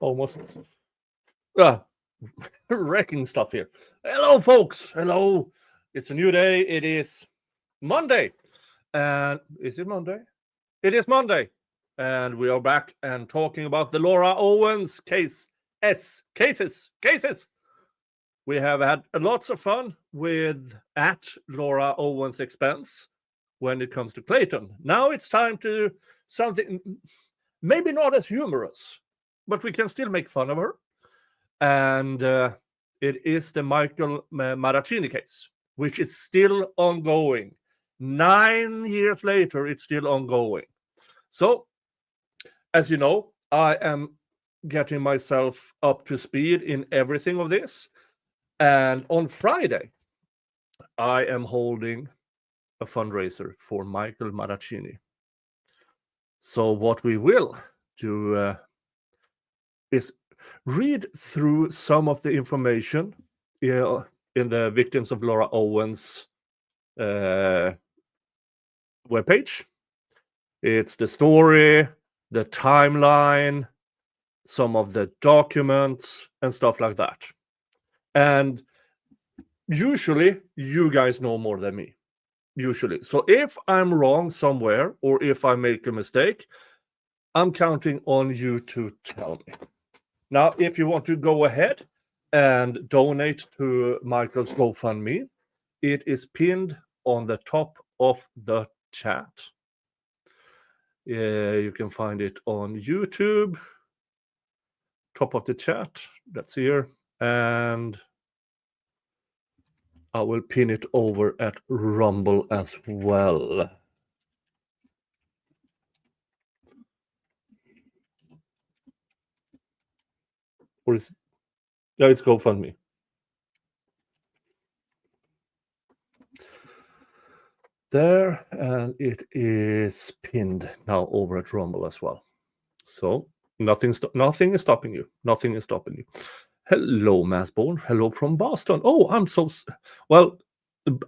Almost wrecking stuff here. Hello, folks. Hello. It's a new day. It is Monday. And is it Monday? It is Monday. And we are back and talking about the Laura Owens cases. We have had lots of fun with at Laura Owens' expense when it comes to Clayton. Now it's time to something maybe not as humorous, but we can still make fun of her. And it is the Michael Marraccini case, which is still ongoing. 9 years later, it's still ongoing. So, as you know, I am getting myself up to speed in everything of this. And on Friday, I am holding a fundraiser for Michael Marraccini. So what we will do is read through some of the information in the Victims of Laura Owens webpage. It's the story, the timeline, some of the documents, and stuff like that. And usually, you guys know more than me. Usually. So if I'm wrong somewhere, or if I make a mistake, I'm counting on you to tell me. Now, if you want to go ahead and donate to Michael's GoFundMe, it is pinned on the top of the chat. You can find it on YouTube, top of the chat, that's here, and I will pin it over at Rumble as well. Or is yeah, it's GoFundMe. There, and it is pinned now over at Rumble as well. So nothing is stopping you. Nothing is stopping you. Hello, Massborn. Hello from Boston. Oh, I'm so well.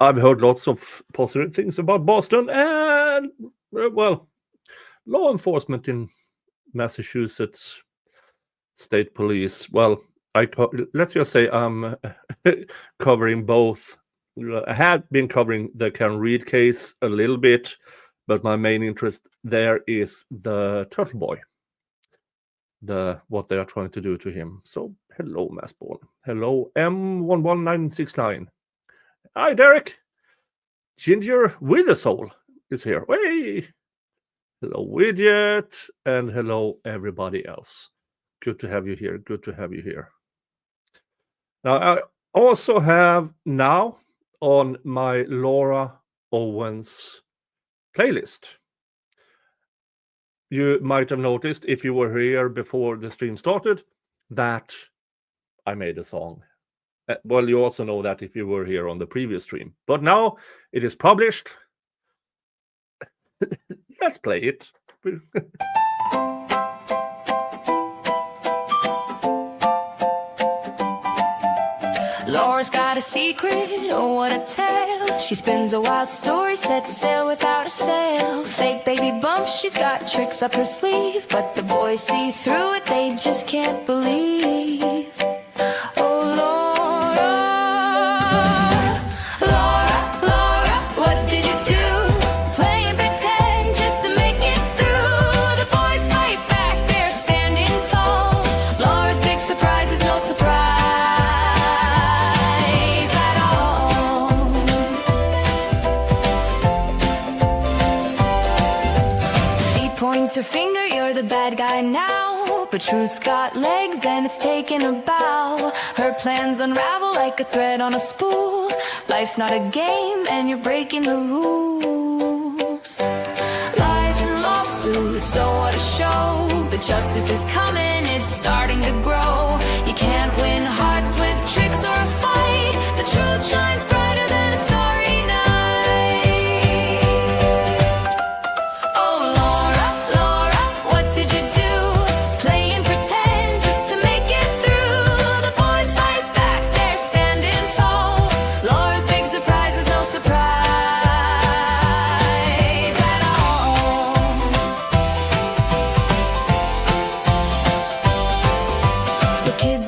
I've heard lots of positive things about Boston, and well, law enforcement in Massachusetts, state police. Well, let's just say I'm covering both. I had been covering the Karen Reed case a little bit, but my main interest there is the Turtle Boy, what they are trying to do to him. So, hello, Massborn. Hello, M11969. Hi, Derek. Ginger with a soul is here. Hey! Hello, Widget, and hello, everybody else. Good to have you here. Good to have you here. Now, I also have now on my Laura Owens playlist. You might have noticed, if you were here before the stream started, that I made a song. Well, you also know that if you were here on the previous stream. But now it is published. Let's play it. Laura's got a secret, oh what a tale. She spins a wild story, sets sail without a sail. Fake baby bumps, she's got tricks up her sleeve, but the boys see through it, they just can't believe. Oh Laura, Laura, Laura, what did you do? Play and pretend just to make it through. The boys fight back, they're standing tall. Laura's big surprise is no surprise. Points her finger, you're the bad guy now. But truth's got legs and it's taken a bow. Her plans unravel like a thread on a spool. Life's not a game and you're breaking the rules. Lies and lawsuits, so what a show. But justice is coming, it's starting to grow. You can't win hearts with tricks or a fight. The truth shines brighter than a starry night.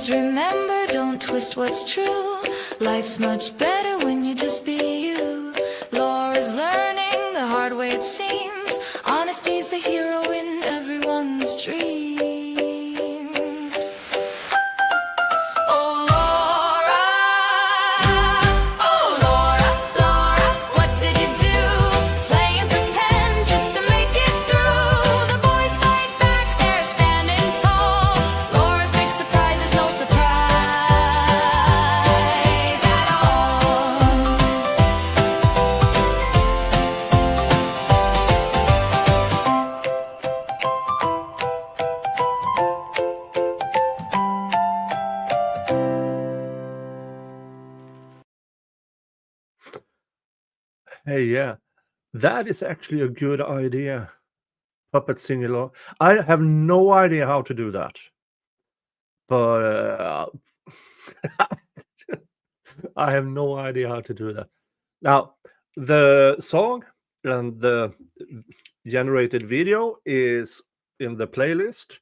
Always remember, don't twist what's true. Life's much better when you just be you. Laura's learning the hard way it seems. Honesty's the hero in everyone's dreams. Oh Laura, Laura, what did you do? Play and pretend just to make it through. The boys fight back, they're standing tall. Laura's big surprise is no surprise at all. Hey, yeah, that is actually a good idea. Puppet singing. I have no idea how to do that, but I have no idea how to do that. Now, the song and the generated video is in the playlist.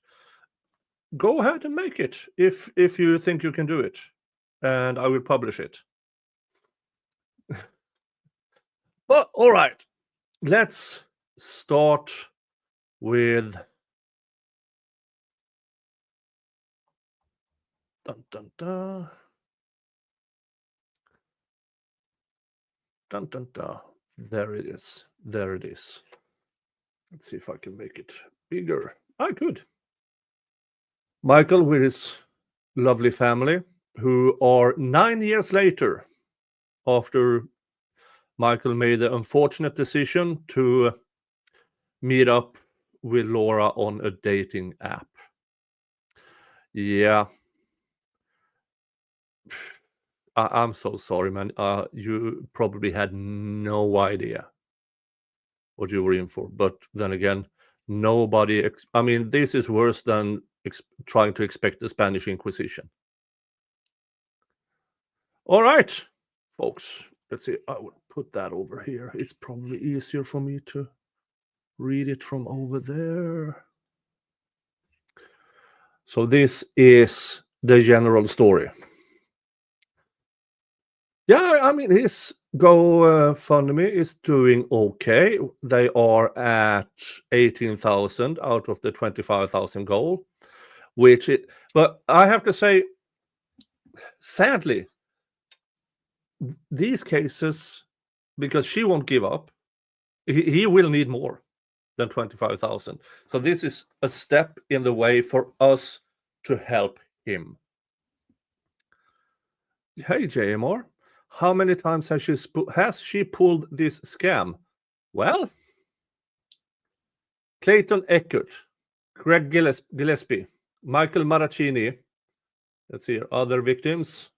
Go ahead and make it if you think you can do it, and I will publish it. But all right, let's start with dun dun dun dun dun dun. There it is. There it is. Let's see if I can make it bigger. I could. Michael with his lovely family, who are 9 years later, after Michael made the unfortunate decision to meet up with Laura on a dating app. Yeah. I'm so sorry, man. You probably had no idea what you were in for. But then again, nobody... I mean, this is worse than trying to expect the Spanish Inquisition. All right, folks. Let's see. I will put that over here. It's probably easier for me to read it from over there. So this is the general story. Yeah, I mean, his GoFundMe is doing okay. They are at 18,000 out of the 25,000 goal, but I have to say, sadly, these cases, because she won't give up, he will need more than 25,000. So this is a step in the way for us to help him. Hey, JMR. How many times has she pulled this scam? Well, Clayton Eckert, Greg Gillespie, Michael Marraccini. Let's see here, other victims.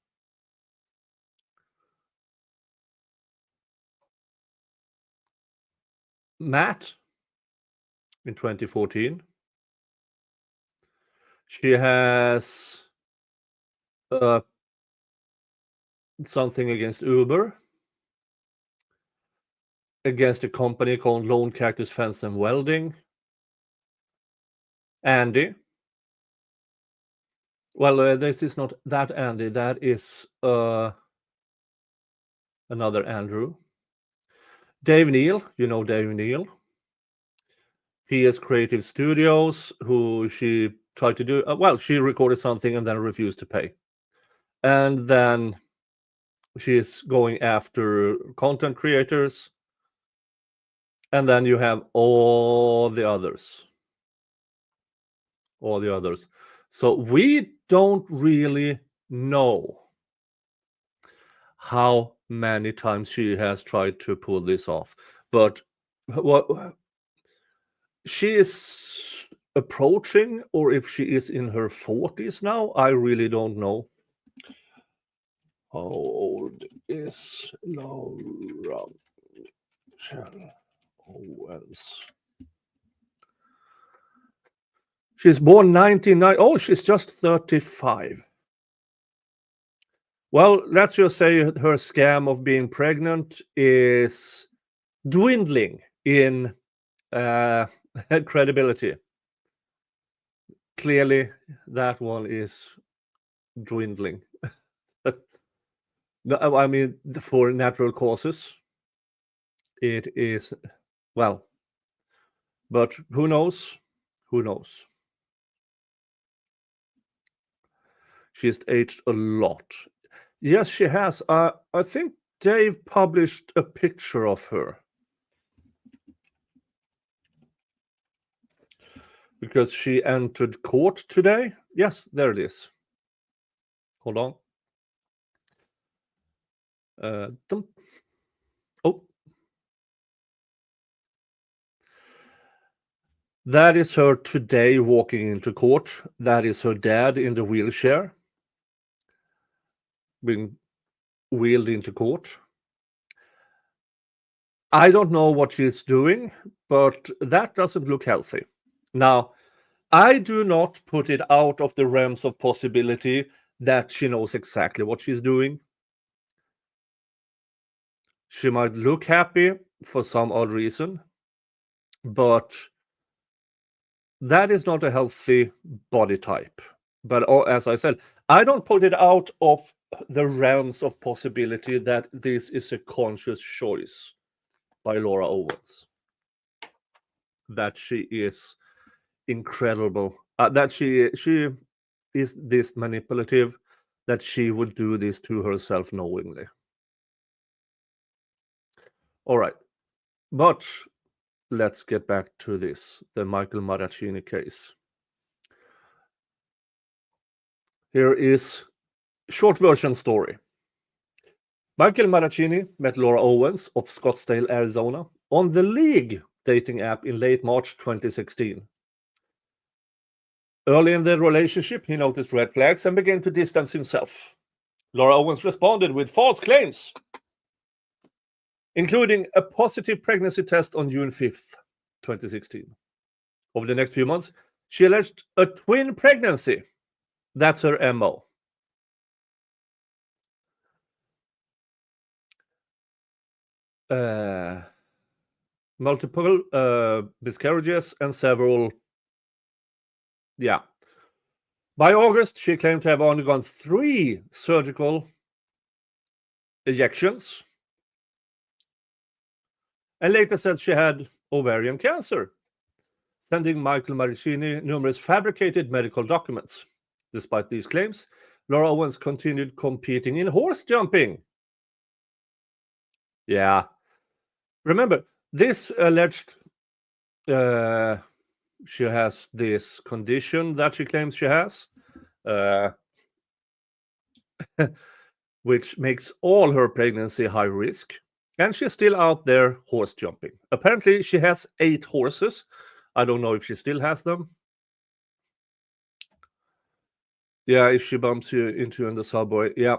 Matt in 2014. She has something against Uber, against a company called Lone Cactus Fence and Welding. Andy. Well, this is not that Andy. That is another Andrew. Dave Neal. You know Dave Neal. PS Creative Studios, who she tried to do... well, she recorded something and then refused to pay. And then she is going after content creators. And then you have all the others. All the others. So we don't really know how many times she has tried to pull this off. But what she is approaching, or if she is in her 40s now, I really don't know. How old is Laura Owens? She's born 1990. Oh, she's just 35. Well, let's just say her scam of being pregnant is dwindling in credibility. Clearly, that one is dwindling. No, I mean, for natural causes, it is, well, but who knows? Who knows? She's aged a lot. Yes, she has. I think Dave published a picture of her. Because she entered court today. Yes, there it is. Hold on. Oh. That is her today walking into court. That is her dad in the wheelchair being wheeled into court. I don't know what she's doing, but that doesn't look healthy. Now, I do not put it out of the realms of possibility that she knows exactly what she's doing. She might look happy for some odd reason, but that is not a healthy body type. But as I said, I don't put it out of the realms of possibility that this is a conscious choice by Laura Owens. That she is incredible. That she is this manipulative, that she would do this to herself knowingly. All right. But let's get back to this, the Michael Marraccini case. Here is short version story. Michael Marraccini met Laura Owens of Scottsdale, Arizona, on the League dating app in late March 2016. Early in their relationship, he noticed red flags and began to distance himself. Laura Owens responded with false claims, including a positive pregnancy test on June 5th, 2016. Over the next few months, she alleged a twin pregnancy. That's her MO. Multiple miscarriages and several. Yeah. By August, she claimed to have undergone 3 surgical ejections and later said she had ovarian cancer, sending Michael Marraccini numerous fabricated medical documents. Despite these claims, Laura Owens continued competing in horse jumping. Yeah. Remember, this alleged she has this condition that she claims she has, which makes all her pregnancy high risk. And she's still out there horse jumping. Apparently, she has 8 horses. I don't know if she still has them. Yeah, if she bumps you into in the subway. Yeah.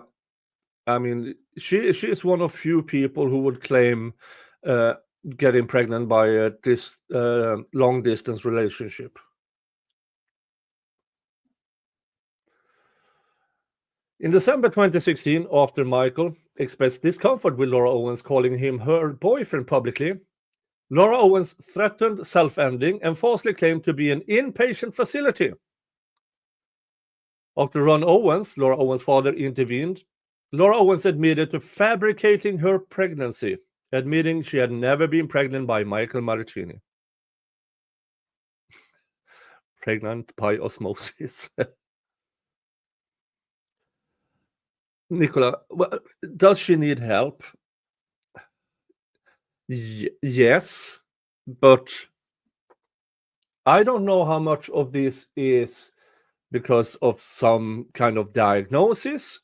I mean, she is one of few people who would claim getting pregnant by this long distance relationship. In December 2016, after Michael expressed discomfort with Laura Owens calling him her boyfriend publicly, Laura Owens threatened self-ending and falsely claimed to be an inpatient facility. After Ron Owens, Laura Owens' father, intervened, Laura Owens admitted to fabricating her pregnancy, admitting she had never been pregnant by Michael Marraccini. Pregnant by osmosis. Nicola, does she need help? Yes, but I don't know how much of this is because of some kind of diagnosis,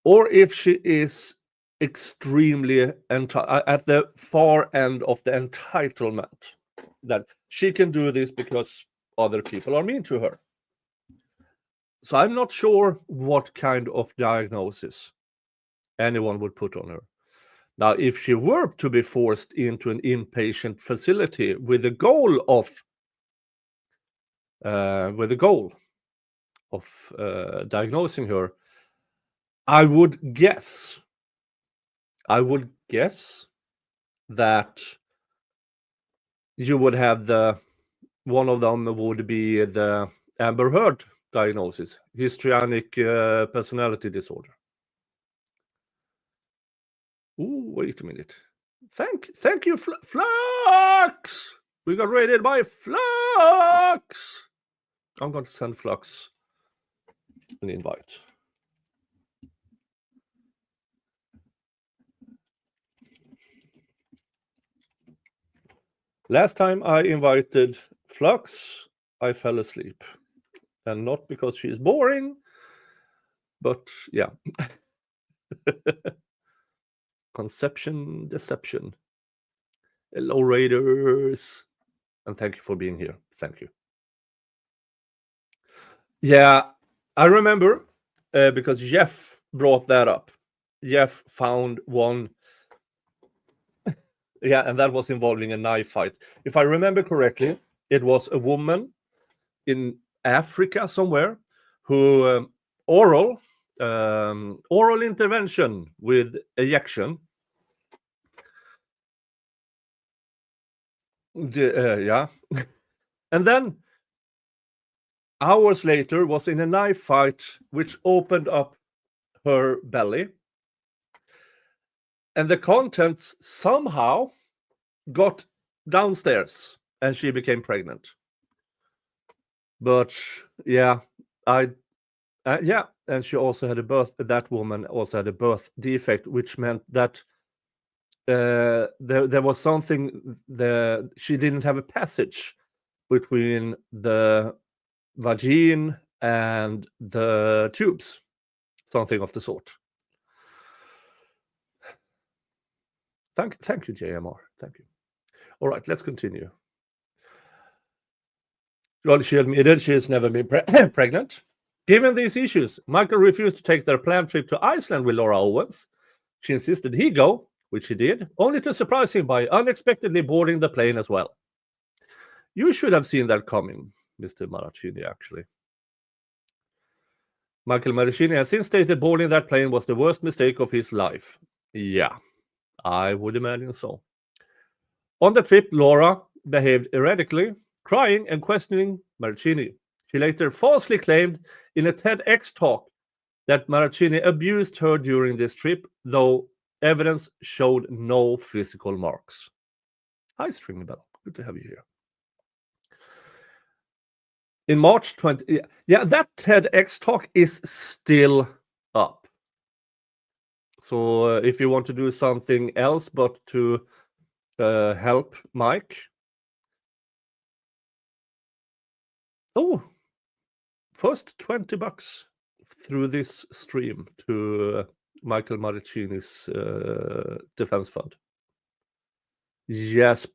or if she is extremely at the far end of the entitlement, that she can do this because other people are mean to her. So I'm not sure what kind of diagnosis anyone would put on her. Now, if she were to be forced into an inpatient facility with the goal of diagnosing her, I would guess that you would have one of them would be the Amber Heard diagnosis, histrionic personality disorder. Ooh, wait a minute. Thank you, Flux. We got raided by Flux. I'm going to send Flux an invite. Last time I invited Flux, I fell asleep. And not because she is boring, but yeah. Conception, deception. Hello, Raiders. And thank you for being here. Thank you. Yeah, I remember because Jeff brought that up. Jeff found one. Yeah, and that was involving a knife fight. If I remember correctly, it was a woman in Africa somewhere who oral intervention with ejection. Yeah. And then hours later was in a knife fight which opened up her belly. And the contents somehow got downstairs and she became pregnant. But yeah, yeah, and she also had a birth. That woman also had a birth defect, which meant that there was something. She didn't have a passage between the vagina and the tubes, something of the sort. Thank you, JMR. Thank you. All right, let's continue. Well, she admitted she has never been pregnant. Given these issues, Michael refused to take their planned trip to Iceland with Laura Owens. She insisted he go, which he did, only to surprise him by unexpectedly boarding the plane as well. You should have seen that coming, Mr. Marraccini, actually. Michael Marraccini has since stated boarding that plane was the worst mistake of his life. Yeah, I would imagine so. On the trip, Laura behaved erratically, crying and questioning Marraccini. She later falsely claimed in a TEDx talk that Marraccini abused her during this trip, though evidence showed no physical marks. Hi, Stringy Bell. Good to have you here. In March 20... Yeah, that TEDx talk is still up. So if you want to do something else but to help Mike... Oh, first $20 through this stream to Michael Marraccini's defense fund. Yes,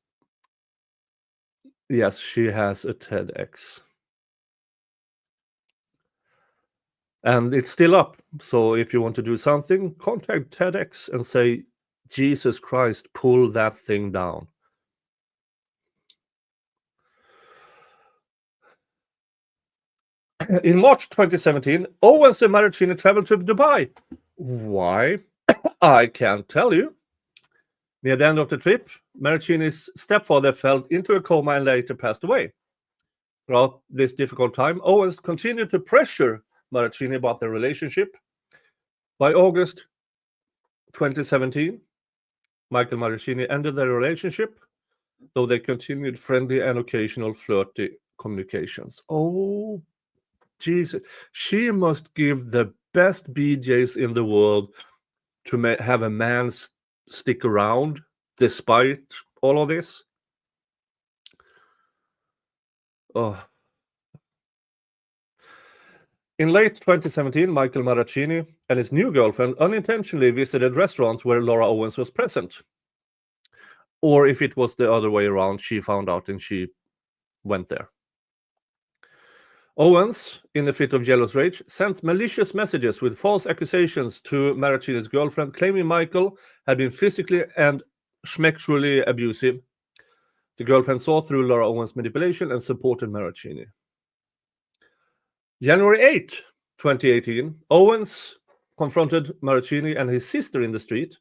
she has a TEDx. And it's still up. So if you want to do something, contact TEDx and say, Jesus Christ, pull that thing down. In March 2017, Owens and Marraccini traveled to Dubai. Why? I can't tell you. Near the end of the trip, Marraccini's stepfather fell into a coma and later passed away. Throughout this difficult time, Owens continued to pressure Marraccini about their relationship. By August 2017, Michael Marraccini ended their relationship, though they continued friendly and occasional flirty communications. Oh, Jesus. She must give the best BJs in the world to have a man stick around despite all of this. Oh. In late 2017, Michael Marraccini and his new girlfriend unintentionally visited restaurants where Laura Owens was present. Or if it was the other way around, she found out and she went there. Owens, in a fit of jealous rage, sent malicious messages with false accusations to Marraccini's girlfriend, claiming Michael had been physically and sexually abusive. The girlfriend saw through Laura Owens' manipulation and supported Marraccini. January 8, 2018, Owens confronted Marraccini and his sister in the street,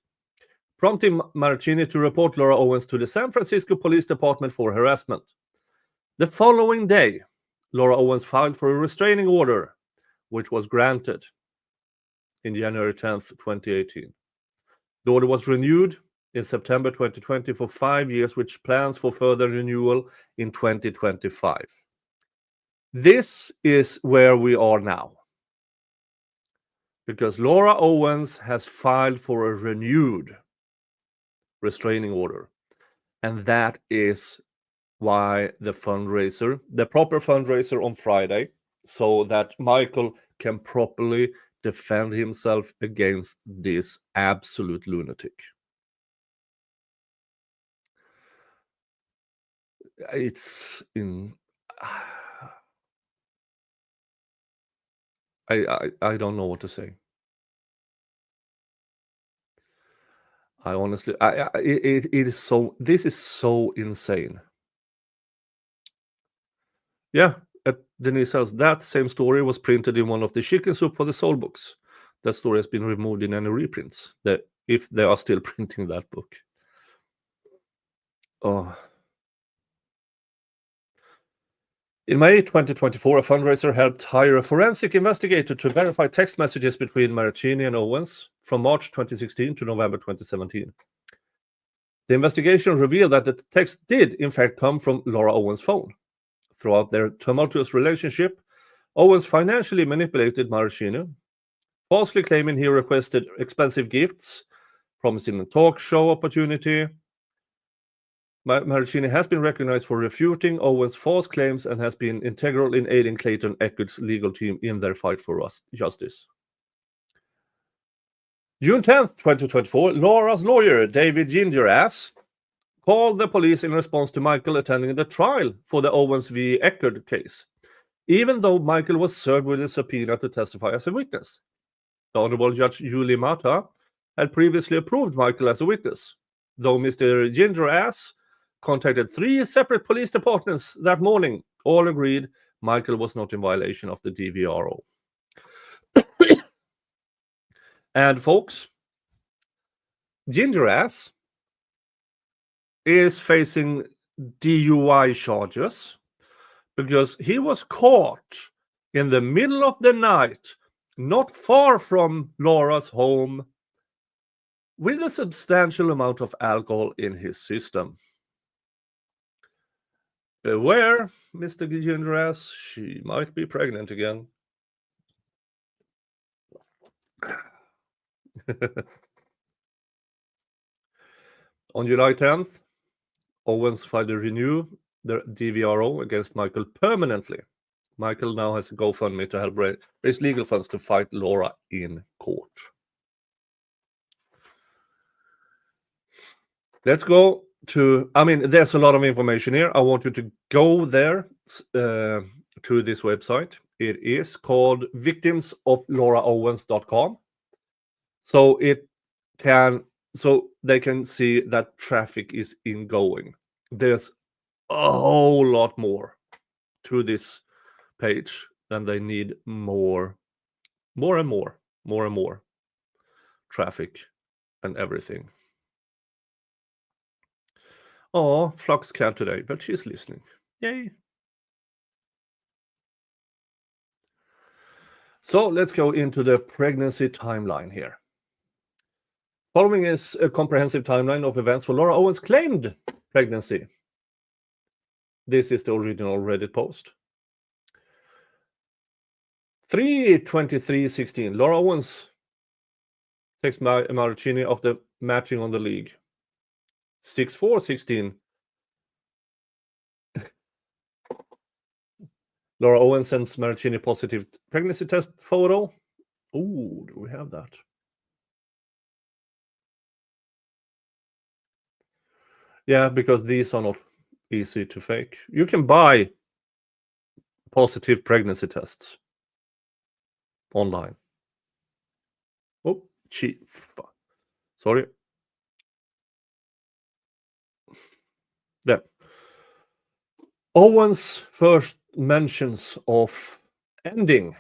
prompting Marraccini to report Laura Owens to the San Francisco Police Department for harassment. The following day, Laura Owens filed for a restraining order, which was granted in January 10th, 2018. The order was renewed in September 2020 for 5 years, which plans for further renewal in 2025. This is where we are now, because Laura Owens has filed for a renewed restraining order, and that is why the proper fundraiser on Friday, so that Michael can properly defend himself against this absolute lunatic. It's in I don't know what to say. I honestly it is so, this is so insane. Yeah, Denise says that same story was printed in one of the Chicken Soup for the Soul books. That story has been removed in any reprints, if they are still printing that book. Oh. In May 2024, a fundraiser helped hire a forensic investigator to verify text messages between Marraccini and Owens from March 2016 to November 2017. The investigation revealed that the text did, in fact, come from Laura Owens' phone. Throughout their tumultuous relationship, Owens financially manipulated Marraccini, falsely claiming he requested expensive gifts, promising a talk show opportunity. Marraccini has been recognized for refuting Owens' false claims and has been integral in aiding Clayton Eckerd's legal team in their fight for justice. June 10th, 2024, Laura's lawyer, David Gingras, called the police in response to Michael attending the trial for the Owens v. Eckerd case, even though Michael was served with a subpoena to testify as a witness. The Honorable Judge Julie Mata had previously approved Michael as a witness, though Mr. Gingras contacted 3 separate police departments that morning. All agreed Michael was not in violation of the DVRO. And folks, Gingras is facing DUI charges because he was caught in the middle of the night, not far from Laura's home, with a substantial amount of alcohol in his system. Beware, Mr. Gingras, she might be pregnant again. On July 10th, Owens filed to renew the DVRO against Michael permanently. Michael now has a GoFundMe to help raise legal funds to fight Laura in court. Let's go to, there's a lot of information here. I want you to go there to this website. It is called victimsoflauraowens.com. So they can see that traffic is ingoing. There's a whole lot more to this page, and they need more and more traffic and everything. Oh, Flux can't today, but she's listening. Yay. So let's go into the pregnancy timeline here. Following is a comprehensive timeline of events for Laura Owens' claimed pregnancy. This is the original Reddit post. 3/23/16. Laura Owens texts Marraccini after matching on the league. 6/4/16. Laura Owens sends Marraccini positive pregnancy test photo. Oh, do we have that? Yeah, because these are not easy to fake. You can buy positive pregnancy tests online. Oh, chief. Sorry. There. Owens' first mentions of ending.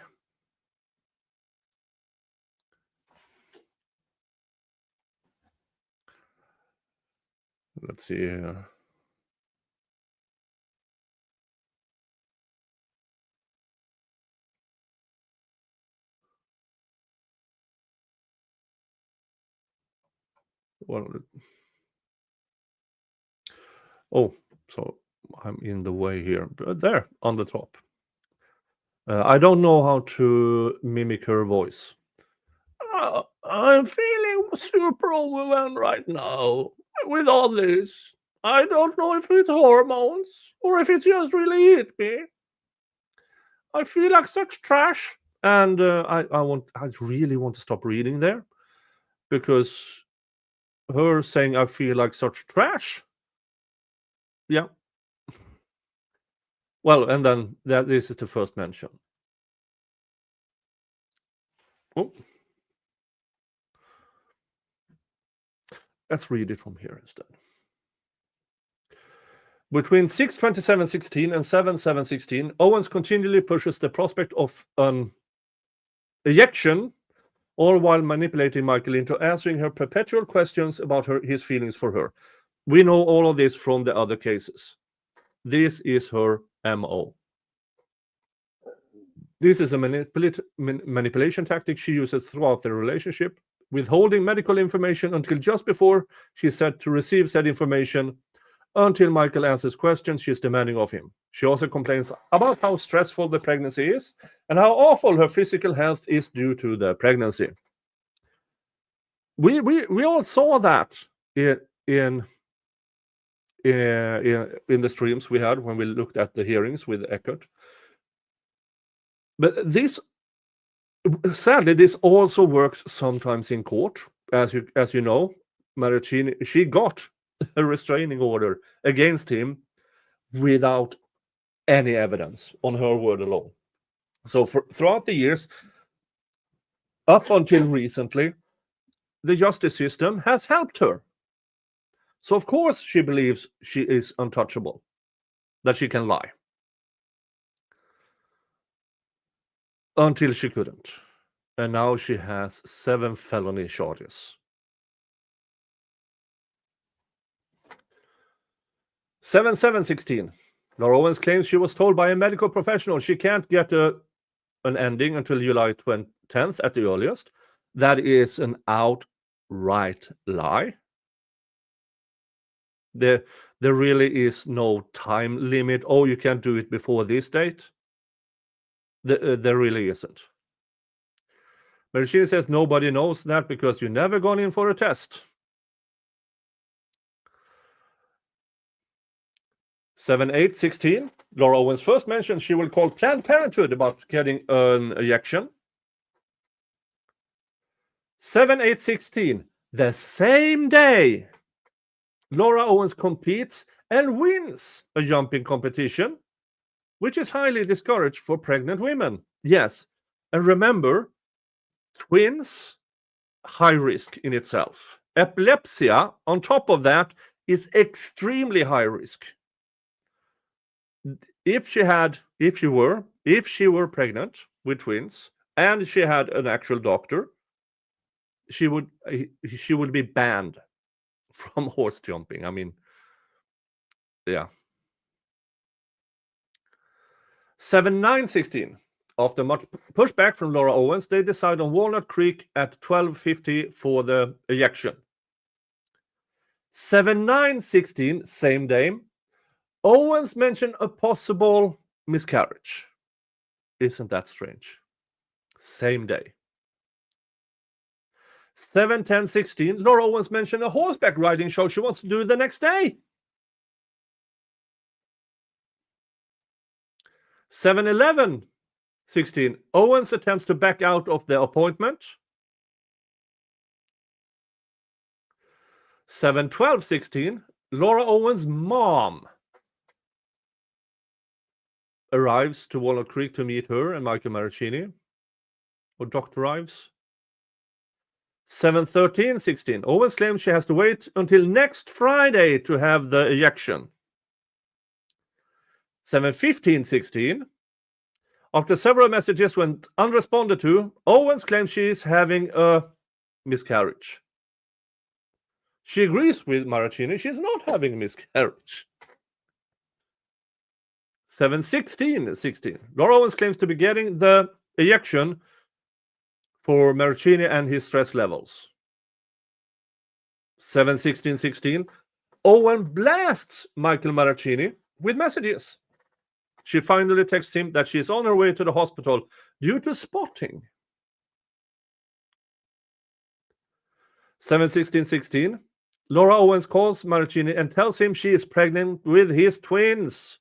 Let's see here. Oh, so I'm in the way here. There, on the top. I don't know how to mimic her voice. I'm feeling super overwhelmed right now with all this. I don't know if it's hormones or if it's just really hit me. I feel like such trash, and I really want to stop reading there, because her saying I feel like such trash. Yeah. Well, and then this is the first mention. Oh. Let's read it from here instead. Between 6:27:16 and 7:7:16, Owens continually pushes the prospect of an ejection, all while manipulating Michael into answering her perpetual questions about his feelings for her. We know all of this from the other cases. This is her MO. This is a manipulation tactic she uses throughout the relationship, withholding medical information until just before she's set to receive said information, until Michael answers questions she's demanding of him. She also complains about how stressful the pregnancy is and how awful her physical health is due to the pregnancy. We all saw that in the streams we had when we looked at the hearings with Eckert. But this, sadly, this also works sometimes in court. As you know, Marraccini, she got a restraining order against him without any evidence, on her word alone. So throughout the years, up until recently, the justice system has helped her. So of course she believes she is untouchable, that she can lie. Until she couldn't. And now she has 7 felony charges. 7/7/16. Laura Owens claims she was told by a medical professional she can't get an ending until July 10th at the earliest. That is an outright lie. There really is no time limit. Oh, you can't do it before this date. There really isn't. Marraccini says nobody knows that because you've never gone in for a test. 7/8/16. Laura Owens first mentioned she will call Planned Parenthood about getting an ejection. 7/8/16. The same day, Laura Owens competes and wins a jumping competition, which is highly discouraged for pregnant women. Yes, and remember, twins, high risk in itself. Epilepsy, on top of that, is extremely high risk. If she were pregnant with twins and she had an actual doctor, she would be banned from horse jumping. I mean, yeah. 7/9/16. After much pushback from Laura Owens, they decide on Walnut Creek at 12:50 for the ejection. 7/9/16, same day, Owens mentioned a possible miscarriage. Isn't that strange? Same day. 7/10/16, Laura Owens mentioned a horseback riding show she wants to do the next day. 7/11/16, Owens attempts to back out of the appointment. 7/12/16, Laura Owens' mom arrives to Walnut Creek to meet her and Michael Marraccini, or Dr. Ives. 7/13/16, Owens claims she has to wait until next Friday to have the ejection. 7/15/16, after several messages went unresponded to, Owens claims she is having a miscarriage. She agrees with Marraccini, she's not having a miscarriage. 7/16/16, Laura Owens claims to be getting the ejection for Marraccini and his stress levels. 7/16/16. Owen blasts Michael Marraccini with messages. She finally texts him that she is on her way to the hospital due to spotting. 7/16/16. Laura Owens calls Marraccini and tells him she is pregnant with his twins.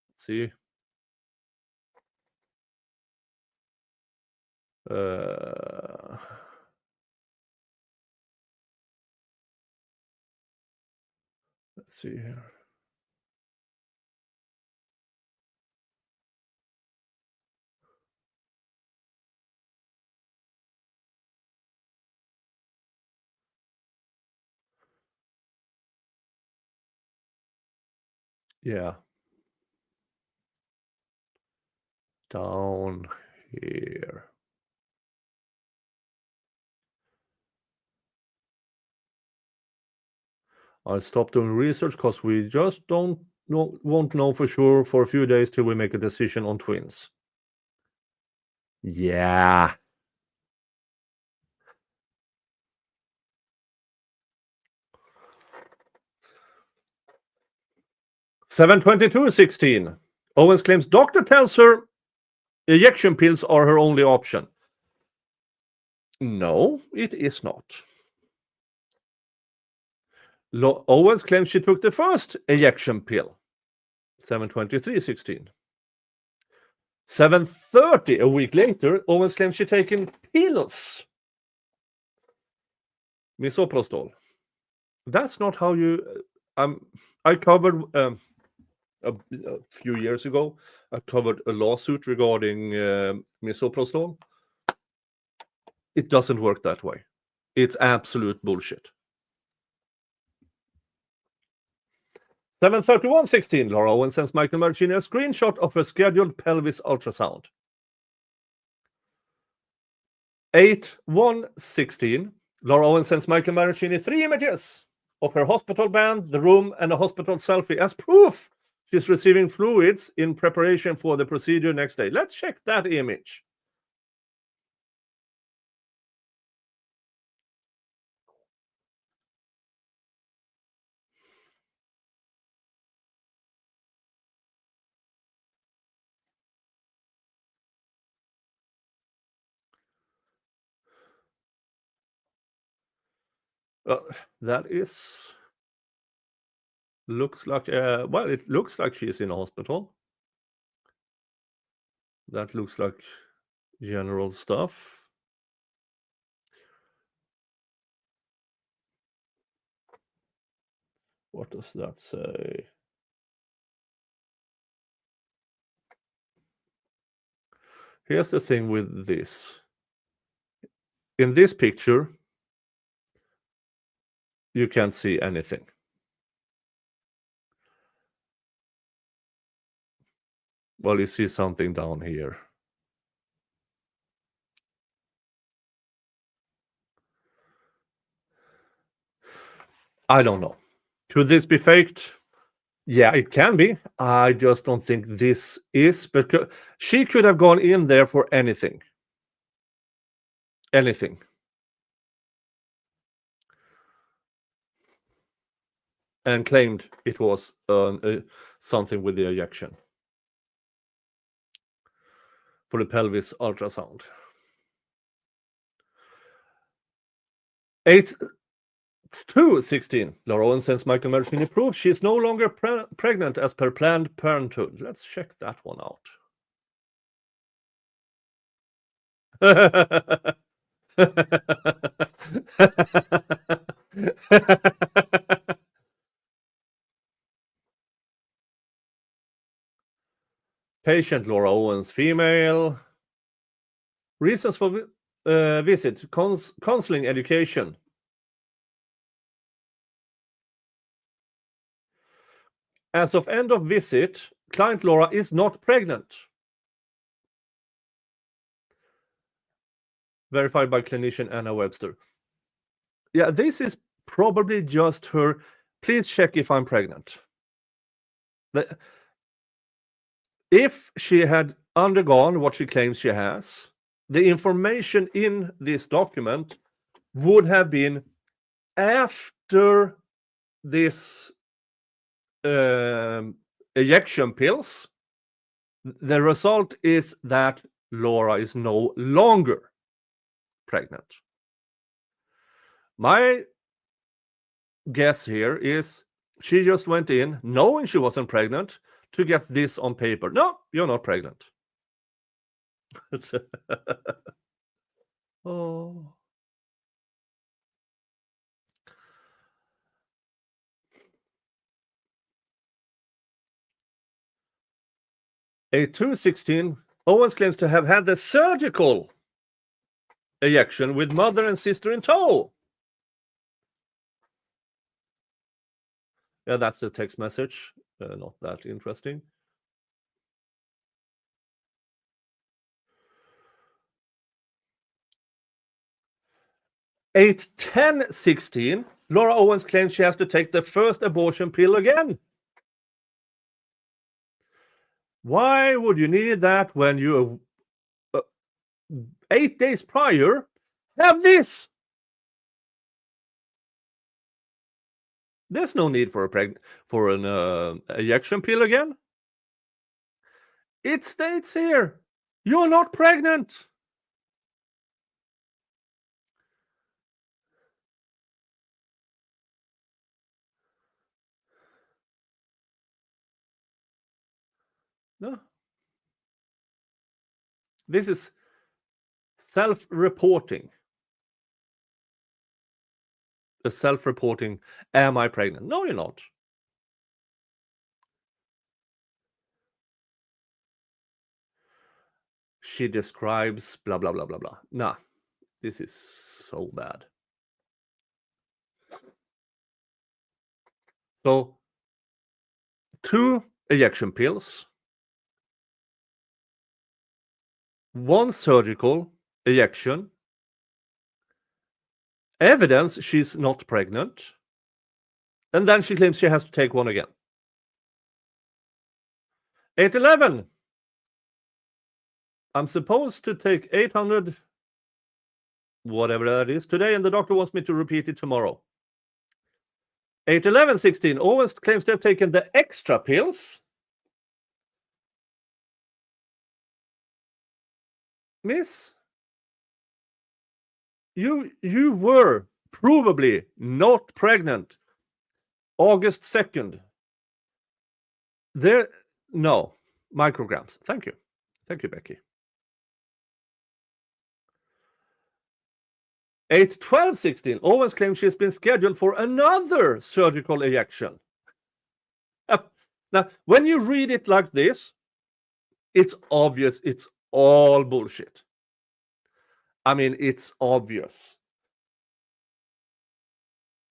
Let's see. Let's see here. Yeah. Down here. I'll stop doing research because we just won't know for sure for a few days till we make a decision on twins. Yeah. (7/22/16). Owens claims doctor tells her ejection pills are her only option. No, it is not. Owens claims she took the first ejection pill. 7/23/16. 7:30, a week later, Owens claims she's taken pills. Misoprostol. That's not how you... I covered a few years ago, I covered a lawsuit regarding misoprostol. It doesn't work that way. It's absolute bullshit. 7/31/16. Laura Owens sends Michael Marraccini a screenshot of her scheduled pelvis ultrasound. 8/1/16. Laura Owens sends Michael Marraccini 3 images of her hospital band, the room, and a hospital selfie as proof she's receiving fluids in preparation for the procedure next day. Let's check that image. That looks like well, it looks like she's in a hospital. That looks like general stuff. What does that say? Here's the thing with this. In this picture, you can't see anything. Well, you see something down here. I don't know. Could this be faked? Yeah, it can be. I just don't think this is, because she could have gone in there for anything. Anything. And claimed it was something with the ejection for the pelvis ultrasound. 8/2/16. Laura Owens sends Michael Marraccini proof she is no longer pregnant as per Planned Parenthood. Let's check that one out. Patient Laura Owens, female. Reasons for visit: counseling, education. As of end of visit, client Laura is not pregnant. Verified by clinician Anna Webster. Yeah, this is probably just her, please check if I'm pregnant. If she had undergone what she claims she has, the information in this document would have been after this ejection pills, the result is that Laura is no longer pregnant. My guess here is she just went in knowing she wasn't pregnant to get this on paper. No, you're not pregnant. Oh. A 216, Owens claims to have had the surgical ejection with mother and sister in tow. Yeah, that's the text message. Not that interesting. At 10:16, Laura Owens claims she has to take the first abortion pill again. Why would you need that when you 8 days prior have this? There's no need for an ejection pill again. It states here, you're not pregnant. No. This is self-reporting. The self-reporting, am I pregnant? No, you're not. She describes blah, blah, blah, blah, blah. Nah, this is so bad. So, 2 ejection pills, 1 surgical ejection, evidence she's not pregnant, and then she claims she has to take one again. 8:11. I'm supposed to take 800, whatever that is, today, and the doctor wants me to repeat it tomorrow. 8:11:16. Owens claims to have taken the extra pills. Miss, you were provably not pregnant August 2nd. No, micrograms. Thank you, Becky. 8:12:16. Owens claims she's been scheduled for another surgical ejection. Now, when you read it like this, it's obvious it's all bullshit. I mean, it's obvious.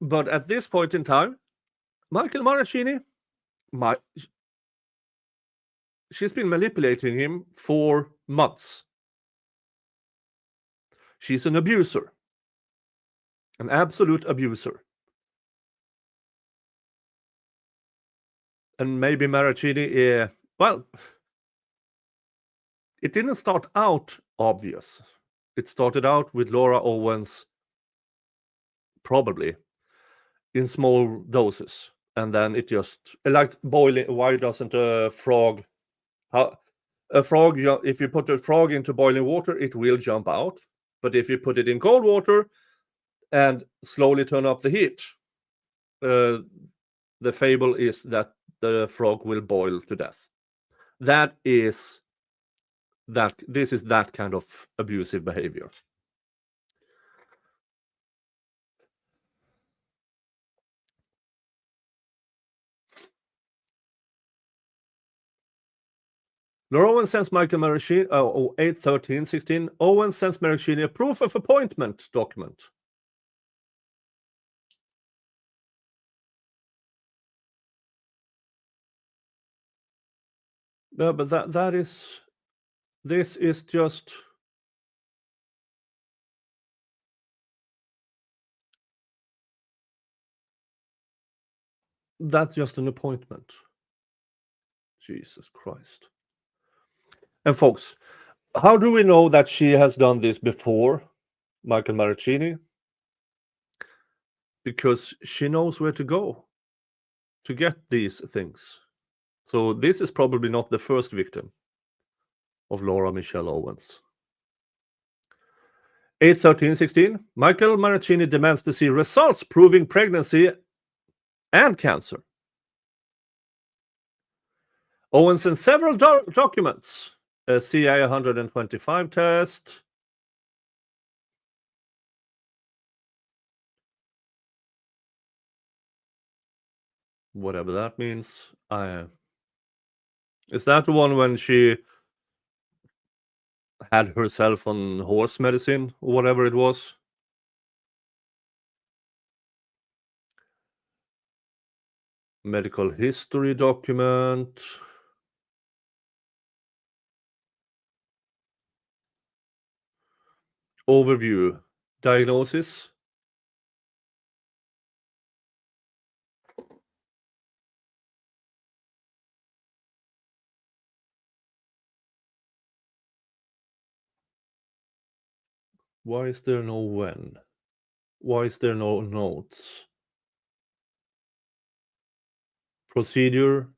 But at this point in time, Michael Marraccini, she's been manipulating him for months. She's an abuser. An absolute abuser. And maybe Marraccini, well, it didn't start out obvious. It started out with Laura Owens, probably, in small doses. And then it just, like boiling, why doesn't a frog, if you put a frog into boiling water, it will jump out. But if you put it in cold water and slowly turn up the heat, the fable is that the frog will boil to death. This is that kind of abusive behavior. Laura Owens sends Michael Marraccini, 8:13:16. Owens sends Marraccini a proof of appointment document. No, but this is just, that's just an appointment. Jesus Christ. And folks, how do we know that she has done this before, Michael Marraccini? because she knows where to go to get these things. So this is probably not the first victim of Laura Michelle Owens. 8/13/16, Michael Marraccini demands to see results proving pregnancy and cancer. Owens in several documents, a CI 125 test, whatever that means. Is that the one when she had herself on horse medicine or whatever it was? Medical history document. Overview. Diagnosis. Why is there no when? Why is there no notes? Procedure.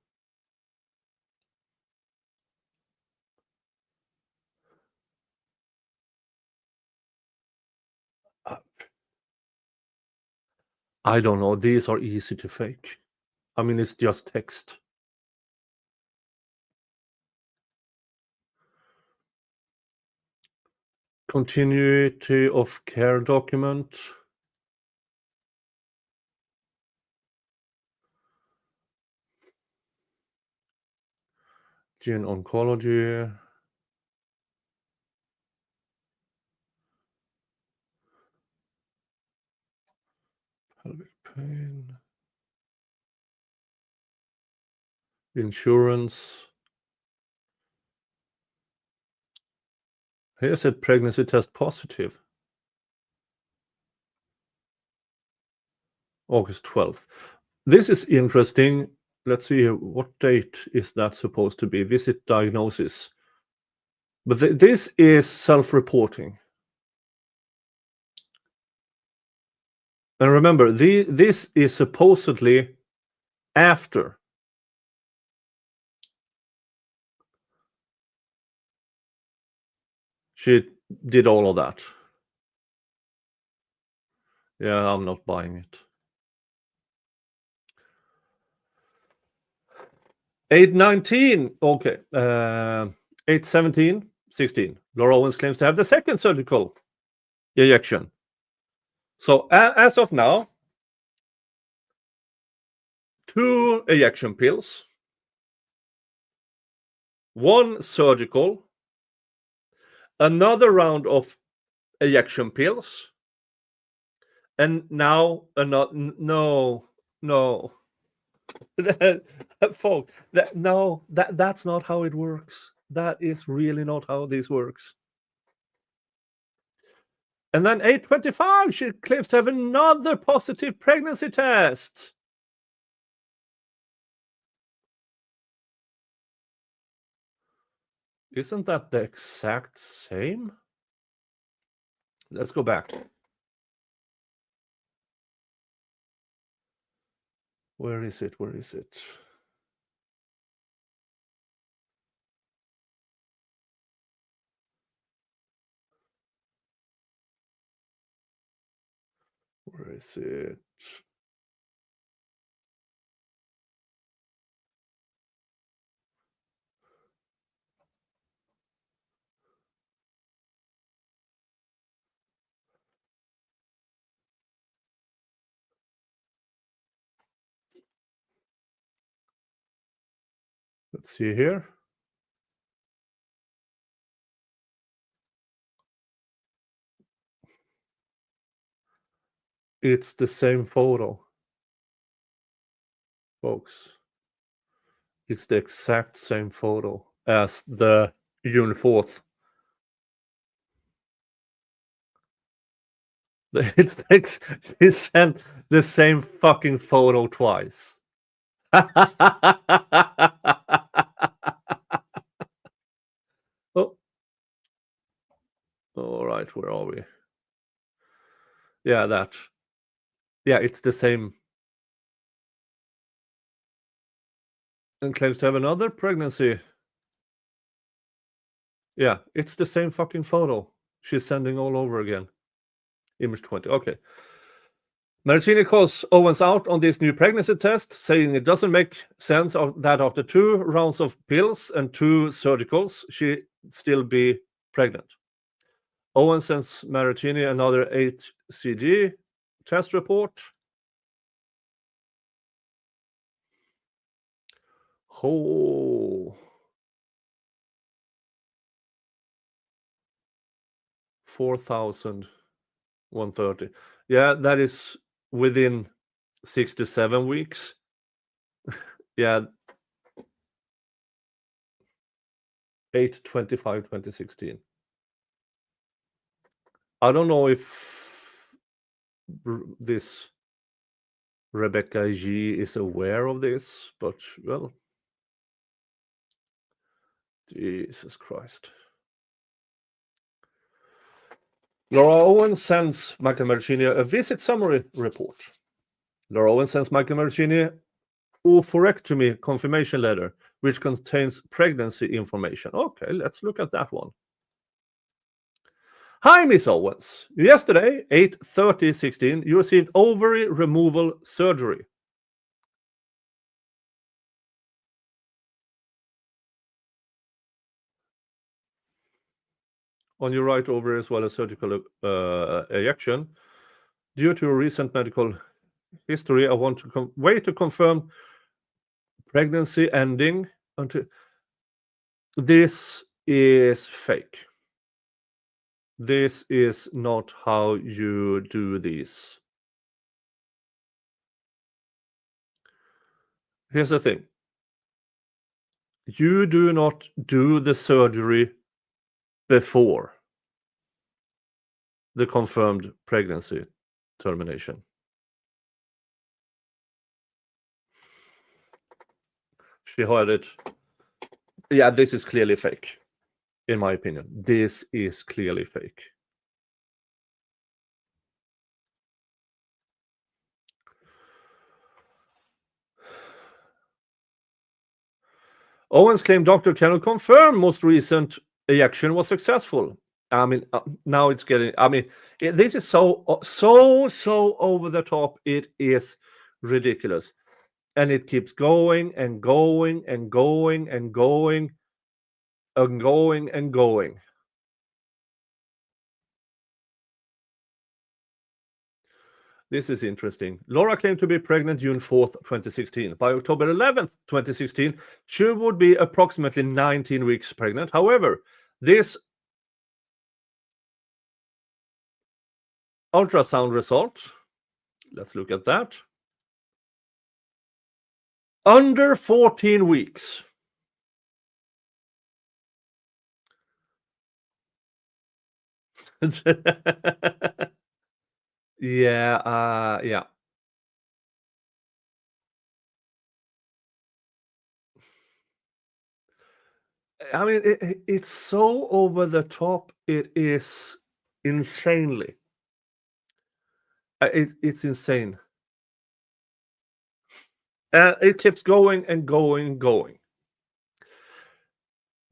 I don't know. These are easy to fake. I mean, it's just text. Continuity of care document. Gene oncology. Pelvic pain. Insurance. Here said pregnancy test positive. August 12th. This is interesting. Let's see here. What date is that supposed to be? Visit diagnosis. But this is self-reporting. And remember, this is supposedly after. She did all of that. Yeah, I'm not buying it. 8/19. Okay. 8/17/16. Laura Owens claims to have the second surgical ejection. So as of now, 2 ejection pills, 1 surgical, another round of ejection pills, and now another. No. Folks, that's not how it works. That is really not how this works. And then 8/25, she claims to have another positive pregnancy test. Isn't that the exact same? Let's go back. Where is it? Where is it? Where is it? Let's see here. It's the same photo, folks. It's the exact same photo as the June 4th. He sent the same fucking photo twice. Oh. All right, where are we? Yeah, that. Yeah, it's the same. And claims to have another pregnancy. Yeah, it's the same fucking photo she's sending all over again. Image 20. Okay. Marraccini calls Owens out on this new pregnancy test, saying it doesn't make sense that after 2 rounds of pills and 2 surgicals, she still be pregnant. Owens sends Marraccini another HCG test report. Oh. 4,130. Yeah, that is within 6 to 7 weeks. Yeah. 8/25/2016. I don't know if this Rebecca G is aware of this, but well, Jesus Christ. Laura Owens sends Michael Marraccini a visit summary report. Laura Owens sends Michael Marraccini oophorectomy confirmation letter, which contains pregnancy information. Okay, let's look at that one. Hi, Miss Owens. Yesterday, 8/30/16, you received ovary removal surgery. On your right ovary as well as surgical ejection. Due to a recent medical history, I want to wait to confirm pregnancy ending until this is fake. This is not how you do these. Here's the thing. You do not do the surgery before the confirmed pregnancy termination. She heard it. Yeah, this is clearly fake, in my opinion. This is clearly fake. Owens claimed doctor cannot confirm most recent ejection was successful. I mean, now it's getting. I mean, this is so over the top. It is ridiculous, and it keeps going and going and going and going and going and going. This is interesting. Laura claimed to be pregnant June 4th, 2016. By October 11th, 2016, she would be approximately 19 weeks pregnant. However, this ultrasound result, let's look at that. Under 14 weeks. Yeah. I mean, it's so over the top. It is insanely. It's insane. It keeps going and going and going.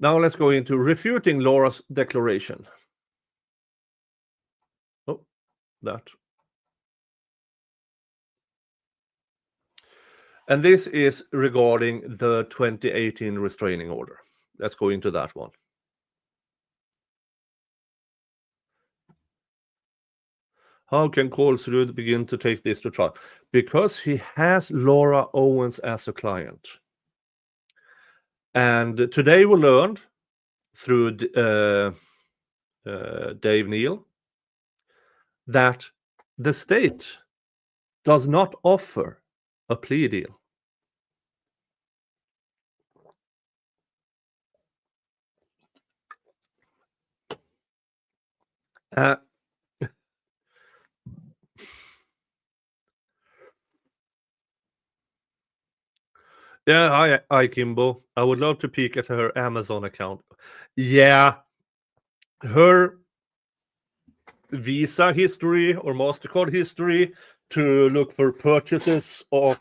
Now let's go into refuting Laura's declaration. Oh, that. And this is regarding the 2018 restraining order. Let's go into that one. How can Kolsrud begin to take this to trial? Because he has Laura Owens as a client. And today we learned through Dave Neal that the state does not offer a plea deal. Yeah, hi, Kimbo. I would love to peek at her Amazon account. Yeah, her Visa history or MasterCard history to look for purchases of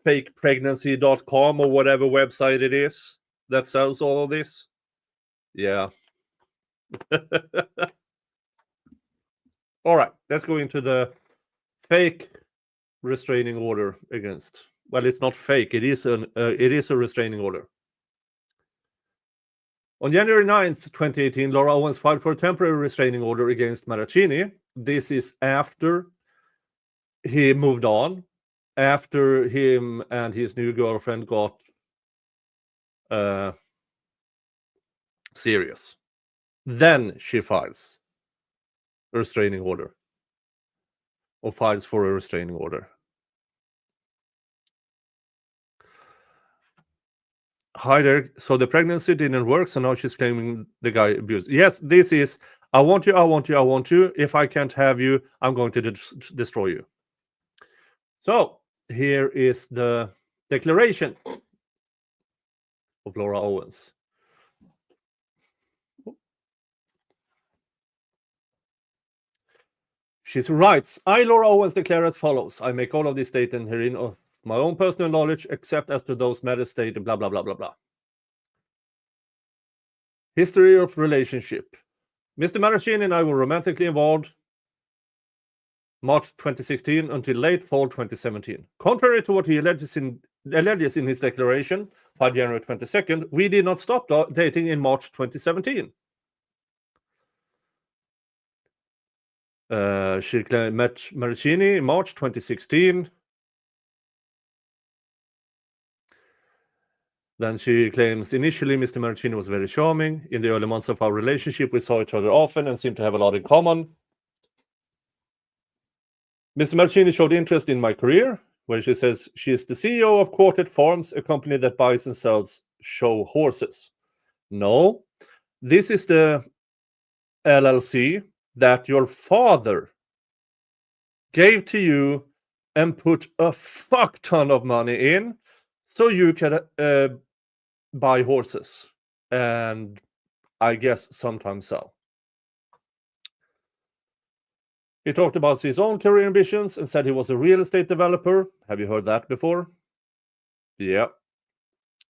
fakepregnancy.com or whatever website it is that sells all of this. Yeah. All right, let's go into the fake restraining order against. Well, it's not fake. It is a restraining order. On January 9th, 2018, Laura Owens filed for a temporary restraining order against Marraccini. This is after he moved on, after him and his new girlfriend got serious. Then she files a restraining order, or files for a restraining order. Hi there. So the pregnancy didn't work, so now she's claiming the guy abused. Yes, this is, I want you, I want you, I want you. If I can't have you, I'm going to destroy you. So here is the declaration of Laura Owens. She writes, I, Laura Owens, declare as follows. I make all of this statement herein of my own personal knowledge, except as to those matters stated, blah, blah, blah, blah, blah. History of relationship. Mr. Marraccini and I were romantically involved March 2016 until late fall 2017. Contrary to what he alleges in his declaration, filed January 22nd, we did not stop dating in March 2017. She met Marraccini in March 2016. Then she claims, initially, Mr. Marraccini was very charming. In the early months of our relationship, we saw each other often and seemed to have a lot in common. Mr. Marraccini showed interest in my career, where she says she is the CEO of Quartet Farms, a company that buys and sells show horses. No, this is the LLC that your father gave to you and put a fuck ton of money in so you can buy horses and I guess sometimes sell. He talked about his own career ambitions and said he was a real estate developer. Have you heard that before? Yeah.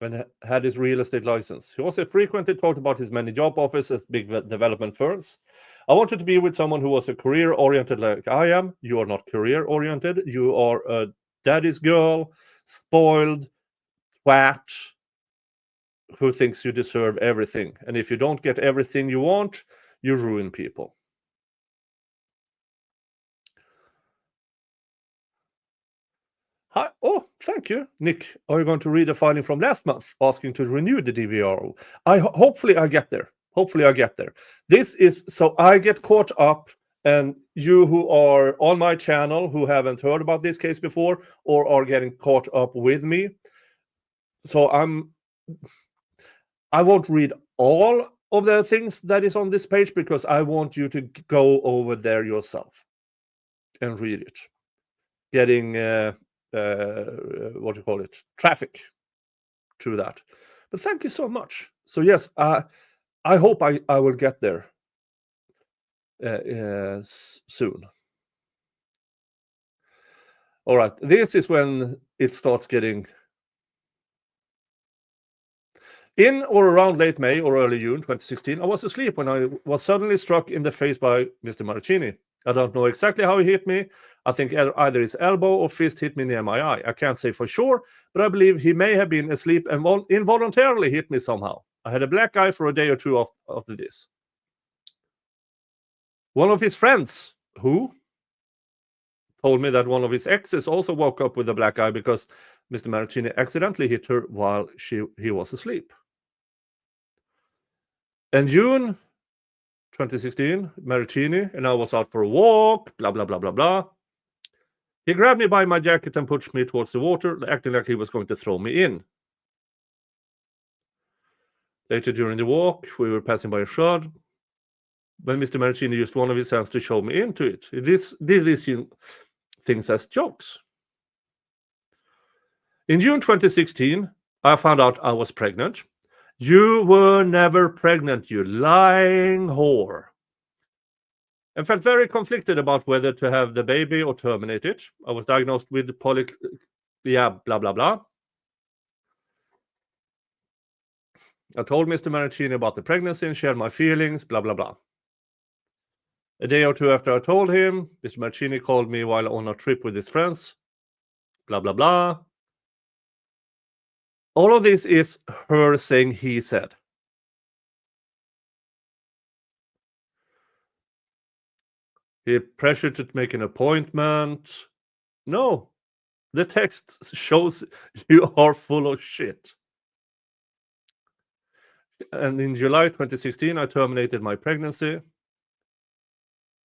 And had his real estate license. He also frequently talked about his many job offers at big development firms. I wanted to be with someone who was a career-oriented like I am. You are not career-oriented. You are a daddy's girl, spoiled, twat, who thinks you deserve everything. And if you don't get everything you want, you ruin people. Hi. Oh, thank you, Nick. Are you going to read the filing from last month, asking to renew the DVR? Hopefully I get there. Hopefully I get there. This is so I get caught up, and you who are on my channel who haven't heard about this case before or are getting caught up with me. So I won't read all of the things that is on this page because I want you to go over there yourself and read it. Getting what do you call it? Traffic to that. But thank you so much. So yes, I hope I will get there soon. All right, this is when it starts getting in or around late May or early June 2016. I was asleep when I was suddenly struck in the face by Mr. Marraccini. I don't know exactly how he hit me. I think either his elbow or fist hit me near my eye. I can't say for sure, but I believe he may have been asleep and involuntarily hit me somehow. I had a black eye for a day or two after this. One of his friends, who told me that one of his exes also woke up with a black eye because Mr. Marraccini accidentally hit her while he was asleep. In June 2016, Marraccini and I was out for a walk, blah, blah, blah, blah, blah. He grabbed me by my jacket and pushed me towards the water, acting like he was going to throw me in. Later during the walk, we were passing by a shrub when Mr. Marraccini used one of his hands to show me into it. He did these things as jokes. In June 2016, I found out I was pregnant. You were never pregnant, you lying whore. and felt very conflicted about whether to have the baby or terminate it. I was diagnosed with blah, blah, blah. I told Mr. Marraccini about the pregnancy and shared my feelings, blah, blah, blah. A day or two after I told him, Mr. Marraccini called me while on a trip with his friends, blah, blah, blah. All of this is her saying he said. He pressured to make an appointment. No, the text shows you are full of shit. And in July 2016, I terminated my pregnancy.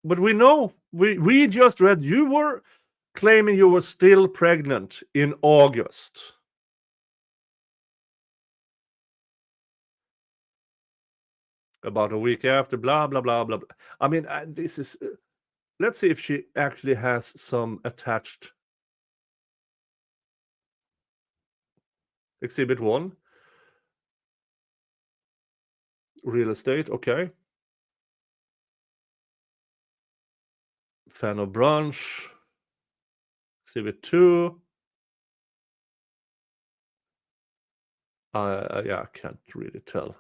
But we know, we just read you were claiming you were still pregnant in August. About a week after, blah, blah, blah, blah, blah. I mean, this is... let's see if she actually has some attached. Exhibit 1. Real estate, okay. Fan of brunch. Exhibit 2. Yeah, I can't really tell.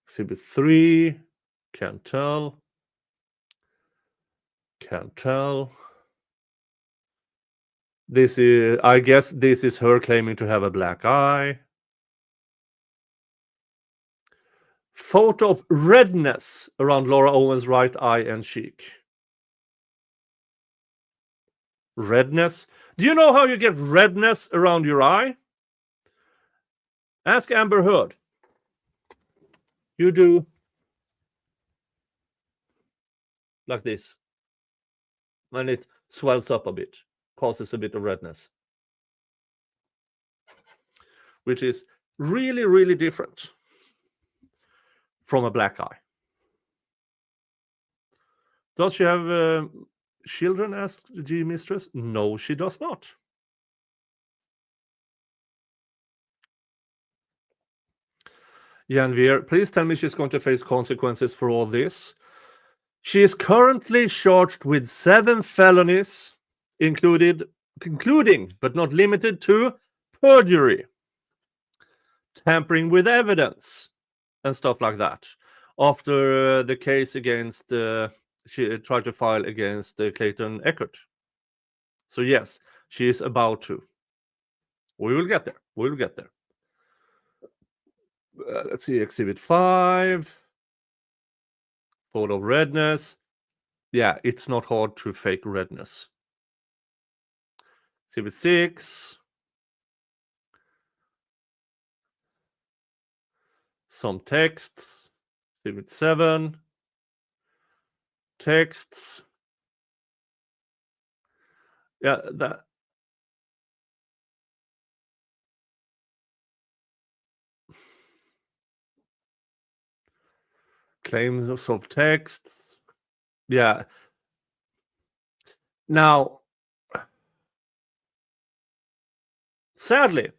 Exhibit 3. Can't tell. Can't tell. This is, I guess this is her claiming to have a black eye. Photo of redness around Laura Owens' right eye and cheek. Redness? Do you know how you get redness around your eye? Ask Amber Heard. You do like this. And it swells up a bit, causes a bit of redness. Which is really, really different from a black eye. Does she have children, asked the G mistress? No, she does not. Janvier, please tell me she's going to face consequences for all this. She is currently charged with 7 felonies, including but not limited to perjury, tampering with evidence, and stuff like that. After the case against, she tried to file against Clayton Eckert. So yes, she is about to. We will get there. We will get there. Let's see, Exhibit 5. Photo of redness. Yeah, it's not hard to fake redness. Exhibit 6. Some texts. Exhibit 7. Texts. Yeah, that. Claims of texts. Yeah. Now, sadly,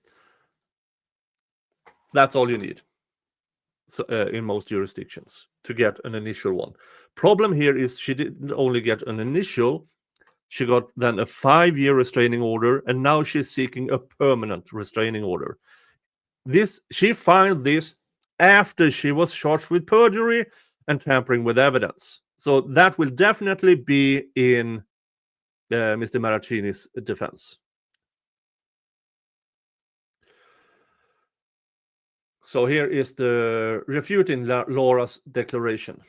that's all you need. So, in most jurisdictions to get an initial one. Problem here is she didn't only get an initial, she got then a 5-year restraining order, and now she's seeking a permanent restraining order. She filed this after she was charged with perjury and tampering with evidence. So that will definitely be in Mr. Marraccini's defense. So here is the refuting Laura's declaration.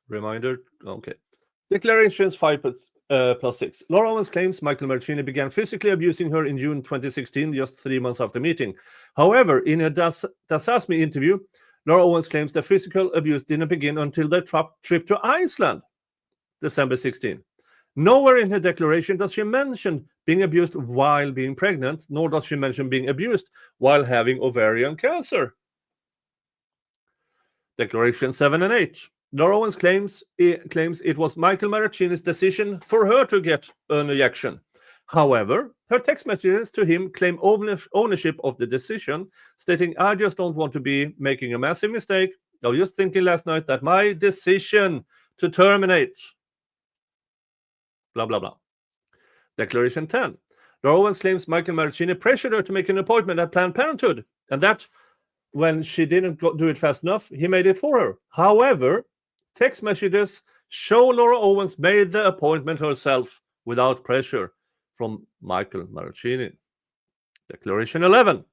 Reminder, okay. Declarations 5+6. Laura Owens claims Michael Marraccini began physically abusing her in June 2016, just 3 months after meeting. However, in a Das Asmi interview, Laura Owens claims the physical abuse didn't begin until their trip to Iceland, December 16. Nowhere in her declaration does she mention being abused while being pregnant, nor does she mention being abused while having ovarian cancer. Declaration 7 and 8. Laura Owens claims it was Michael Marraccini's decision for her to get an ejection. However, her text messages to him claim ownership of the decision, stating, "I just don't want to be making a massive mistake. I was just thinking last night that my decision to terminate, blah, blah, blah. Declaration 10. Laura Owens claims Michael Marraccini pressured her to make an appointment at Planned Parenthood, and that when she didn't do it fast enough, he made it for her. However, text messages show Laura Owens made the appointment herself without pressure from Michael Marraccini. Declaration 11.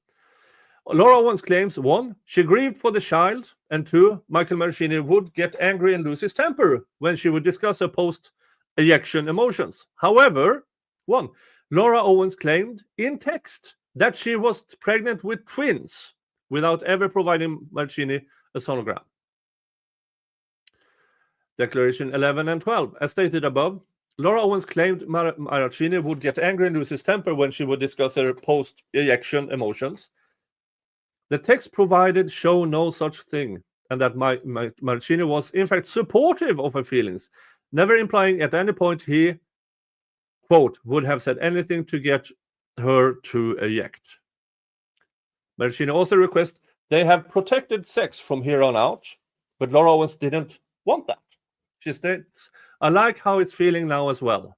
Laura Owens claims 1. She grieved for the child, and 2. Michael Marraccini would get angry and lose his temper when she would discuss her post-ejection emotions. However, 1. Laura Owens claimed in text that she was pregnant with twins without ever providing Marraccini a sonogram. Declaration 11 and 12. As stated above, Laura Owens claimed Marraccini would get angry and lose his temper when she would discuss her post-ejection emotions. The text provided show no such thing, and that Marraccini was in fact supportive of her feelings, never implying at any point he, quote, would have said anything to get her to eject. Marraccini also requests they have protected sex from here on out, but Laura Owens didn't want that. She states, I like how it's feeling now as well.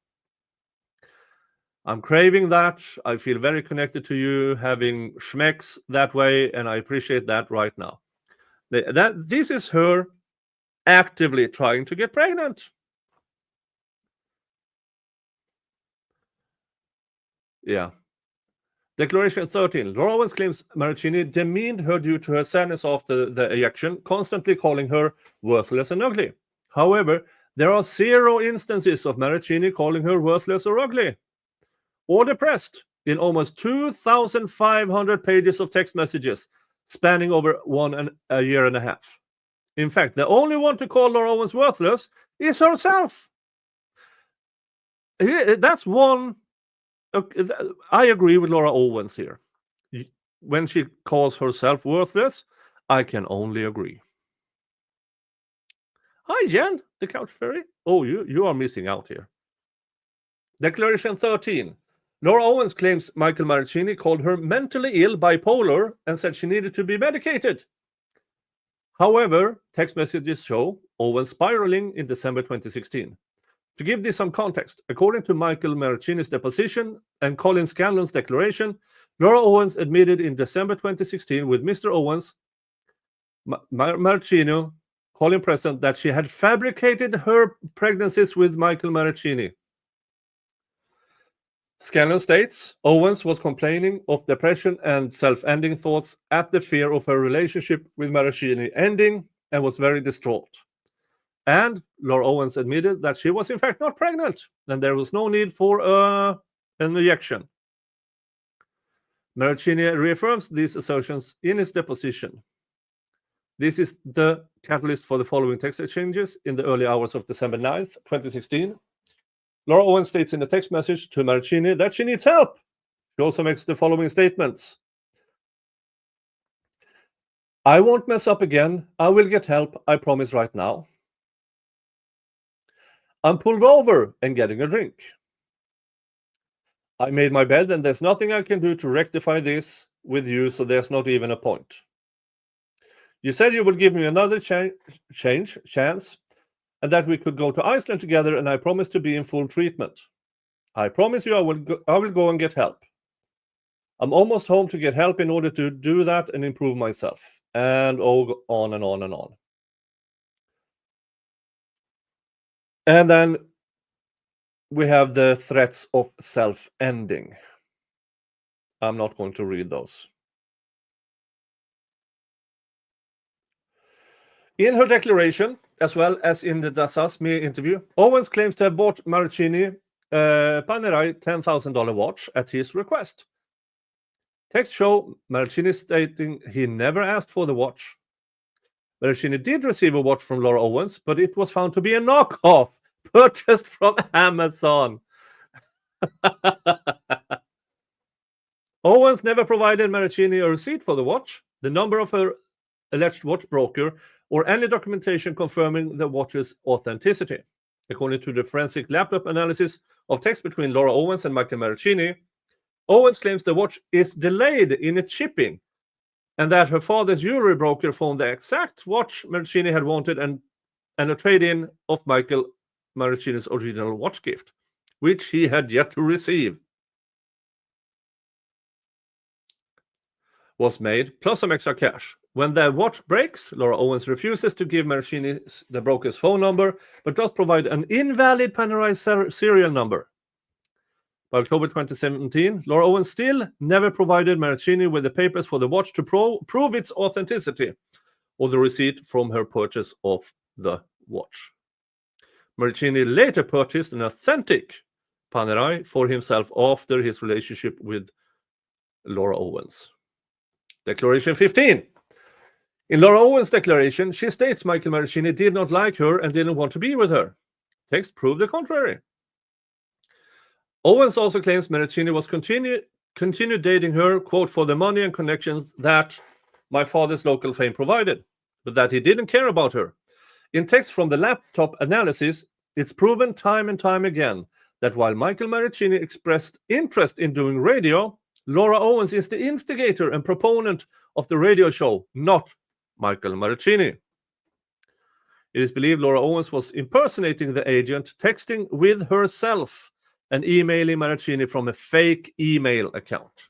I'm craving that. I feel very connected to you, having schmecks that way, and I appreciate that right now. This is her actively trying to get pregnant. Yeah. Declaration 13. Laura Owens claims Marraccini demeaned her due to her sadness after the ejection, constantly calling her worthless and ugly. However, there are 0 instances of Marraccini calling her worthless or ugly or depressed in almost 2,500 pages of text messages spanning over a year and a half. In fact, the only one to call Laura Owens worthless is herself. That's one. I agree with Laura Owens here. When she calls herself worthless, I can only agree. Hi, Jen, the couch fairy. Oh, you are missing out here. Declaration 13. Laura Owens claims Michael Marraccini called her mentally ill, bipolar, and said she needed to be medicated. However, text messages show Owens spiraling in December 2016. To give this some context, according to Michael Marraccini's deposition and Colin Scanlon's declaration, Laura Owens admitted in December 2016 with Mr. Owens, Marraccini, Colin present, that she had fabricated her pregnancies with Michael Marraccini. Scanlon states Owens was complaining of depression and self-ending thoughts at the fear of her relationship with Marraccini ending and was very distraught. And Laura Owens admitted that she was in fact not pregnant and there was no need for an ejection. Marraccini reaffirms these assertions in his deposition. This is the catalyst for the following text exchanges in the early hours of December 9th, 2016. Laura Owens states in a text message to Marraccini that she needs help. She also makes the following statements. I won't mess up again. I will get help. I promise right now. I'm pulled over and getting a drink. I made my bed and there's nothing I can do to rectify this with you, so there's not even a point. You said you would give me another chance, and that we could go to Iceland together, and I promise to be in full treatment. I promise you I will go and get help. I'm almost home to get help in order to do that and improve myself. And on and on and on. And then we have the threats of self-ending. I'm not going to read those. In her declaration, as well as in the Das Us Me interview, Owens claims to have bought Marraccini Panerai $10,000 watch at his request. Text show Marraccini stating he never asked for the watch. Marraccini did receive a watch from Laura Owens, but it was found to be a knockoff purchased from Amazon. Owens never provided Marraccini a receipt for the watch, the number of her alleged watch broker, or any documentation confirming the watch's authenticity. According to the forensic laptop analysis of text between Laura Owens and Michael Marraccini, Owens claims the watch is delayed in its shipping and that her father's jewelry broker found the exact watch Marraccini had wanted and a trade-in of Michael Marraccini's original watch gift, which he had yet to receive, was made, plus some extra cash. When the watch breaks, Laura Owens refuses to give Marraccini the broker's phone number, but does provide an invalid Panerai serial number. By October 2017, Laura Owens still never provided Marraccini with the papers for the watch to prove its authenticity, or the receipt from her purchase of the watch. Marraccini later purchased an authentic Panerai for himself after his relationship with Laura Owens. Declaration 15. In Laura Owens' declaration, she states Michael Marraccini did not like her and didn't want to be with her. Text proved the contrary. Owens also claims Marraccini was continued dating her, quote, for the money and connections that my father's local fame provided, but that he didn't care about her. In text from the laptop analysis, it's proven time and time again that while Michael Marraccini expressed interest in doing radio, Laura Owens is the instigator and proponent of the radio show, not Michael Marraccini. It is believed Laura Owens was impersonating the agent, texting with herself and emailing Marraccini from a fake email account.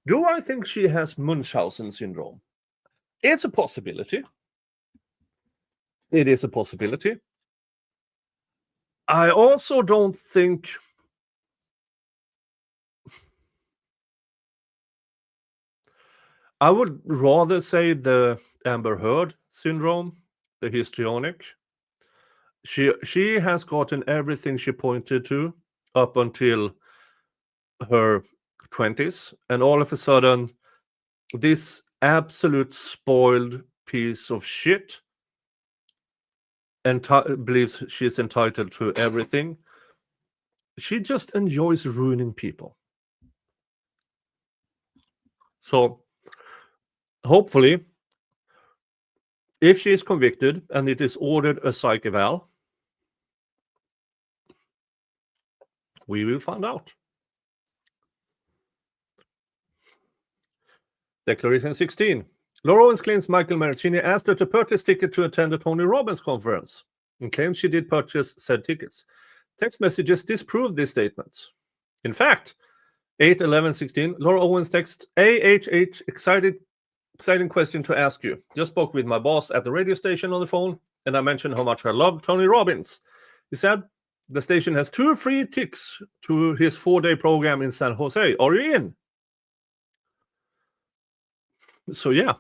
Do I think she has Munchausen syndrome? It's a possibility. It is a possibility. I also don't think... I would rather say the Amber Heard syndrome, the histrionic. She has gotten everything she pointed to up until her 20s, and all of a sudden, this absolute spoiled piece of shit believes she's entitled to everything. She just enjoys ruining people. So, hopefully, if she is convicted and it is ordered a psych eval, we will find out. Declaration 16. Laura Owens claims Michael Marraccini asked her to purchase tickets to attend the Tony Robbins conference and claims she did purchase said tickets. Text messages disprove these statements. In fact, 8/11/16, Laura Owens texts, AHH, exciting question to ask you. Just spoke with my boss at the radio station on the phone, and I mentioned how much I love Tony Robbins. He said, the station has 2 free tickets to his 4-day program in San Jose. Are you in? So, yeah.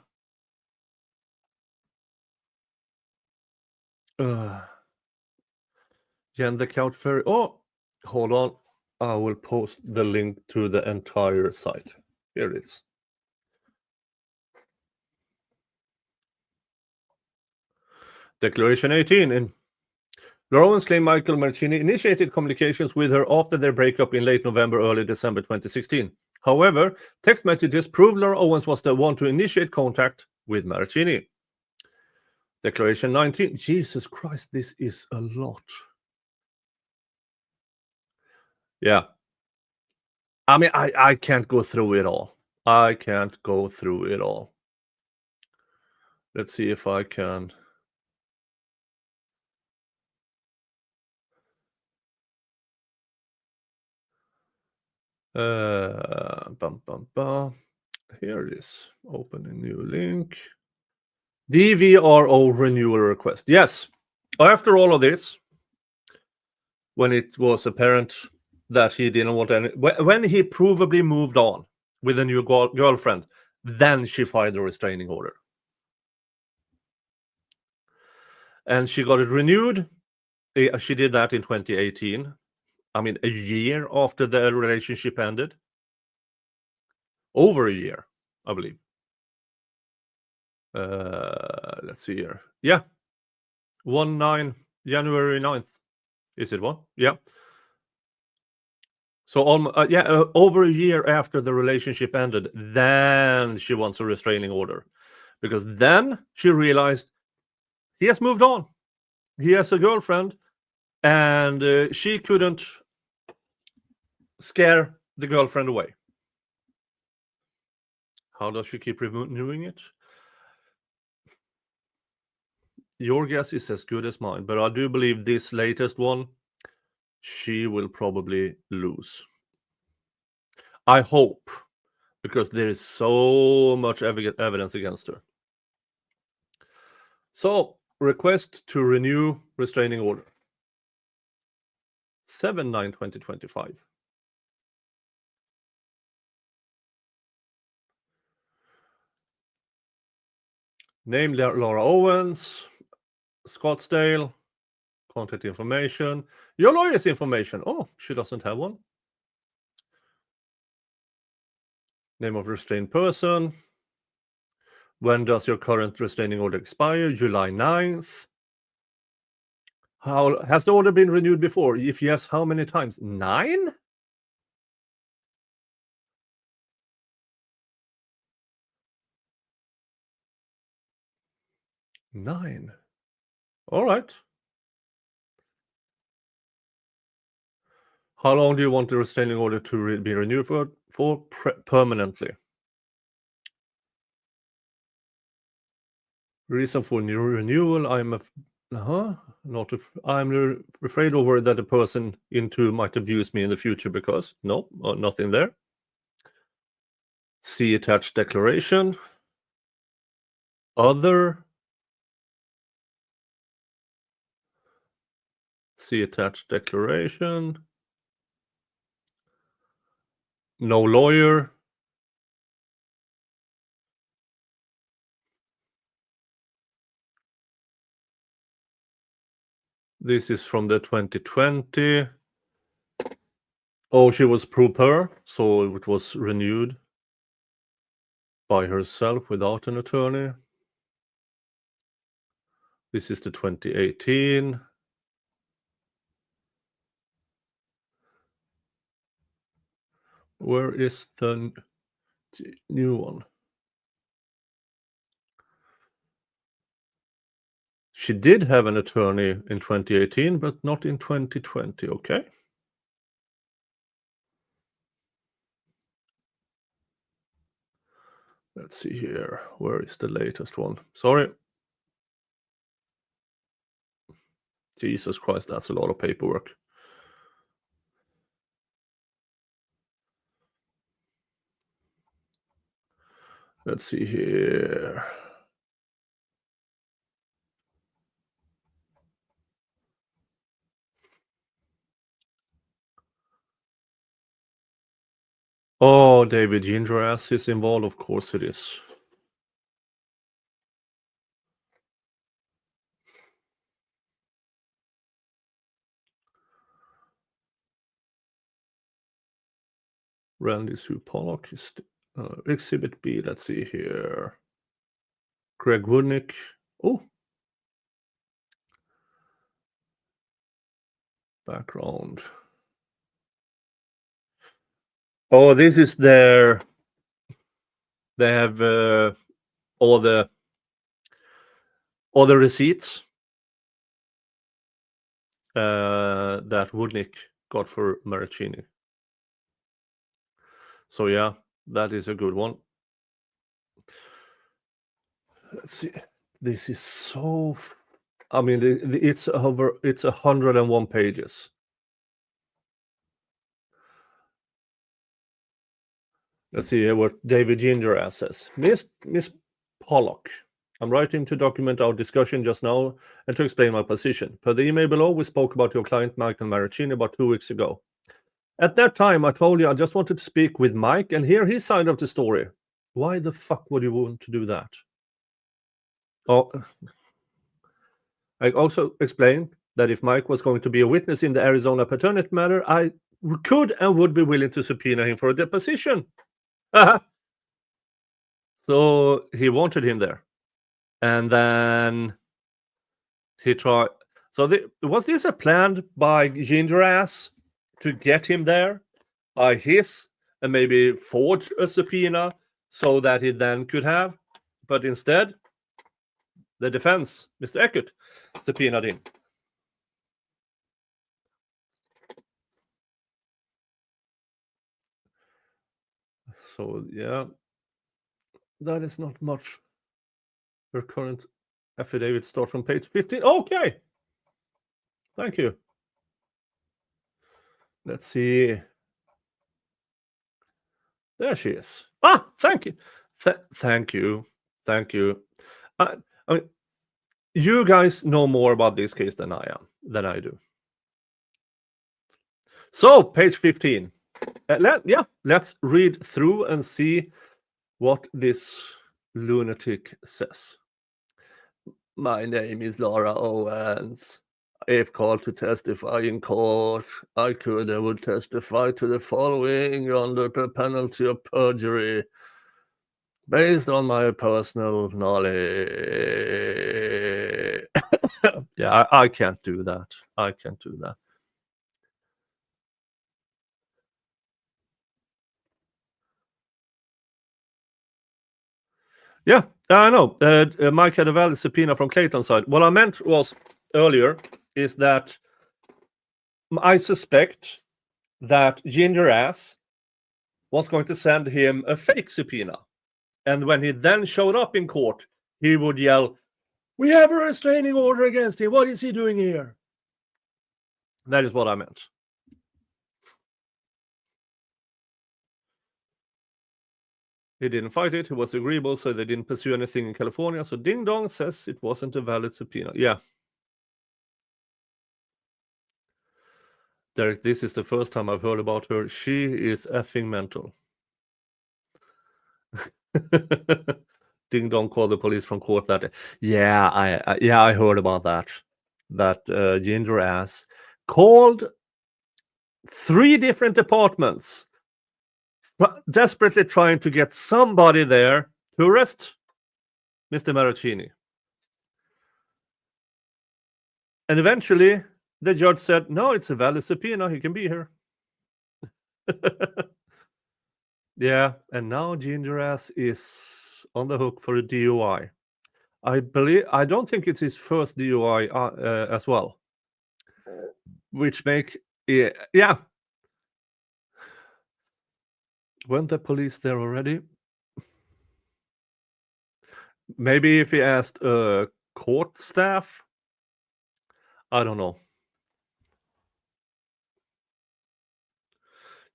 Jen the Couch Fairy. Oh, hold on. I will post the link to the entire site. Here it is. Declaration 18. In Laura Owens claimed Michael Marraccini initiated communications with her after their breakup in late November, early December 2016. However, text messages prove Laura Owens was the one to initiate contact with Marraccini. Declaration 19. Jesus Christ, this is a lot. Yeah. I mean, I can't go through it all. I can't go through it all. Let's see if I can... Here it is. Open a new link. DVRO renewal request. Yes. After all of this, when it was apparent that he didn't want any... When he provably moved on with a new girlfriend, then she filed a restraining order. And she got it renewed. She did that in 2018. I mean, a year after the relationship ended. Over a year, I believe. Let's see here. Yeah. January 9th. Is it one? Yeah. So, over a year after the relationship ended, then she wants a restraining order. Because then she realized he has moved on. He has a girlfriend, and she couldn't scare the girlfriend away. How does she keep renewing it? Your guess is as good as mine, but I do believe this latest one, she will probably lose. I hope, because there is so much evidence against her. So, request to renew restraining order. 7/9/2025. Name Laura Owens, Scottsdale, contact information. Your lawyer's information. Oh, she doesn't have one. Name of restrained person. When does your current restraining order expire? July 9th. How has the order been renewed before? If yes, how many times? 9? Nine. All right. How long do you want the restraining order to be renewed for permanently? Reason for new renewal, I'm afraid or worried that the person into might abuse me in the future because no, nothing there. See attached declaration. Other. See attached declaration. No lawyer. This is from the 2020. Oh, she was pro per, so it was renewed by herself without an attorney. This is the 2018. Where is the new one? She did have an attorney in 2018, but not in 2020. Okay. Let's see here. Where is the latest one? Sorry. Jesus Christ, that's a lot of paperwork. Let's see here. Oh, David Gingras is involved. Of course it is. Randy Sue Pollock is Exhibit B. Let's see here. Greg Woodnick. Oh. Background. Oh, this is their. They have all the receipts that Woodnick got for Marraccini. So yeah, that is a good one. Let's see. This is so. I mean, it's 101 pages. Let's see what David Gingras says. Miss Pollock, I'm writing to document our discussion just now and to explain my position. Per the email below, we spoke about your client Michael Marraccini about 2 weeks ago. At that time, I told you I just wanted to speak with Mike and hear his side of the story. Why the fuck would you want to do that? Oh, I also explained that if Mike was going to be a witness in the Arizona paternity matter, I could and would be willing to subpoena him for a deposition. So he wanted him there. And then he tried. So was this a plan by Gingras to get him there by his and maybe forge a subpoena so that he then could have? But instead, the defense, Mr. Eckert, subpoenaed him. So, yeah. that is not much. Her current affidavit starts from page 15. Okay. Thank you. Let's see. There she is. Ah, thank you. Thank you. Thank you. I mean, you guys know more about this case than I do. So, page 15. Let's read through and see what this lunatic says. My name is Laura Owens. If called to testify in court, I could and would testify to the following under the penalty of perjury, based on my personal knowledge. Yeah, I can't do that. I can't do that. Yeah, I know. Mike had a valid subpoena from Clayton's side. What I meant was earlier is that I suspect that Gingras was going to send him a fake subpoena. And when he then showed up in court, he would yell, "We have a restraining order against him. What is he doing here?" That is what I meant. He didn't fight it. He was agreeable, so they didn't pursue anything in California. So Ding Dong says it wasn't a valid subpoena. Yeah. Derek, this is the first time I've heard about her. She is effing mental. Ding Dong called the police from court that day. Yeah, I heard about that. That Gingras called 3 different departments, desperately trying to get somebody there to arrest Mr. Marraccini. And eventually, the judge said, no, it's a valid subpoena. He can be here. Yeah, and now Gingras is on the hook for a DUI. I don't think it's his first DUI as well. Which yeah. Weren't the police there already? Maybe if he asked court staff? I don't know.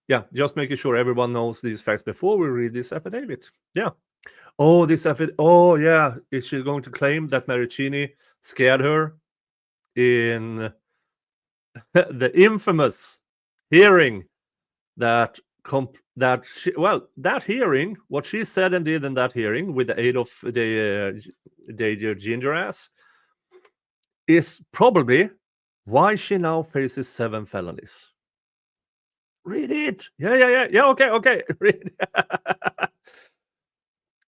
Yeah, just making sure everyone knows these facts before we read this affidavit. Yeah. Oh, this affidavit. Oh, yeah. Is she going to claim that Marraccini scared her in the infamous hearing that hearing, what she said and did in that hearing with the aid of the Gingras is probably why she now faces 7 felonies. Read it. Yeah. Okay. Read.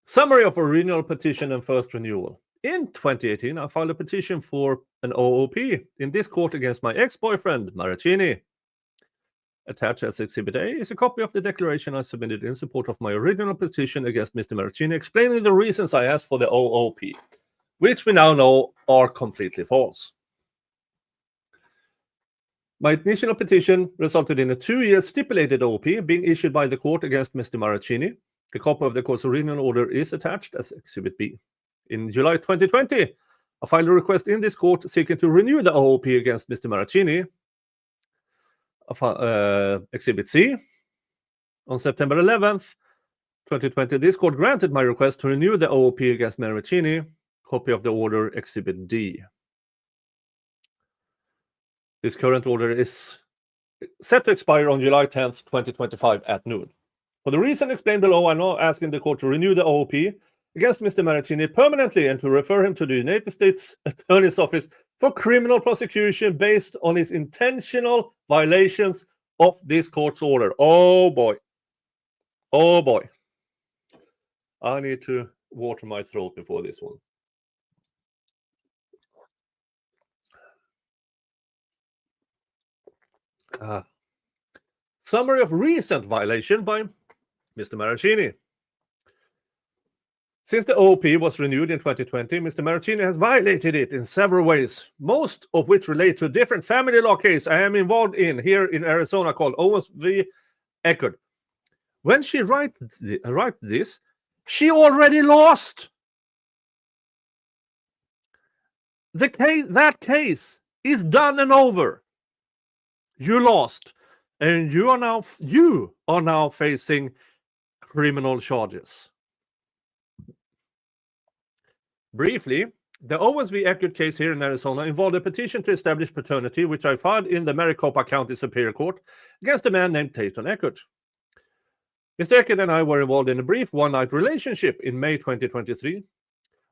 Summary of original petition and first renewal. In 2018, I filed a petition for an OOP in this court against my ex-boyfriend, Marraccini. Attached as Exhibit A is a copy of the declaration I submitted in support of my original petition against Mr. Marraccini, explaining the reasons I asked for the OOP, which we now know are completely false. My initial petition resulted in a 2-year stipulated OOP being issued by the court against Mr. Marraccini. The copy of the court's original order is attached as Exhibit B. In July 2020, I filed a request in this court seeking to renew the OOP against Mr. Marraccini. Exhibit C. On September 11th, 2020, this court granted my request to renew the OOP against Marraccini. Copy of the order, Exhibit D. This current order is set to expire on July 10th, 2025 at noon. For the reason explained below, I'm now asking the court to renew the OOP against Mr. Marraccini permanently and to refer him to the United States Attorney's Office for criminal prosecution based on his intentional violations of this court's order. Oh boy. I need to water my throat before this one. Summary of recent violation by Mr. Marraccini. Since the OOP was renewed in 2020, Mr. Marraccini has violated it in several ways, most of which relate to a different family law case I am involved in here in Arizona called Owens v. Eckerd. When she writes this, She already lost. That case is done and over. You lost, and you are now facing criminal charges. Briefly, the Owens v. Eckert case here in Arizona involved a petition to establish paternity, which I filed in the Maricopa County Superior Court against a man named Clayton Eckert. Mr. Eckert and I were involved in a brief one-night relationship in May 2023.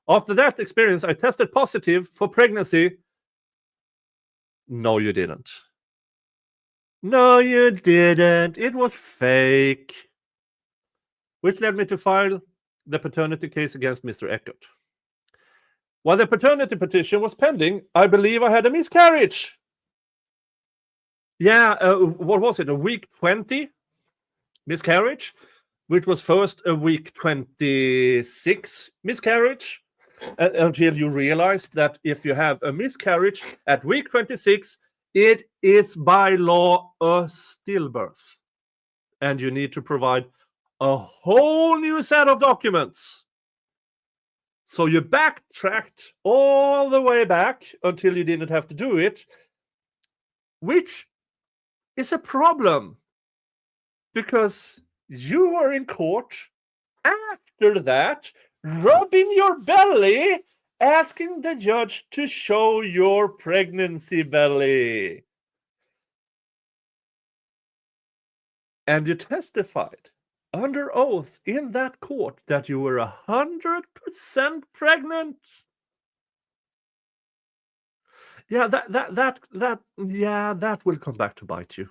After that experience, I tested positive for pregnancy. No, you didn't. No, you didn't. It was fake. Which led me to file the paternity case against Mr. Eckert. While the paternity petition was pending, I believe I had a miscarriage. Yeah, what was it? A week 20 miscarriage, which was first a week 26 miscarriage, until you realize that if you have a miscarriage at week 26, it is by law a stillbirth. And you need to provide a whole new set of documents. So you backtracked all the way back until you didn't have to do it, which is a problem because you were in court after that, rubbing your belly, asking the judge to show your pregnancy belly. And you testified under oath in that court that you were 100% pregnant. Yeah, that will come back to bite you.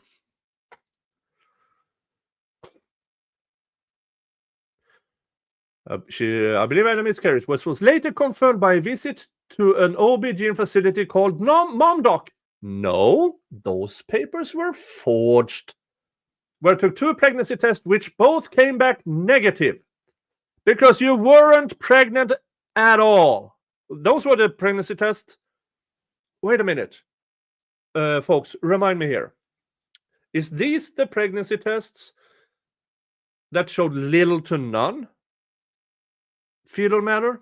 I believe I had a miscarriage, which was later confirmed by a visit to an OB/GYN facility called MomDoc. No, those papers were forged. Where I took 2 pregnancy tests, which both came back negative because you weren't pregnant at all. Those were the pregnancy tests. Wait a minute, folks, remind me here. Is these the pregnancy tests that showed little to none fetal matter?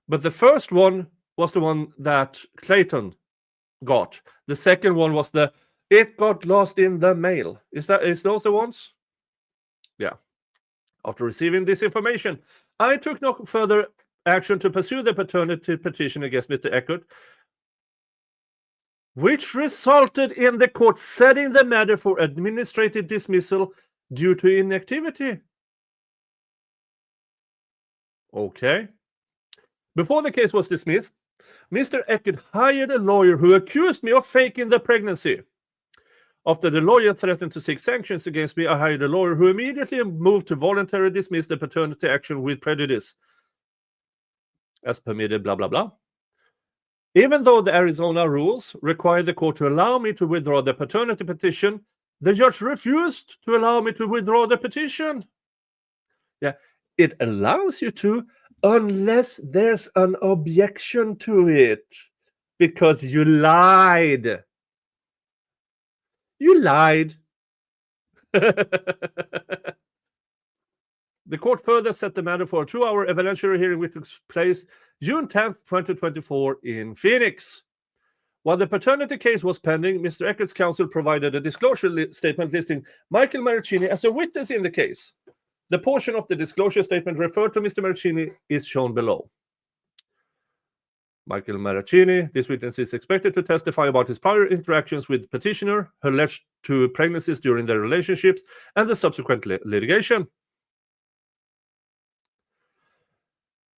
But the first one was the one that Clayton got. The second one was it got lost in the mail. Is those the ones? Yeah. After receiving this information, I took no further action to pursue the paternity petition against Mr. Eckert, which resulted in the court setting the matter for administrative dismissal due to inactivity. Okay. Before the case was dismissed, Mr. Eckert hired a lawyer who accused me of faking the pregnancy. After the lawyer threatened to seek sanctions against me, I hired a lawyer who immediately moved to voluntarily dismiss the paternity action with prejudice, as permitted, blah, blah, blah. Even though the Arizona rules require the court to allow me to withdraw the paternity petition, the judge refused to allow me to withdraw the petition. Yeah, it allows you to unless there's an objection to it, because you lied. You lied. The court further set the matter for a 2-hour evidentiary hearing, which took place June 10th, 2024 in Phoenix. While the paternity case was pending, Mr. Eckert's counsel provided a disclosure statement listing Michael Marraccini as a witness in the case. The portion of the disclosure statement referred to Mr. Marraccini is shown below. Michael Marraccini, this witness is expected to testify about his prior interactions with petitioner, her alleged 2 pregnancies during their relationships, and the subsequent litigation.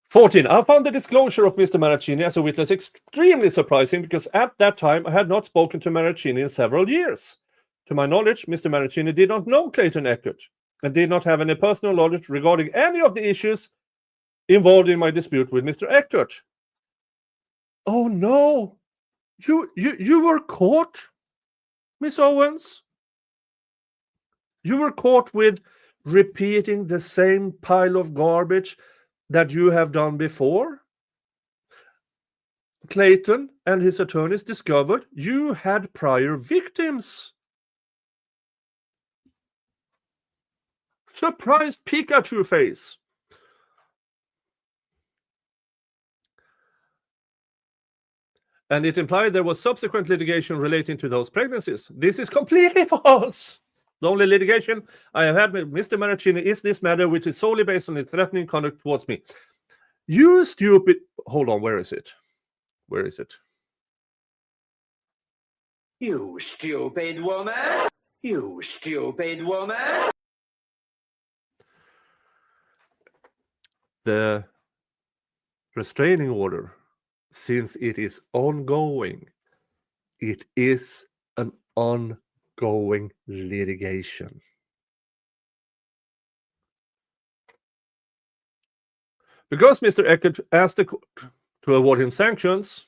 14. I found the disclosure of Mr. Marraccini as a witness extremely surprising because at that time I had not spoken to Marraccini in several years. To my knowledge, Mr. Marraccini did not know Clayton Eckert and did not have any personal knowledge regarding any of the issues involved in my dispute with Mr. Eckert. Oh no, you were caught, Miss Owens. You were caught with repeating the same pile of garbage that you have done before. Clayton and his attorneys discovered you had prior victims. surprised Pikachu face. And it implied there was subsequent litigation relating to those pregnancies. This is completely false. The only litigation I have had with Mr. Marraccini is this matter, which is solely based on his threatening conduct towards me. You stupid... Hold on, where is it? Where is it? You stupid woman! You stupid woman! The restraining order, since it is ongoing, it is an ongoing litigation. Because Mr. Eckert asked the court to award him sanctions,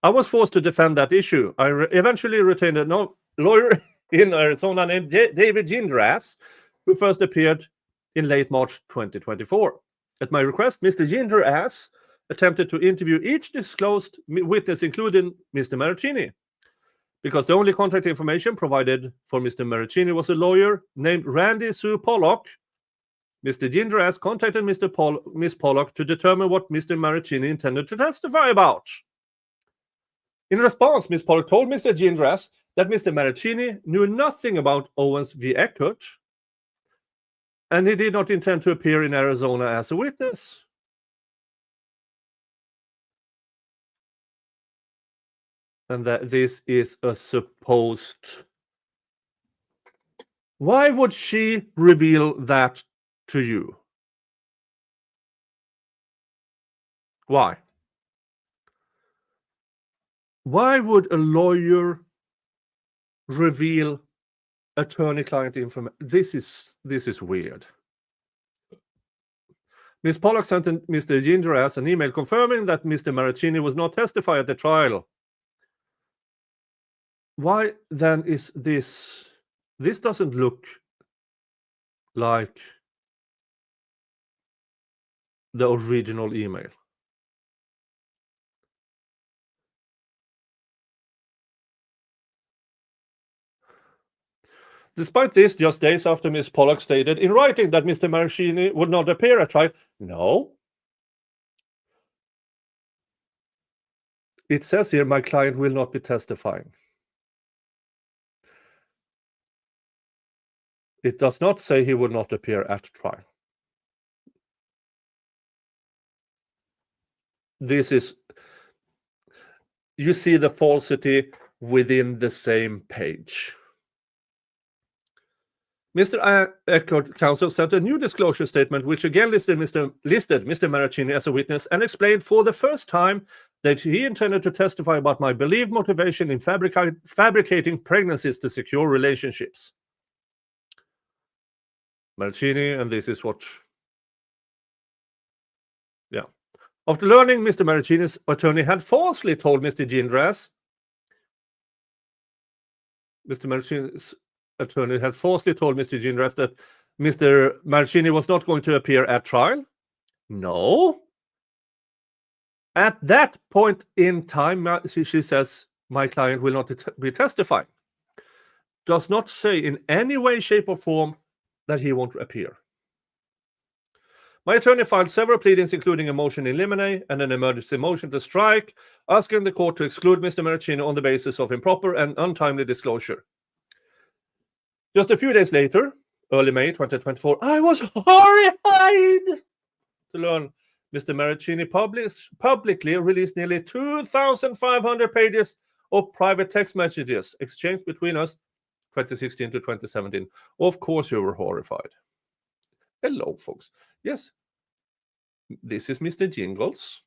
I was forced to defend that issue. I eventually retained a lawyer in Arizona named David Gingras, who first appeared in late March 2024. At my request, Mr. Gingras attempted to interview each disclosed witness, including Mr. Marraccini, because the only contact information provided for Mr. Marraccini was a lawyer named Randy Sue Pollock. Mr. Gingras contacted Miss Pollock to determine what Mr. Marraccini intended to testify about. In response, Miss Pollock told Mr. Gingras that Mr. Marraccini knew nothing about Owens v. Eckert, and he did not intend to appear in Arizona as a witness. And that this is a supposed... Why would she reveal that to you? Why? Why would a lawyer reveal attorney-client information? This is weird. Ms. Pollock sent Mr. Gingras an email confirming that Mr. Marraccini was not testifying at the trial. Why then is this? This doesn't look like the original email. Despite this, just days after Ms. Pollock stated in writing that Mr. Marraccini would not appear at trial. No. It says here, my client will not be testifying. It does not say he would not appear at trial. This is... You see the falsity within the same page. Mr. Eckert counsel sent a new disclosure statement, which again listed Mr. Marraccini as a witness and explained for the first time that he intended to testify about my believed motivation in fabricating pregnancies to secure relationships. Marraccini, and this is what... Yeah. After learning Mr. Marraccini's attorney had falsely told Mr. Gingras, Mr. Marraccini's attorney had falsely told Mr. Gingras that Mr. Marraccini was not going to appear at trial. No. At that point in time, she says, my client will not be testifying. Does not say in any way, shape, or form that he won't appear. My attorney filed several pleadings, including a motion in limine and an emergency motion to strike, asking the court to exclude Mr. Marraccini on the basis of improper and untimely disclosure. Just a few days later, early May 2024, I was horrified to learn Mr. Marraccini publicly released nearly 2,500 pages of private text messages exchanged between us 2016 to 2017. Of course you were horrified. Hello, folks. Yes, this is Mr. Gingras.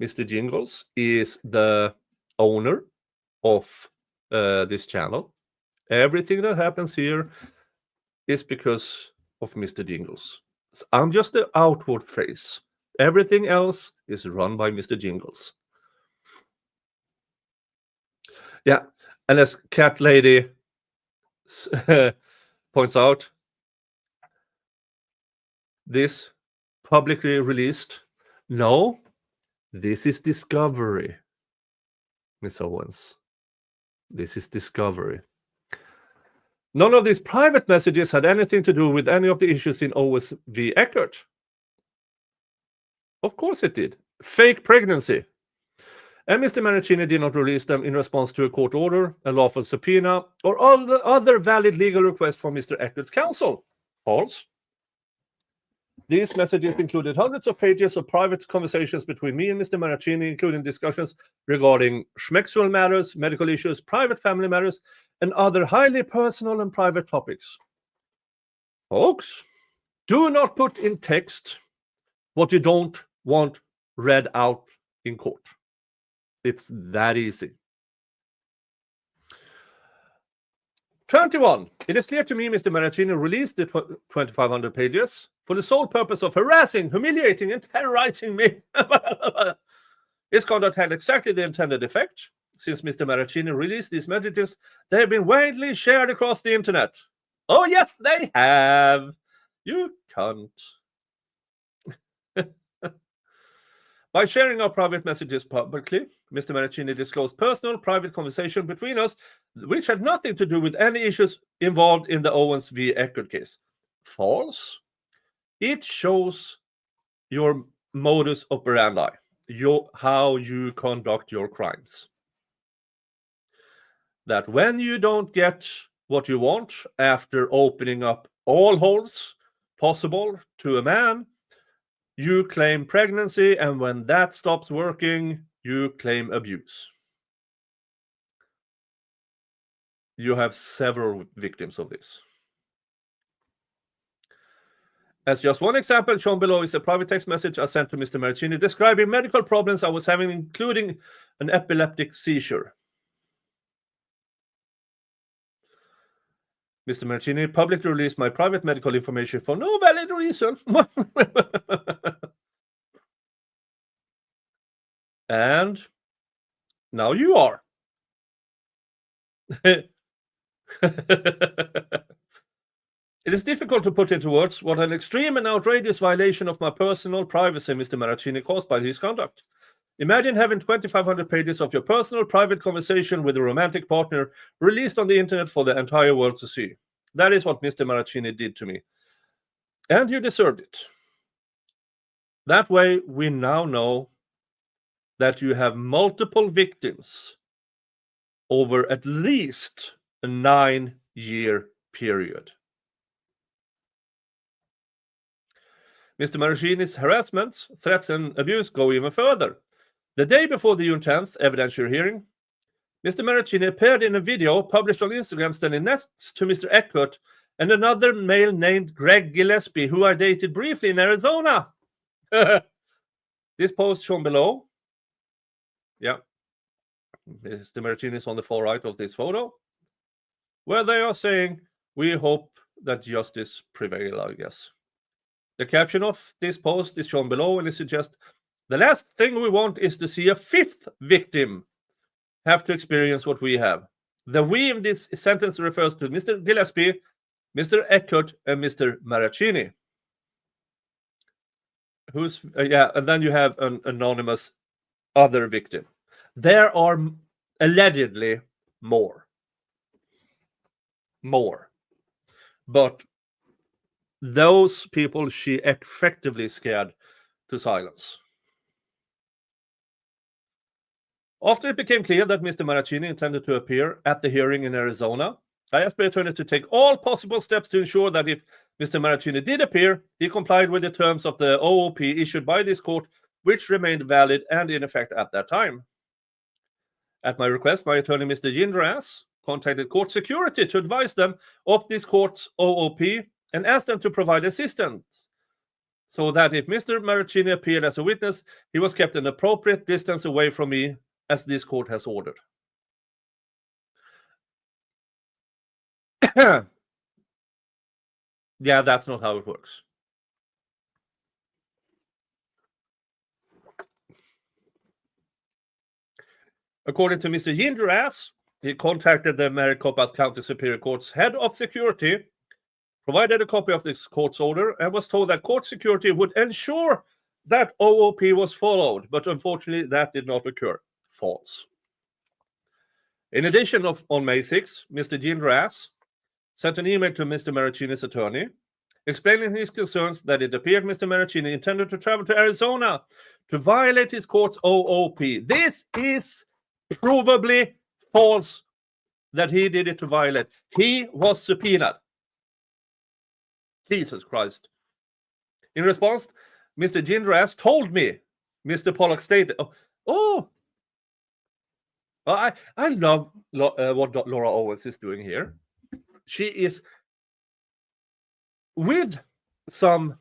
Mr. Gingras is the owner of this channel. Everything that happens here is because of Mr. Gingras. So I'm just the outward face. Everything else is run by Mr. Gingras. Yeah, and as Cat Lady points out, this publicly released. No, this is discovery, Miss Owens. This is discovery. None of these private messages had anything to do with any of the issues in Owens v. Eckert. Of course it did. Fake pregnancy. And Mr. Marraccini did not release them in response to a court order, a lawful subpoena, or all the other valid legal requests from Mr. Eckert's counsel. False. These messages included hundreds of pages of private conversations between me and Mr. Marraccini, including discussions regarding sexual matters, medical issues, private family matters, and other highly personal and private topics. Folks, do not put in text what you don't want read out in court. It's that easy. 21. It is clear to me Mr. Marraccini released the 2,500 pages for the sole purpose of harassing, humiliating, and terrorizing me. His conduct had exactly the intended effect. Since Mr. Marraccini released these messages, they have been widely shared across the internet. Oh, yes, they have. You cunt. By sharing our private messages publicly, Mr. Marraccini disclosed personal, private conversation between us, which had nothing to do with any issues involved in the Owens v. Eckert case. False. It shows your modus operandi, how you conduct your crimes. That when you don't get what you want after opening up all holes possible to a man, you claim pregnancy, and when that stops working, you claim abuse. You have several victims of this. As just one example, shown below is a private text message I sent to Mr. Marraccini describing medical problems I was having, including an epileptic seizure. Mr. Marraccini publicly released my private medical information for no valid reason. And now you are. It is difficult to put into words what an extreme and outrageous violation of my personal privacy Mr. Marraccini caused by his conduct. Imagine having 2,500 pages of your personal private conversation with a romantic partner released on the internet for the entire world to see. That is what Mr. Marraccini did to me. And you deserved it. That way, we now know that you have multiple victims over at least a 9-year period. Mr. Marraccini's harassments, threats, and abuse go even further. The day before the June 10th evidentiary hearing, Mr. Marraccini appeared in a video published on Instagram standing next to Mr. Eckert and another male named Greg Gillespie, who I dated briefly in Arizona. This post shown below. Yeah. Mr. Marraccini is on the far right of this photo, where they are saying, "We hope that justice prevail," I guess. The caption of this post is shown below, and it suggests the last thing we want is to see a fifth victim have to experience what we have. The we in this sentence refers to Mr. Gillespie, Mr. Eckert, and Mr. Marraccini. And then you have an anonymous other victim. There are allegedly more. But those people she effectively scared to silence. After it became clear that Mr. Marraccini intended to appear at the hearing in Arizona, I asked my attorney to take all possible steps to ensure that if Mr. Marraccini did appear, he complied with the terms of the OOP issued by this court, which remained valid and in effect at that time. At my request, my attorney, Mr. Gingras, contacted court security to advise them of this court's OOP and asked them to provide assistance so that if Mr. Marraccini appeared as a witness, he was kept an appropriate distance away from me, as this court has ordered. Yeah, that's not how it works. According to Mr. Gingras, he contacted the Maricopa County Superior Court's head of security, provided a copy of this court's order, and was told that court security would ensure that OOP was followed, but unfortunately that did not occur. False. In addition, on May 6, Mr. Gingras sent an email to Mr. Marraccini's attorney, explaining his concerns that it appeared Mr. Marraccini intended to travel to Arizona to violate his court's OOP. This is provably false that he did it to violate. He was subpoenaed. Jesus Christ. In response, Mr. Gingras told me, Mr. Pollock stated, I love what Laura Owens is doing here. She is, with some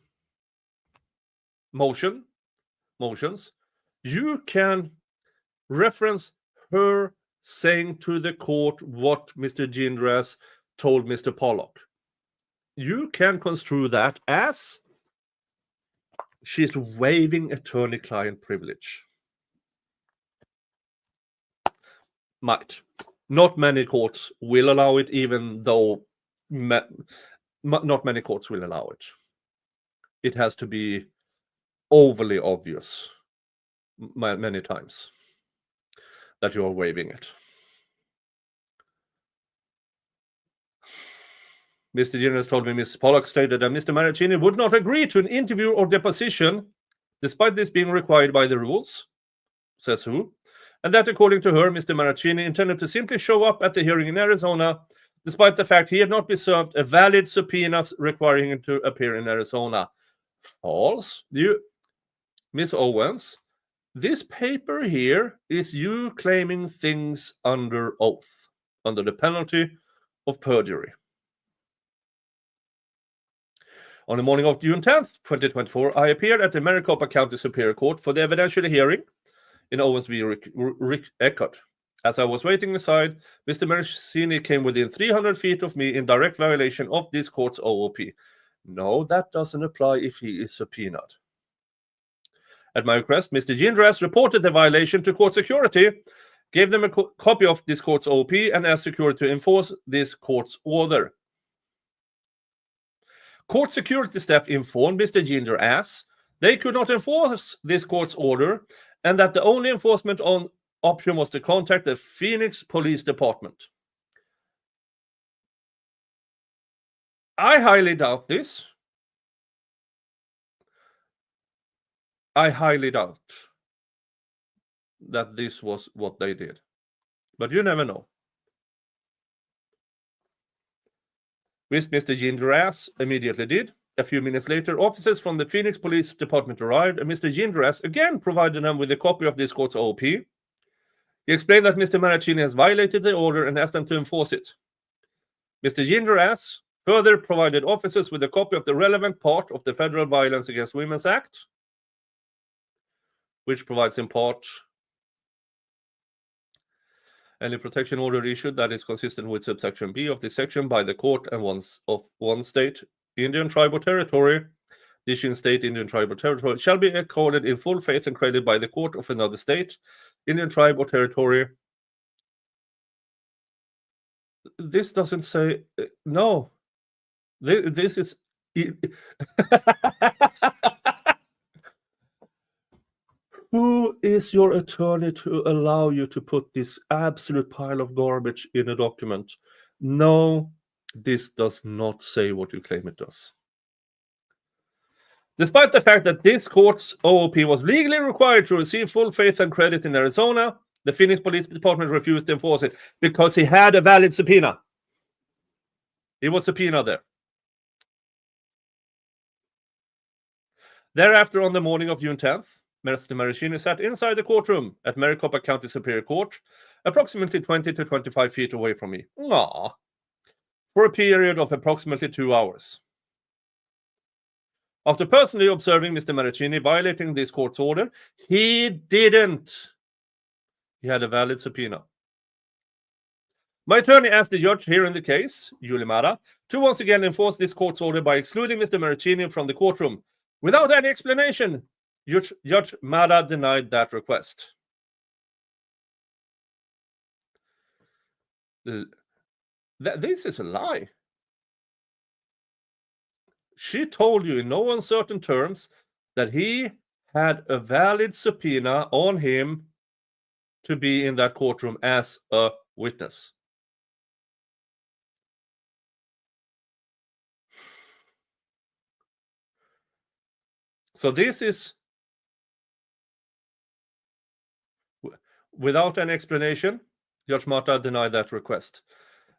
motions, you can reference her saying to the court what Mr. Gingras told Mr. Pollock. You can construe that as she's waiving attorney-client privilege. Might. Not many courts will allow it, even though not many courts will allow it. It has to be overly obvious many times that you are waiving it. Mr. Gingras told me Ms. Pollock stated that Mr. Marraccini would not agree to an interview or deposition, despite this being required by the rules, says who, and that according to her, Mr. Marraccini intended to simply show up at the hearing in Arizona, despite the fact he had not been served a valid subpoena requiring him to appear in Arizona. False. Ms. Owens, this paper here is you claiming things under oath, under the penalty of perjury. On the morning of June 10th, 2024, I appeared at the Maricopa County Superior Court for the evidentiary hearing in Owens v. Rick Eckert. As I was waiting aside, Mr. Marraccini came within 300 feet of me in direct violation of this court's OOP. No, that doesn't apply if he is subpoenaed. At my request, Mr. Gingras reported the violation to court security, gave them a copy of this court's OOP, and asked security to enforce this court's order. Court security staff informed Mr. Gingras they could not enforce this court's order and that the only enforcement option was to contact the Phoenix Police Department. I highly doubt this. I highly doubt that this was what they did. But you never know. Which Mr. Gingras immediately did. A few minutes later, officers from the Phoenix Police Department arrived, and Mr. Gingras again provided them with a copy of this court's OOP. He explained that Mr. Marraccini has violated the order and asked them to enforce it. Mr. Gingras further provided officers with a copy of the relevant part of the Federal Violence Against Women Act, which provides in part any protection order issued that is consistent with subsection B of this section by the court and one state, Indian tribe or territory, the issuing state, Indian tribe or territory, shall be accorded in full faith and credit by the court of another state, Indian tribe or territory. This doesn't say no. This is who is your attorney to allow you to put this absolute pile of garbage in a document? No, this does not say what you claim it does. Despite the fact that this court's OOP was legally required to receive full faith and credit in Arizona, the Phoenix Police Department refused to enforce it because he had a valid subpoena. He was subpoenaed there. Thereafter, on the morning of June 10th, Mr. Marraccini sat inside the courtroom at Maricopa County Superior Court, approximately 20 to 25 feet away from me. For a period of approximately 2 hours. After personally observing Mr. Marraccini violating this court's order, he didn't. He had a valid subpoena. My attorney asked the judge hearing the case, Julie Mara, to once again enforce this court's order by excluding Mr. Marraccini from the courtroom. Without any explanation, Judge Mara denied that request. This is a lie. She told you in no uncertain terms that he had a valid subpoena on him to be in that courtroom as a witness. So this is without an explanation. Judge Marta denied that request.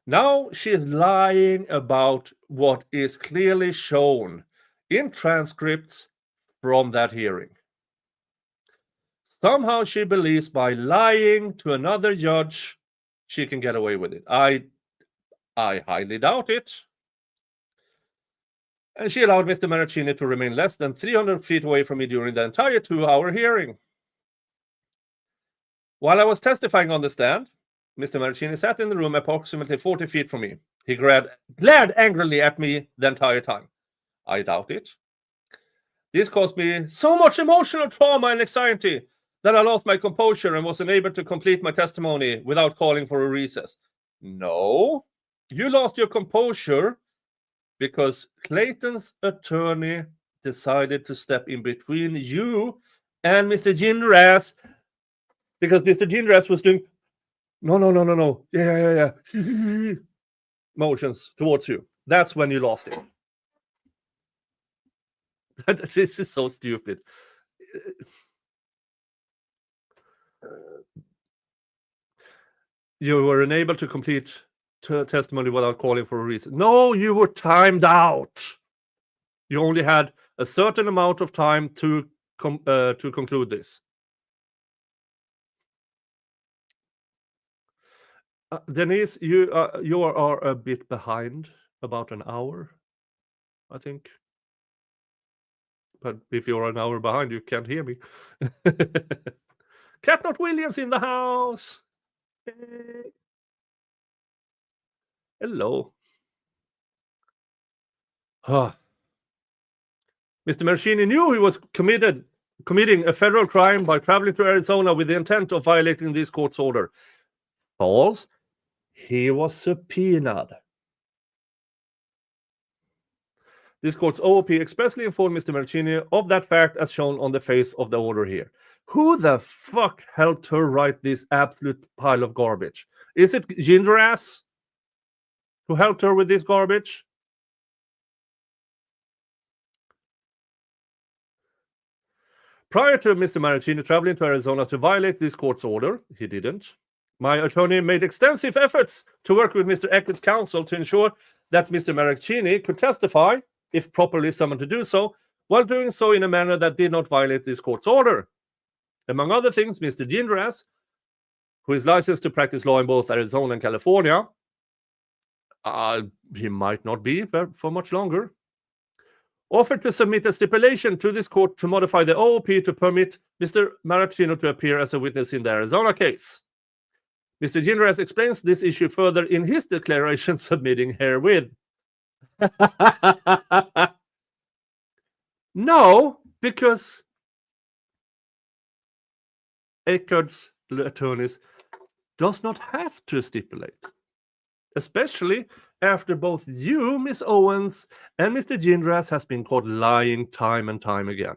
Now she is lying about what is clearly shown in transcripts from that hearing. Somehow she believes by lying to another judge, she can get away with it. I highly doubt it. And she allowed Mr. Marraccini to remain less than 300 feet away from me during the entire 2-hour hearing. While I was testifying on the stand, Mr. Marraccini sat in the room approximately 40 feet from me. He glared angrily at me the entire time. I doubt it. This caused me so much emotional trauma and anxiety that I lost my composure and was unable to complete my testimony without calling for a recess. No, you lost your composure because Clayton's attorney decided to step in between you and Mr. Gingras, because Mr. Gingras was doing no, yeah, motions towards you. That's when you lost it. This is so stupid. You were unable to complete testimony without calling for a reason. No, you were timed out. You only had a certain amount of time to conclude this. Denise, you are a bit behind, about an hour, I think. But if you're an hour behind, you can't hear me. Catnot Williams in the house. Hey. Hello. Mr. Marraccini knew he was committing a federal crime by traveling to Arizona with the intent of violating this court's order. False. He was subpoenaed. This court's OOP expressly informed Mr. Marraccini of that fact as shown on the face of the order here. Who the fuck helped her write this absolute pile of garbage? Is it Gingras who helped her with this garbage? Prior to Mr. Marraccini traveling to Arizona to violate this court's order, he didn't. My attorney made extensive efforts to work with Mr. Eckert's counsel to ensure that Mr. Marraccini could testify, if properly summoned to do so, while doing so in a manner that did not violate this court's order. Among other things, Mr. Gingras, who is licensed to practice law in both Arizona and California, he might not be for much longer, offered to submit a stipulation to this court to modify the OOP to permit Mr. Marraccini to appear as a witness in the Arizona case. Mr. Gingras explains this issue further in his declaration submitting herewith. No, because Eckert's attorneys does not have to stipulate, especially after both you, Miss Owens, and Mr. Gingras has been caught lying time and time again.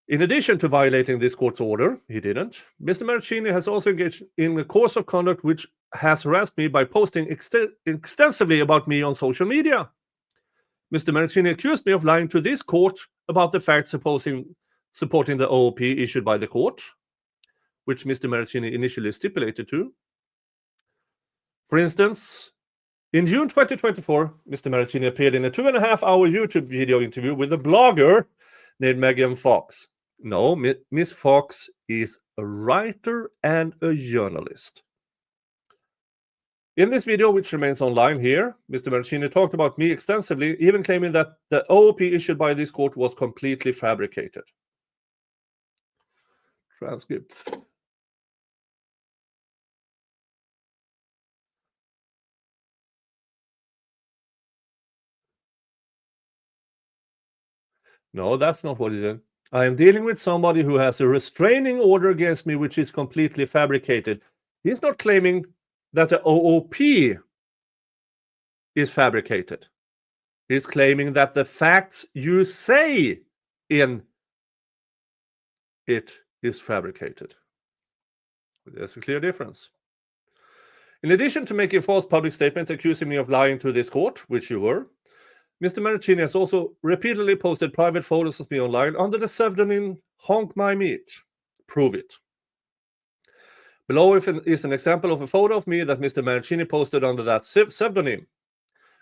In addition to violating this court's order, he didn't. Mr. Marraccini has also engaged in a course of conduct which has harassed me by posting extensively about me on social media. Mr. Marraccini accused me of lying to this court about the facts supporting the OOP issued by the court, which Mr. Marraccini initially stipulated to. For instance, in June 2024, Mr. Marraccini appeared in a 2.5-hour YouTube video interview with a blogger named Megan Fox. No, Miss Fox is a writer and a journalist. In this video, which remains online here, Mr. Marraccini talked about me extensively, even claiming that the OOP issued by this court was completely fabricated. Transcript. No, that's not what he said. I am dealing with somebody who has a restraining order against me, which is completely fabricated. He's not claiming that the OOP is fabricated. He's claiming that the facts you say in it is fabricated. There's a clear difference. In addition to making false public statements accusing me of lying to this court, which you were, Mr. Marraccini has also repeatedly posted private photos of me online under the pseudonym Honk My Meat. Prove it. Below is an example of a photo of me that Mr. Marraccini posted under that pseudonym.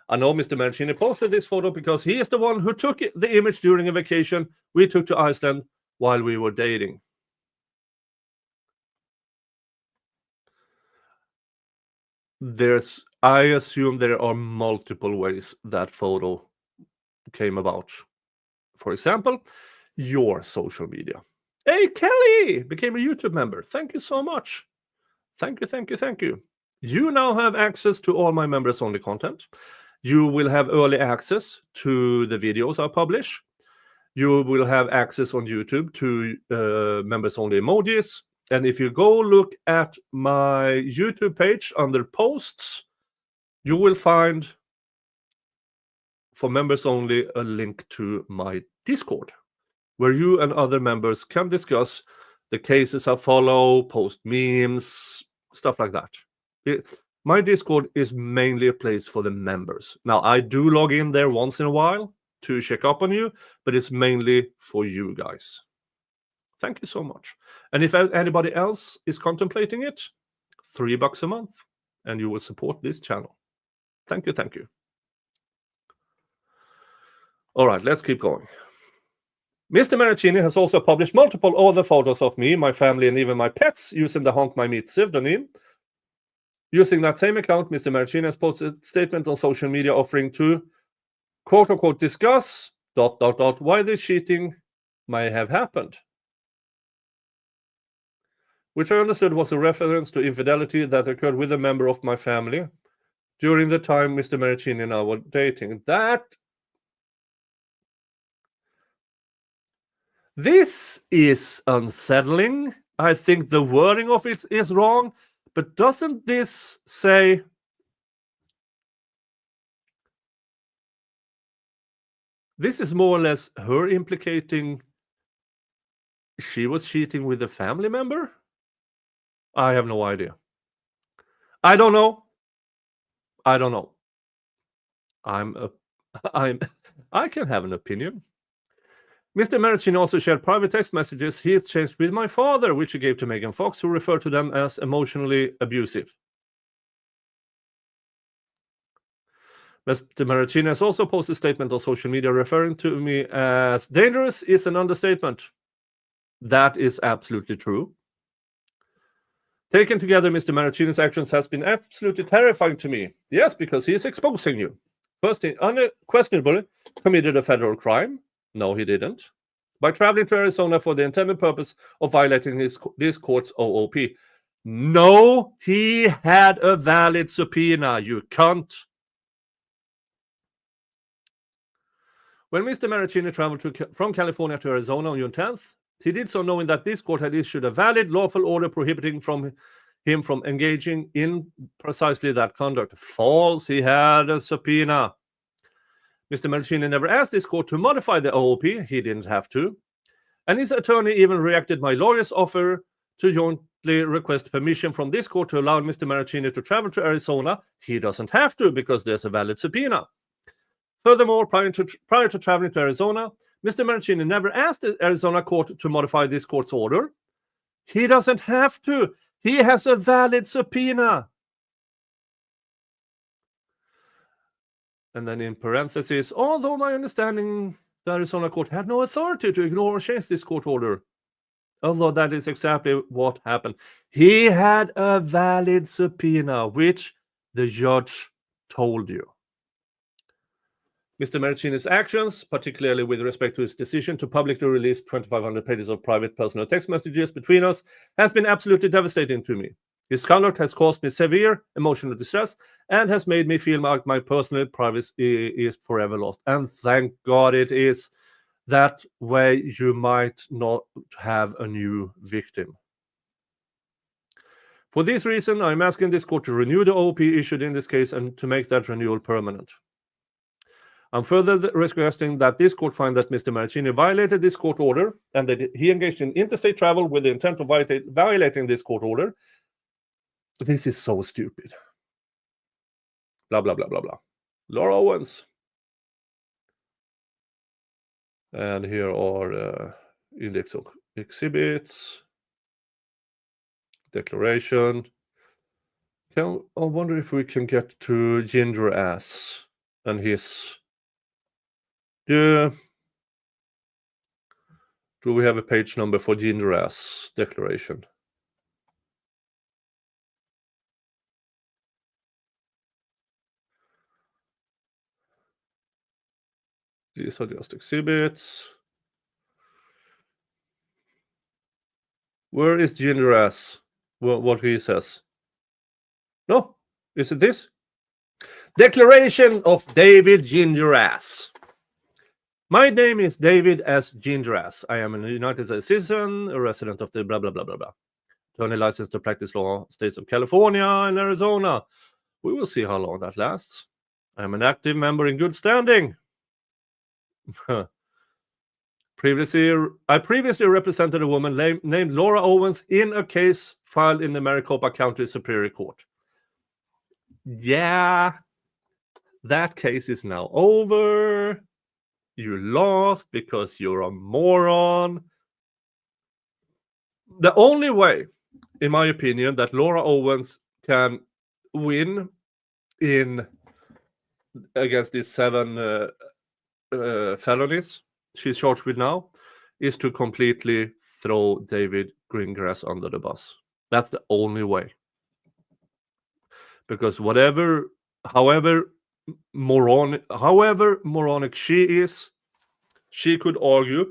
I know Mr. Marraccini posted this photo because he is the one who took the image during a vacation we took to Iceland while we were dating. I assume there are multiple ways that photo came about. For example, your social media. Hey, Kelly became a YouTube member. Thank you so much. Thank you. You now have access to all my members-only content. You will have early access to the videos I publish. You will have access on YouTube to members-only emojis. And if you go look at my YouTube page under posts, you will find, for members only, a link to my Discord, where you and other members can discuss the cases I follow, post memes, stuff like that. My Discord is mainly a place for the members. Now, I do log in there once in a while to check up on you, but it's mainly for you guys. Thank you so much. And if anybody else is contemplating it, $3 a month, and you will support this channel. Thank you. All right, let's keep going. Mr. Marraccini has also published multiple other photos of me, my family, and even my pets using the Honk My Meat pseudonym. Using that same account, Mr. Marraccini has posted a statement on social media offering to, quote-unquote, discuss, ... why this cheating may have happened. Which I understood was a reference to infidelity that occurred with a member of my family during the time Mr. Marraccini and I were dating. This is unsettling. I think the wording of it is wrong, but doesn't this say this is more or less her implicating she was cheating with a family member? I have no idea. I don't know. I can have an opinion. Mr. Marraccini also shared private text messages he exchanged with my father, which he gave to Megan Fox, who referred to them as emotionally abusive. Mr. Marraccini has also posted a statement on social media referring to me as dangerous is an understatement. That is absolutely true. Taken together, Mr. Marraccini's actions has been absolutely terrifying to me. Yes, because he is exposing you. First, he unquestionably committed a federal crime. No, he didn't. By traveling to Arizona for the intended purpose of violating this court's OOP. No, he had a valid subpoena, you cunt. When Mr. Marraccini traveled from California to Arizona on June 10th, he did so knowing that this court had issued a valid lawful order prohibiting him from engaging in precisely that conduct. False, he had a subpoena. Mr. Marraccini never asked this court to modify the OOP. He didn't have to. And his attorney even reacted my lawyer's offer to jointly request permission from this court to allow Mr. Marraccini to travel to Arizona. He doesn't have to because there's a valid subpoena. Furthermore, prior to traveling to Arizona, Mr. Marraccini never asked the Arizona court to modify this court's order. He doesn't have to. He has a valid subpoena. And then in parentheses, although my understanding, the Arizona court had no authority to ignore or change this court order. Although that is exactly what happened. He had a valid subpoena, which the judge told you. Mr. Marraccini's actions, particularly with respect to his decision to publicly release 2,500 pages of private personal text messages between us, has been absolutely devastating to me. His conduct has caused me severe emotional distress and has made me feel like my personal privacy is forever lost. And thank God it is. That way you might not have a new victim. For this reason, I'm asking this court to renew the OOP issued in this case and to make that renewal permanent. I'm further requesting that this court find that Mr. Marraccini violated this court order and that he engaged in interstate travel with the intent of violating this court order. This is so stupid. Blah, blah, blah, blah, blah. Laura Owens. And here are index of exhibits, declaration. I wonder if we can get to Gingras and his. Do we have a page number for Gingras declaration? These are just exhibits. Where is Gingras? What he says? No, is it this? Declaration of David Gingras. My name is David S. Gingras. I am a United States citizen, a resident of the blah blah blah blah blah. Attorney licensed to practice law, states of California and Arizona. We will see how long that lasts. I am an active member in good standing. I previously represented a woman named Laura Owens in a case filed in the Maricopa County Superior Court. Yeah, that case is now over. You lost because you're a moron. The only way, in my opinion, that Laura Owens can win against these 7 felonies she's charged with now is to completely throw David Gingras under the bus. That's the only way. Because however moronic she is, she could argue,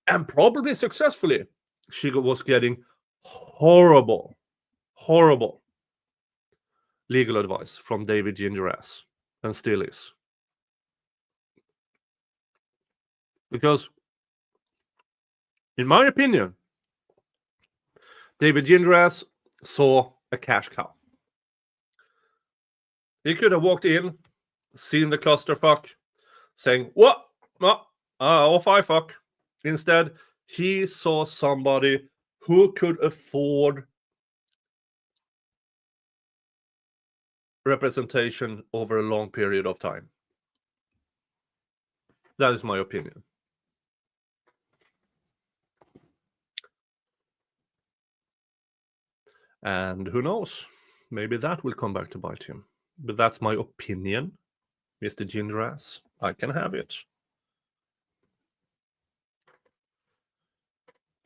and probably successfully, she was getting horrible legal advice from David Gingras, and still is. Because, in my opinion, David Gingras saw a cash cow. He could have walked in, seen the clusterfuck, saying, "What? Oh, I fuck." Instead, he saw somebody who could afford representation over a long period of time. That is my opinion. And who knows? Maybe that will come back to bite him. But that's my opinion, Mr. Gingras. I can have it.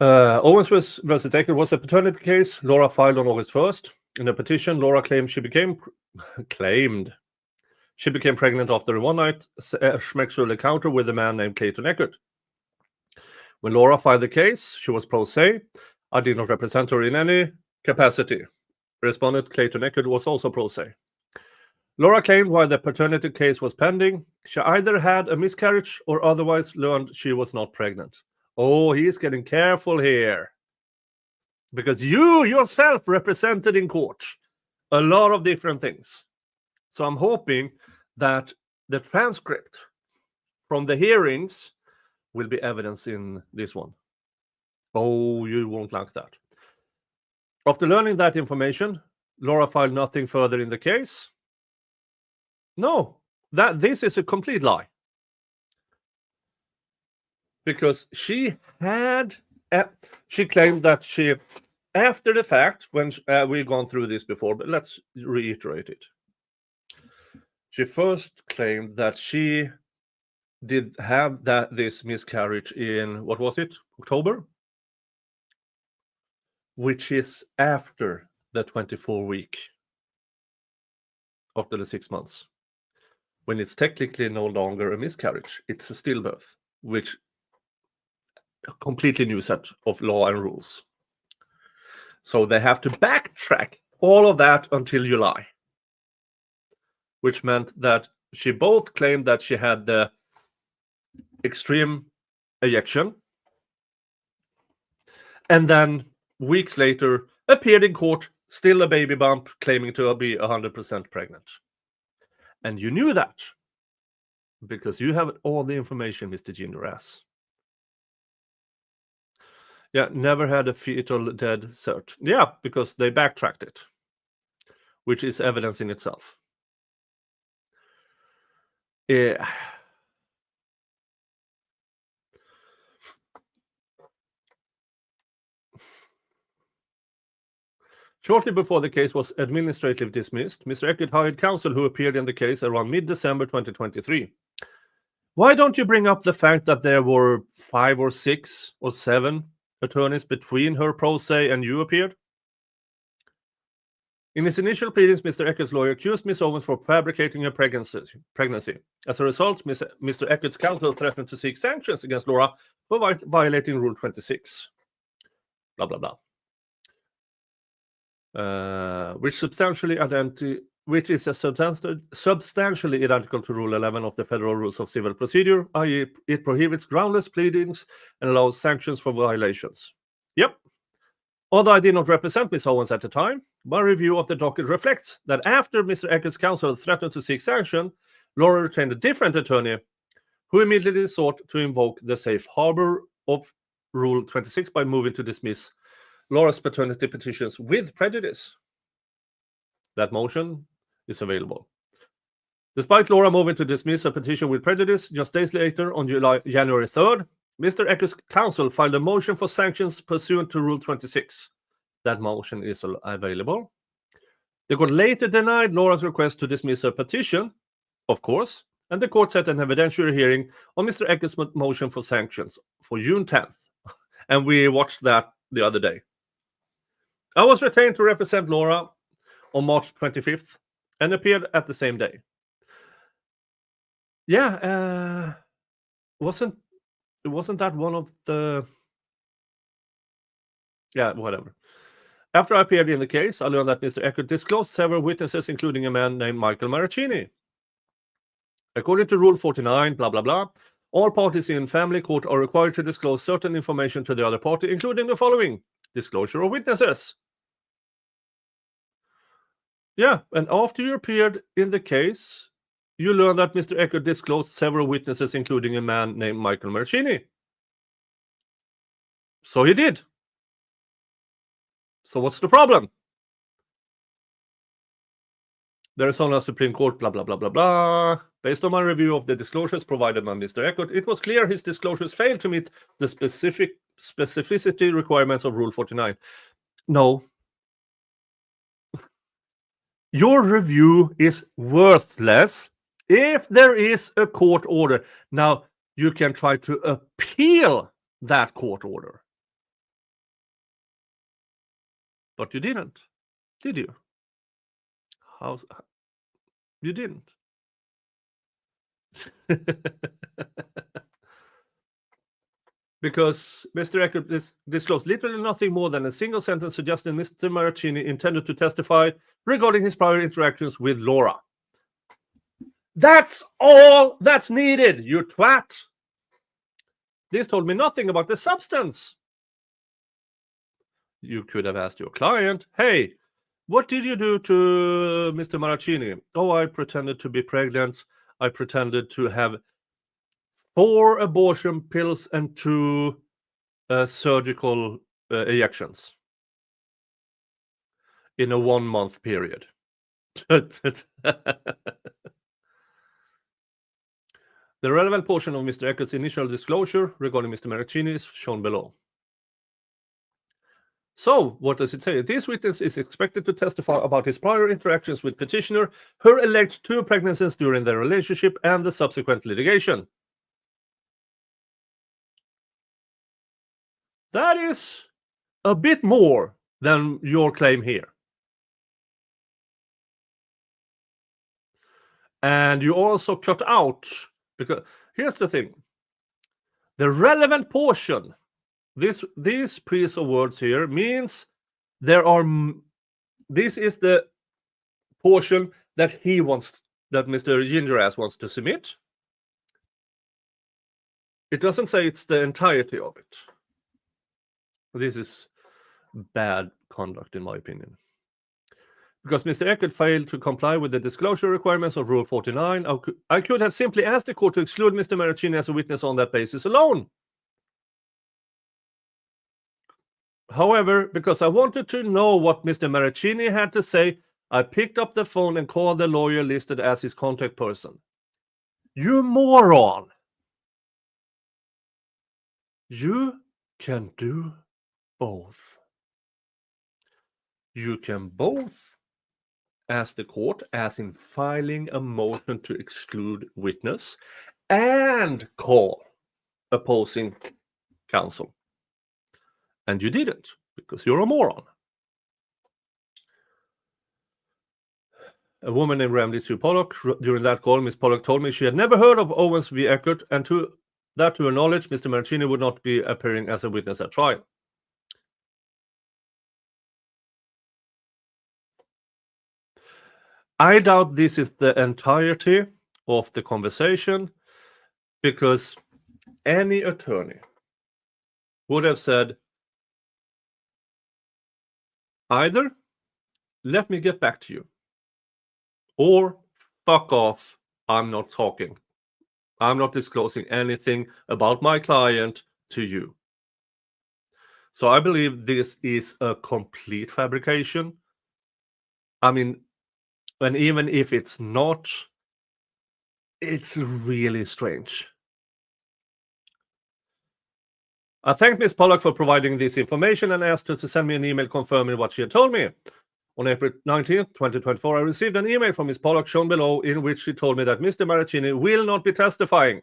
Owens versus Decker was a paternity case. Laura filed on August 1st. In the petition, Laura claimed she became pregnant after a one-night sexual encounter with a man named Clayton Eckert. When Laura filed the case, she was pro se. I did not represent her in any capacity. Respondent Clayton Eckert was also pro se. Laura claimed while the paternity case was pending, she either had a miscarriage or otherwise learned she was not pregnant. Oh, he's getting careful here. Because you yourself represented in court a lot of different things. So I'm hoping that the transcript from the hearings will be evidence in this one. Oh, you won't like that. After learning that information, Laura filed nothing further in the case. No, this is a complete lie. Because she claimed that she, after the fact, when we've gone through this before, but let's reiterate it. She first claimed that she did have this miscarriage in, what was it, October? Which is after the 24-week, after the 6 months. When it's technically no longer a miscarriage, it's a stillbirth, which a completely new set of law and rules. So they have to backtrack all of that until July, which meant that she both claimed that she had the extreme ejection and then weeks later appeared in court, still a baby bump, claiming to be 100% pregnant. And you knew that because you have all the information, Mr. Gingras. Yeah, never had a fetal dead cert. Yeah, because they backtracked it, which is evidence in itself. Yeah. Shortly before the case was administratively dismissed, Mr. Eckert hired counsel who appeared in the case around mid-December 2023. Why don't you bring up the fact that there were 5 or 6 or 7 attorneys between her pro se and you appeared? In his initial pleadings, Mr. Eckert's lawyer accused Ms. Owens for fabricating a pregnancy. As a result, Mr. Eckert's counsel threatened to seek sanctions against Laura for violating Rule 26. Blah, blah, blah. Which is substantially identical to Rule 11 of the Federal Rules of Civil Procedure, i.e. it prohibits groundless pleadings and allows sanctions for violations. Yep. Although I did not represent Ms. Owens at the time, my review of the docket reflects that after Mr. Eckert's counsel threatened to seek sanction, Laura retained a different attorney who immediately sought to invoke the safe harbor of Rule 26 by moving to dismiss Laura's paternity petitions with prejudice. That motion is available. Despite Laura moving to dismiss her petition with prejudice, just days later, on January 3rd, Mr. Eckert's counsel filed a motion for sanctions pursuant to Rule 26. That motion is available. The court later denied Laura's request to dismiss her petition, of course, and the court set an evidentiary hearing on Mr. Eckert's motion for sanctions for June 10th. And we watched that the other day. I was retained to represent Laura on March 25th and appeared at the same day. Yeah, wasn't that one of the... Yeah, whatever. After I appeared in the case, I learned that Mr. Eckert disclosed several witnesses, including a man named Michael Marraccini. According to Rule 49, blah, blah, blah, all parties in family court are required to disclose certain information to the other party, including the following: disclosure of witnesses. Yeah, and after you appeared in the case, you learned that Mr. Eckert disclosed several witnesses, including a man named Michael Marraccini. So he did. So what's the problem? There is on a Supreme Court, blah, blah, blah, blah, blah. Based on my review of the disclosures provided by Mr. Eckert, it was clear his disclosures failed to meet the specificity requirements of Rule 49. No. Your review is worthless if there is a court order. Now, you can try to appeal that court order. But you didn't, did you? You didn't. Because Mr. Eckert disclosed literally nothing more than a single sentence suggesting Mr. Marraccini intended to testify regarding his prior interactions with Laura. That's all that's needed, you twat. This told me nothing about the substance. You could have asked your client, hey, what did you do to Mr. Marraccini? Oh, I pretended to be pregnant. I pretended to have 4 abortion pills and 2 surgical ejections in a 1-month period. The relevant portion of Mr. Eckert's initial disclosure regarding Mr. Marraccini is shown below. So, what does it say? This witness is expected to testify about his prior interactions with petitioner, her alleged 2 pregnancies during their relationship, and the subsequent litigation. That is a bit more than your claim here. And you also cut out, because here's the thing. The relevant this piece of words here means this is the portion that that Mr. Gingras wants to submit. It doesn't say it's the entirety of it. This is bad conduct, in my opinion. Because Mr. Eckert failed to comply with the disclosure requirements of Rule 49, I could have simply asked the court to exclude Mr. Marraccini as a witness on that basis alone. However, because I wanted to know what Mr. Marraccini had to say, I picked up the phone and called the lawyer listed as his contact person. You moron! You can do both. you can both ask the court, as in filing a motion to exclude witness, and call opposing counsel. And you didn't, because you're a moron. A woman named Ramsey Sue Pollock, during that call, Ms. Pollock told me she had never heard of Owens v. Eckert, and to her knowledge, Mr. Marraccini would not be appearing as a witness at trial. I doubt this is the entirety of the conversation, because any attorney would have said, either let me get back to you, or fuck off, I'm not talking. I'm not disclosing anything about my client to you. So I believe this is a complete fabrication. I mean, and even if it's not, it's really strange. I thanked Ms. Pollock for providing this information and asked her to send me an email confirming what she had told me. On April 19th, 2024, I received an email from Ms. Pollock shown below, in which she told me that Mr. Marraccini will not be testifying.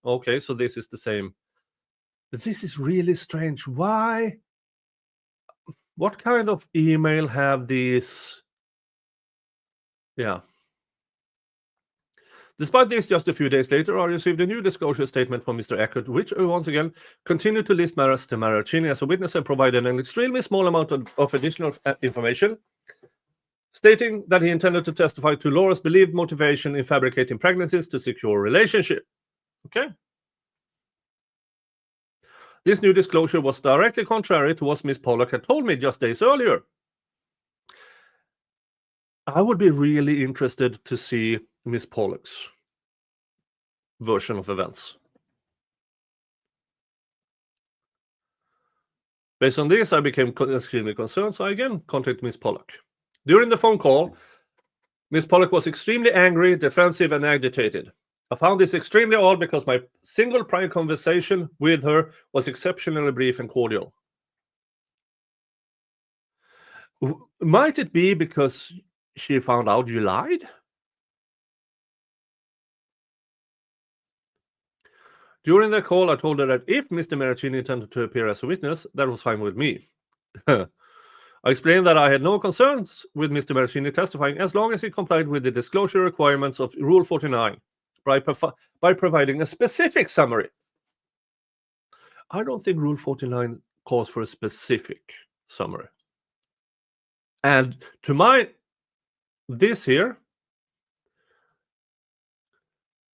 Okay, so this is the same. But this is really strange. Why? What kind of email have these? Yeah. Despite this, just a few days later, I received a new disclosure statement from Mr. Eckert, which once again continued to list Mr. Marraccini as a witness and provided an extremely small amount of additional information, stating that he intended to testify to Laura's believed motivation in fabricating pregnancies to secure a relationship. Okay. This new disclosure was directly contrary to what Ms. Pollock had told me just days earlier. I would be really interested to see Ms. Pollock's version of events. Based on this, I became extremely concerned, so I again contacted Ms. Pollock. During the phone call, Ms. Pollock was extremely angry, defensive, and agitated. I found this extremely odd because my single prior conversation with her was exceptionally brief and cordial. Might it be because she found out you lied? During the call, I told her that if Mr. Marraccini intended to appear as a witness, that was fine with me. I explained that I had no concerns with Mr. Marraccini testifying as long as he complied with the disclosure requirements of Rule 49 by providing a specific summary. I don't think Rule 49 calls for a specific summary. And to this here,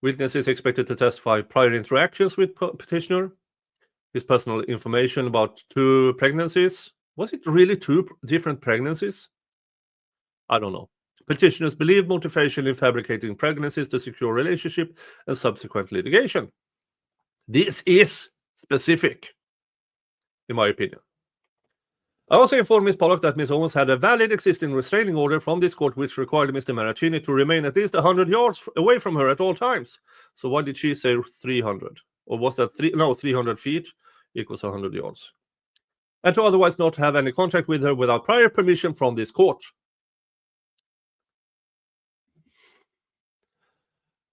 witness is expected to testify prior interactions with petitioner, his personal information about 2 pregnancies. Was it really 2 different pregnancies? I don't know. Petitioner's believed motivation in fabricating pregnancies to secure relationship and subsequent litigation. This is specific, in my opinion. I also informed Ms. Pollock that Ms. Owens had a valid existing restraining order from this court which required Mr. Marraccini to remain at least 100 yards away from her at all times. So why did she say 300? Or was that 300 feet equals 100 yards? And to otherwise not have any contact with her without prior permission from this court.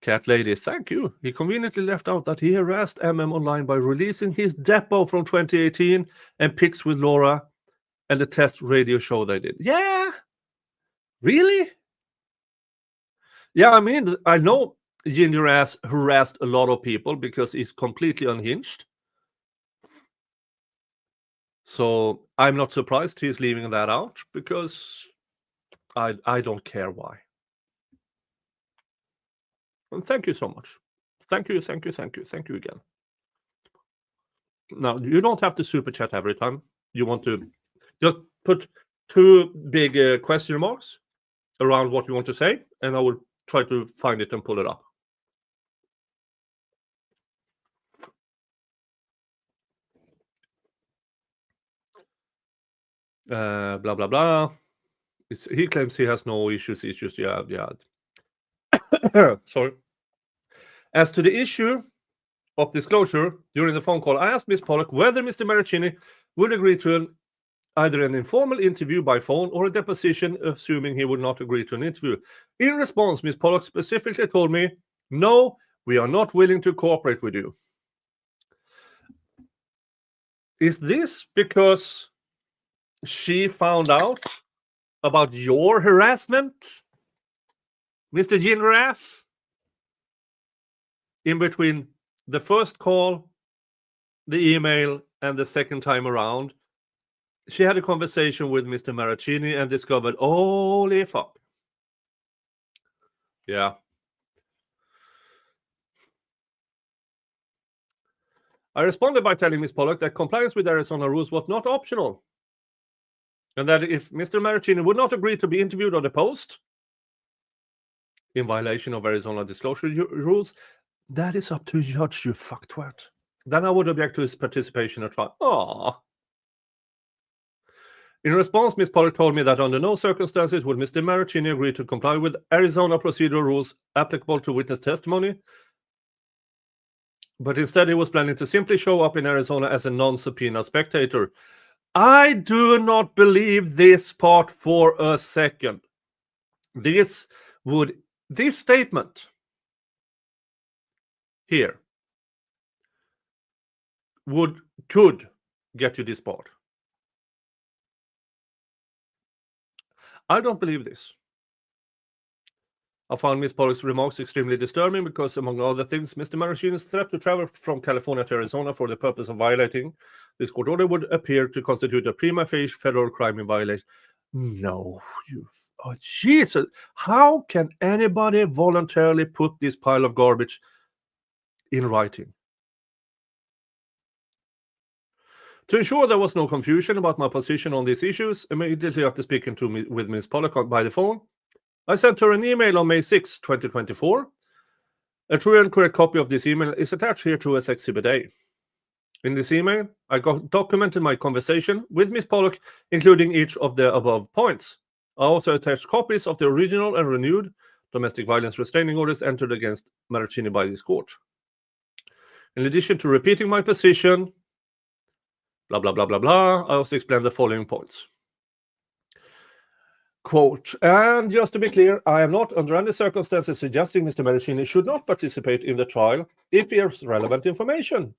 Cat Lady, thank you. He conveniently left out that he harassed MM online by releasing his depo from 2018 and pics with Laura and the test radio show they did. Yeah? Really? Yeah, I mean, I know Gingras harassed a lot of people because he's completely unhinged. So I'm not surprised he's leaving that out because I don't care why. And thank you so much. Thank you again. Now, you don't have to super chat every time. You want to just put 2 big question marks around what you want to say, and I will try to find it and pull it up. Blah, blah, blah. He claims he has no issues. Yeah. Sorry. As to the issue of disclosure, during the phone call, I asked Ms. Pollock whether Mr. Marraccini would agree to an either an informal interview by phone or a deposition, assuming he would not agree to an interview. In response, Ms. Pollock specifically told me, no, we are not willing to cooperate with you. Is this because she found out about your harassment, Mr. Gingras, in between the first call, the email, and the second time around? She had a conversation with Mr. Marraccini and discovered, holy fuck. Yeah. I responded by telling Ms. Pollock that compliance with Arizona rules was not optional, and that if Mr. Marraccini would not agree to be interviewed or deposed in violation of Arizona disclosure rules, that is up to a judge, you fucktwat. Then I would object to his participation in a trial. Aww. In response, Ms. Pollock told me that under no circumstances would Mr. Marraccini agree to comply with Arizona procedural rules applicable to witness testimony, but instead he was planning to simply show up in Arizona as a non-subpoena spectator. I do not believe this part for a second. This statement here could get you disbarred. I don't believe this. I found Ms. Pollock's remarks extremely disturbing because, among other things, Mr. Marraccini's threat to travel from California to Arizona for the purpose of violating this court order would appear to constitute a prima facie federal crime in violation. No, oh Jesus! How can anybody voluntarily put this pile of garbage in writing? To ensure there was no confusion about my position on these issues, immediately after speaking with Ms. Pollock by the phone, I sent her an email on May 6, 2024. A true and correct copy of this email is attached here to as Exhibit A. In this email, I documented my conversation with Ms. Pollock, including each of the above points. I also attached copies of the original and renewed domestic violence restraining orders entered against Marraccini by this court. In addition to repeating my position, blah, blah, blah, blah, blah, I also explained the following points. Quote, and just to be clear, I am not under any circumstances suggesting Mr. Marraccini should not participate in the trial if he has relevant information.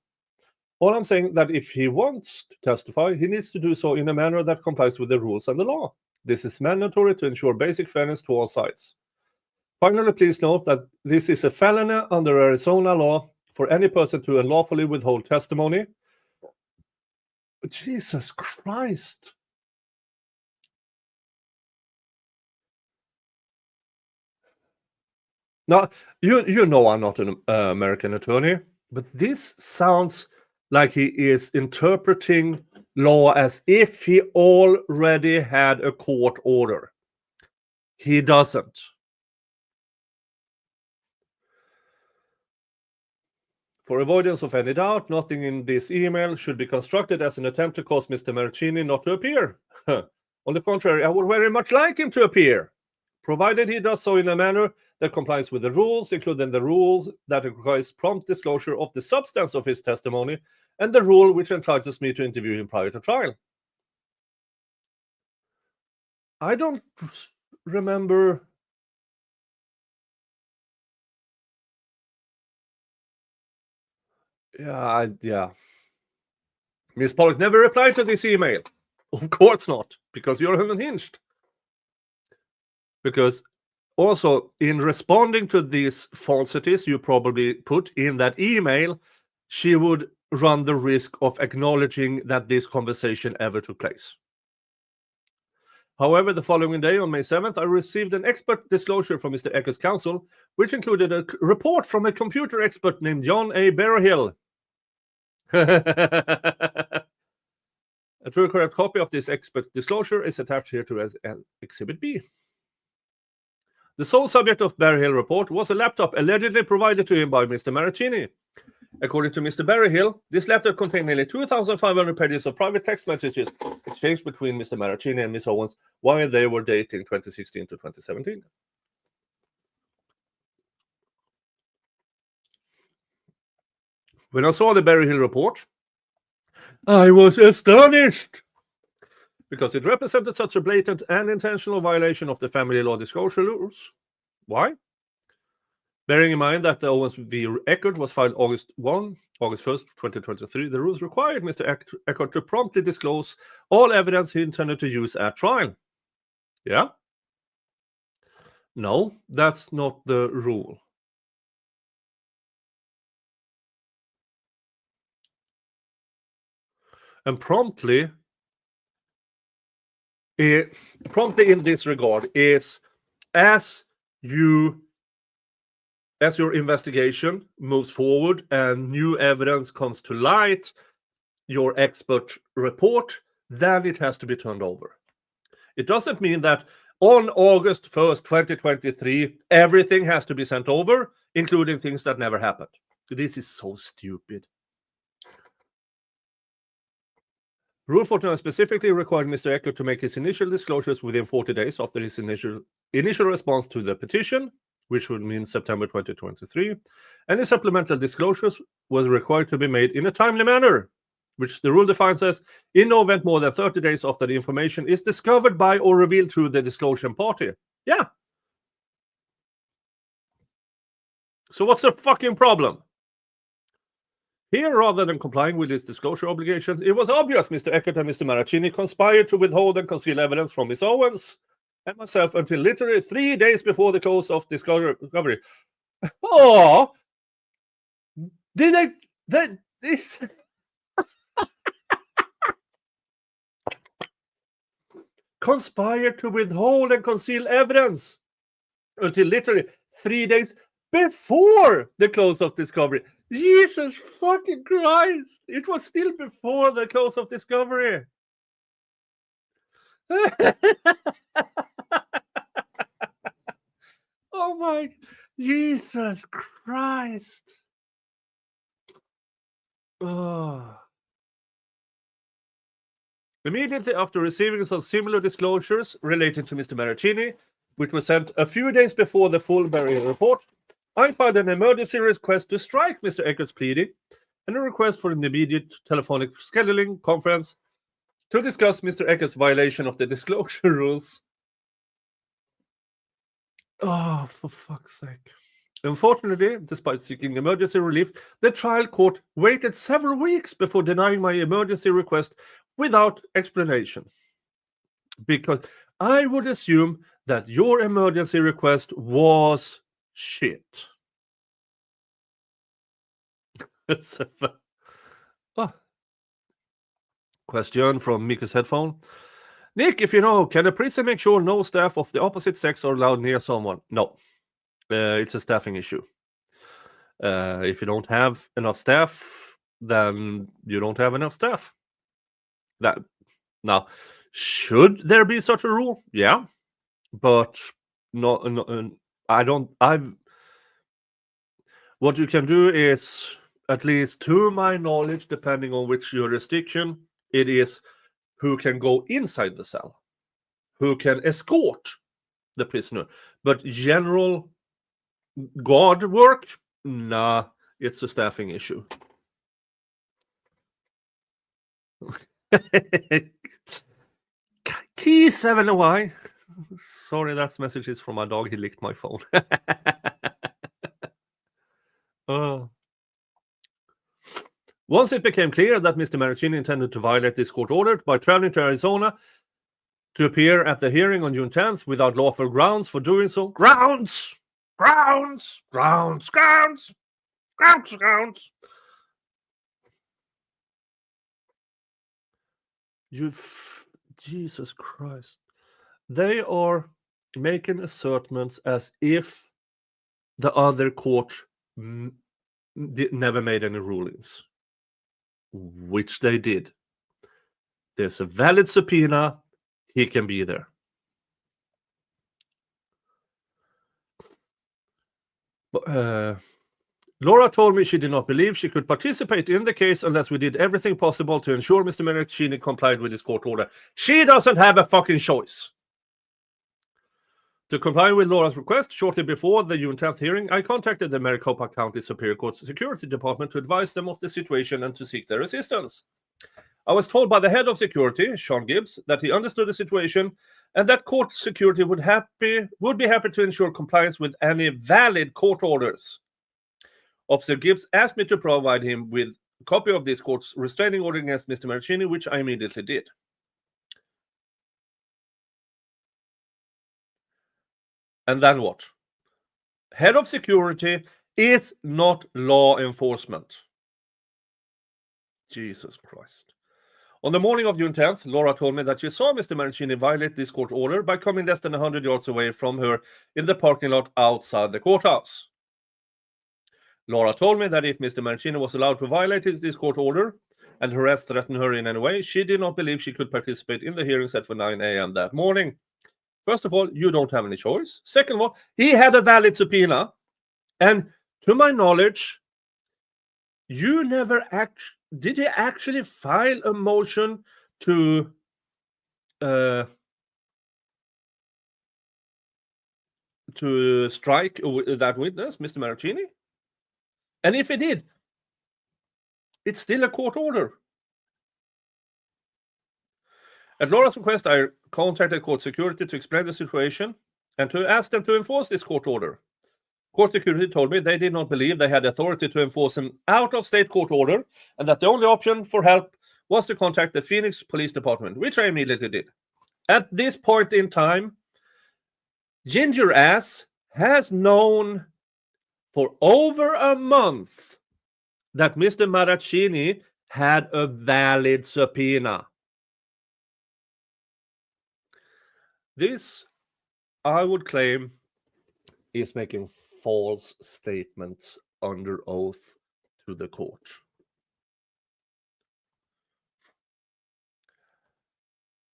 All I'm saying that if he wants to testify, he needs to do so in a manner that complies with the rules and the law. This is mandatory to ensure basic fairness to all sides. Finally, please note that this is a felony under Arizona law for any person to unlawfully withhold testimony. Jesus Christ. Now, you know I'm not an American attorney, but this sounds like he is interpreting law as if he already had a court order. He doesn't. For avoidance of any doubt, nothing in this email should be constructed as an attempt to cause Mr. Marraccini not to appear. On the contrary, I would very much like him to appear, provided he does so in a manner that complies with the rules, including the rules that requires prompt disclosure of the substance of his testimony and the rule which entitles me to interview him prior to trial. I don't remember. Yeah. Ms. Pollock never replied to this email. Of course not, because you're unhinged. Because also, in responding to these falsities you probably put in that email, she would run the risk of acknowledging that this conversation ever took place. However, the following day, on May 7th, I received an expert disclosure from Mr. Ecker's counsel, which included a report from a computer expert named John A. Berryhill. A true correct copy of this expert disclosure is attached here to as Exhibit B. The sole subject of Berryhill report was a laptop allegedly provided to him by Mr. Marraccini. According to Mr. Berryhill, this laptop contained nearly 2,500 pages of private text messages exchanged between Mr. Marraccini and Ms. Owens while they were dating 2016 to 2017. When I saw the Berryhill report, I was astonished, because it represented such a blatant and intentional violation of the family law disclosure rules. Why? Bearing in mind that the Owens v. Eckert was filed August 1st, 2023, the rules required Mr. Eckert to promptly disclose all evidence he intended to use at trial. Yeah? No, that's not the rule. And promptly in this regard is as your investigation moves forward and new evidence comes to light, your expert report, then it has to be turned over. It doesn't mean that on August 1st, 2023, everything has to be sent over, including things that never happened. This is so stupid. Rule 49 specifically required Mr. Eckert to make his initial disclosures within 40 days after his initial response to the petition, which would mean September 2023, and his supplemental disclosures was required to be made in a timely manner, which the rule defines as in no event more than 30 days after the information is discovered by or revealed through the disclosure party. Yeah. So what's the fucking problem? Here, rather than complying with his disclosure obligations, it was obvious Mr. Eckert and Mr. Marraccini conspired to withhold and conceal evidence from Ms. Owens and myself until literally 3 days before the close of discovery. Oh, this? Conspired to withhold and conceal evidence until literally 3 days before the close of discovery. Jesus fucking Christ! It was still before the close of discovery. Oh my Jesus Christ! Oh. Immediately after receiving some similar disclosures relating to Mr. Marraccini, which was sent a few days before the full burial report, I filed an emergency request to strike Mr. Eckert's pleading and a request for an immediate telephonic scheduling conference to discuss Mr. Eckert's violation of the disclosure rules. Oh, for fuck's sake. Unfortunately, despite seeking emergency relief, the trial court waited several weeks before denying my emergency request without explanation. Because I would assume that your emergency request was shit. Oh. Question from Mika's headphone. Nick, if you know, can a prison make sure no staff of the opposite sex are allowed near someone? No. It's a staffing issue. If you don't have enough staff, then you don't have enough staff. Now, should there be such a rule? Yeah. But no, what you can do is, at least to my knowledge, depending on which jurisdiction it is, who can go inside the cell, who can escort the prisoner. But general guard work, nah, it's a staffing issue. Key 7Y. Sorry, that's messages from my dog. He licked my phone. Once it became clear that Mr. Marraccini intended to violate this court order by traveling to Arizona to appear at the hearing on June 10th without lawful grounds for doing so. Grounds! Jesus Christ. They are making assertions as if the other court never made any rulings, which they did. There's a valid subpoena. He can be there. Laura told me she did not believe she could participate in the case unless we did everything possible to ensure Mr. Marraccini complied with his court order. She doesn't have a fucking choice. To comply with Laura's request, shortly before the June 10th hearing, I contacted the Maricopa County Superior Court's Security Department to advise them of the situation and to seek their assistance. I was told by the head of security, Sean Gibbs, that he understood the situation and that court security would be happy to ensure compliance with any valid court orders. Officer Gibbs asked me to provide him with a copy of this court's restraining order against Mr. Marraccini, which I immediately did. And then what? Head of security is not law enforcement. Jesus Christ. On the morning of June 10th, Laura told me that she saw Mr. Marraccini violate this court order by coming less than 100 yards away from her in the parking lot outside the courthouse. Laura told me that if Mr. Marraccini was allowed to violate this court order and harass threaten her in any way, she did not believe she could participate in the hearing set for 9 a.m. that morning. First of all, you don't have any choice. Second of all, he had a valid subpoena. And to my knowledge, you never did he actually file a motion to strike that witness, Mr. Marraccini? And if he did, it's still a court order. At Laura's request, I contacted court security to explain the situation and to ask them to enforce this court order. Court security told me they did not believe they had authority to enforce an out-of-state court order and that the only option for help was to contact the Phoenix Police Department, which I immediately did. At this point in time, Ginger Ass has known for over a month that Mr. Marraccini had a valid subpoena. This, I would claim, is making false statements under oath to the court.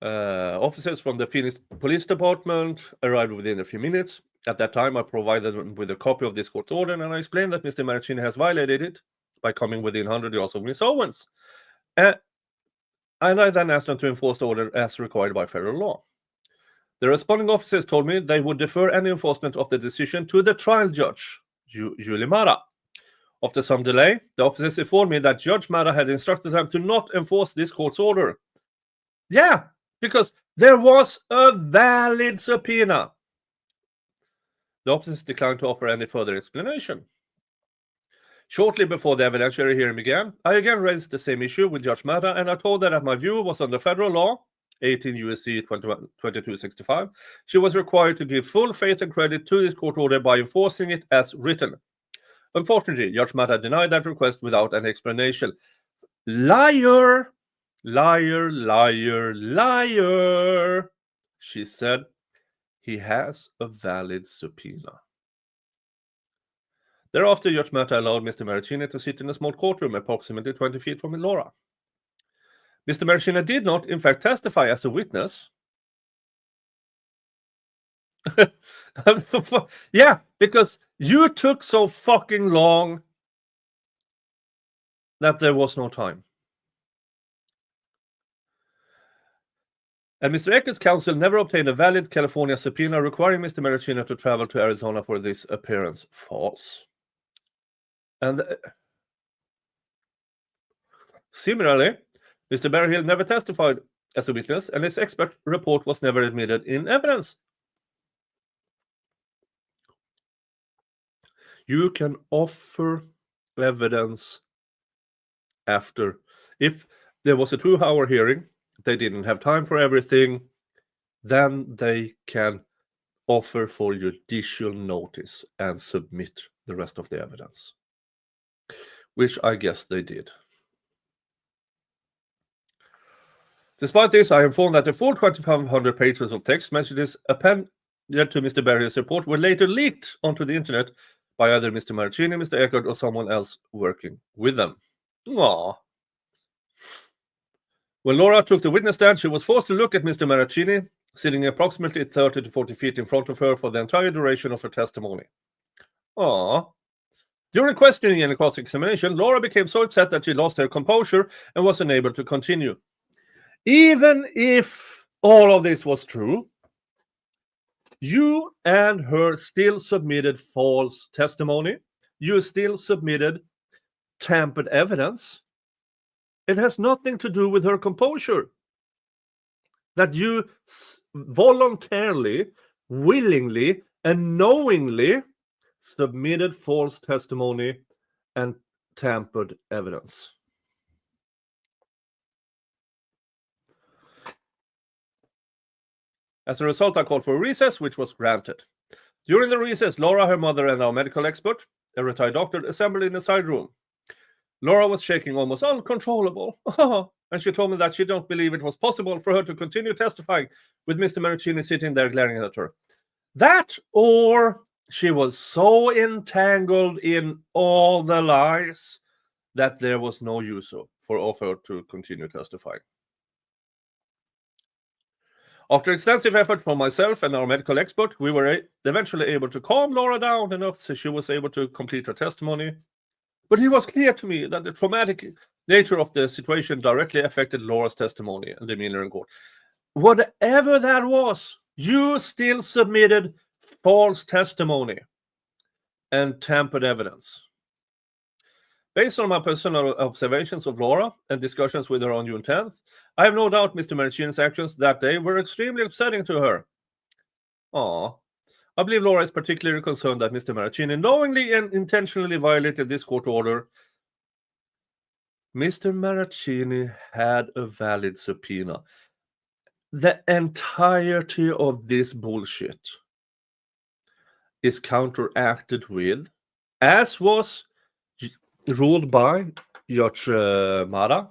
Officers from the Phoenix Police Department arrived within a few minutes. At that time, I provided them with a copy of this court order, and I explained that Mr. Marraccini has violated it by coming within 100 yards of Miss Owens. And I then asked them to enforce the order as required by federal law. The responding officers told me they would defer any enforcement of the decision to the trial judge, Julie Mara. After some delay, the officers informed me that Judge Mara had instructed them to not enforce this court's order. Yeah, because there was a valid subpoena. The officers declined to offer any further explanation. Shortly before the evidentiary hearing began, I again raised the same issue with Judge Mara, and I told her that my view was under federal law, 18 U.S.C. 2265, she was required to give full faith and credit to this court order by enforcing it as written. Unfortunately, Judge Mata denied that request without an explanation. Liar! Liar, liar, liar! She said, he has a valid subpoena. Thereafter, Judge Mata allowed Mr. Marraccini to sit in a small courtroom approximately 20 feet from Laura. Mr. Marraccini did not, in fact, testify as a witness. Yeah, because you took so fucking long that there was no time. And Mr. Eckert's counsel never obtained a valid California subpoena requiring Mr. Marraccini to travel to Arizona for this appearance. False. And similarly, Mr. Berryhill never testified as a witness, and his expert report was never admitted in evidence. You can offer evidence after. If there was a 2-hour hearing, they didn't have time for everything, then they can offer for judicial notice and submit the rest of the evidence, which I guess they did. Despite this, I am informed that the full 2,500 pages of text messages appended to Mr. Berryhill's report were later leaked onto the internet by either Mr. Marraccini, Mr. Eckert, or someone else working with them. Aww. When Laura took the witness stand, she was forced to look at Mr. Marraccini, sitting approximately 30 to 40 feet in front of her for the entire duration of her testimony. Aww. During questioning and cross-examination, Laura became so upset that she lost her composure and was unable to continue. Even if all of this was true, you and her still submitted false testimony. You still submitted tampered evidence. It has nothing to do with her composure. That you voluntarily, willingly, and knowingly submitted false testimony and tampered evidence. As a result, I called for a recess, which was granted. During the recess, Laura, her mother, and our medical expert, a retired doctor, assembled in a side room. Laura was shaking almost uncontrollable, and she told me that she don't believe it was possible for her to continue testifying with Mr. Marraccini sitting there glaring at her. That, or she was so entangled in all the lies that there was no use for her to continue testifying. After extensive effort from myself and our medical expert, we were eventually able to calm Laura down enough so she was able to complete her testimony. But it was clear to me that the traumatic nature of the situation directly affected Laura's testimony and demeanor in court. Whatever that was, you still submitted false testimony and tampered evidence. Based on my personal observations of Laura and discussions with her on June 10th, I have no doubt Mr. Marraccini's actions that day were extremely upsetting to her. I believe Laura is particularly concerned that Mr. Marraccini knowingly and intentionally violated this court order. Mr. Marraccini had a valid subpoena. The entirety of this bullshit is counteracted with, as was ruled by Judge Mara,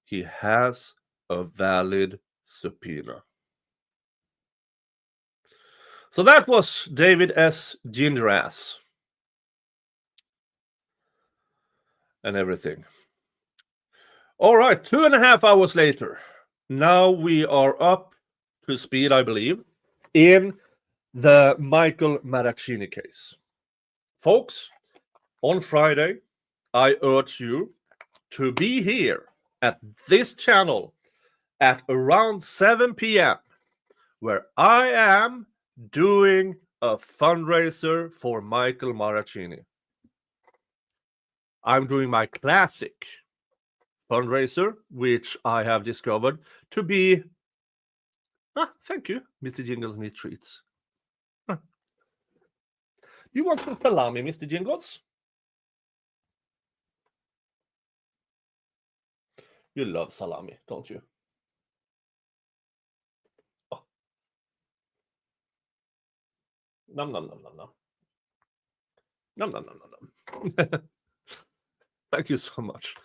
he has a valid subpoena. So that was David S. Gingras and everything. All right, 2.5 hours later. Now we are up to speed, I believe, in the Michael Marraccini case. Folks, on Friday, I urge you to be here at this channel at around 7 p.m. where I am doing a fundraiser for Michael Marraccini. I'm doing my classic fundraiser, which I have discovered to be... thank you, Mr. Jingles needs treats. You want some salami, Mr. Jingles? You love salami, don't you? Oh. Nom nom nom nom nom. Nom nom nom nom nom. Thank you so much.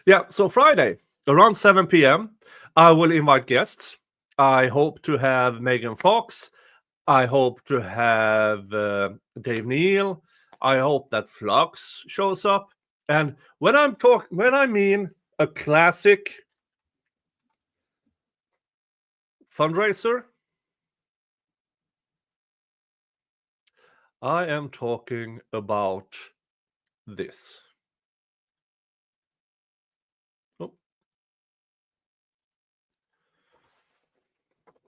Yeah, so Friday, around 7 p.m., I will invite guests. I hope to have Megan Fox. I hope to have Dave Neal. I hope that Flux shows up. And when I mean a classic fundraiser, I am talking about this. Oh.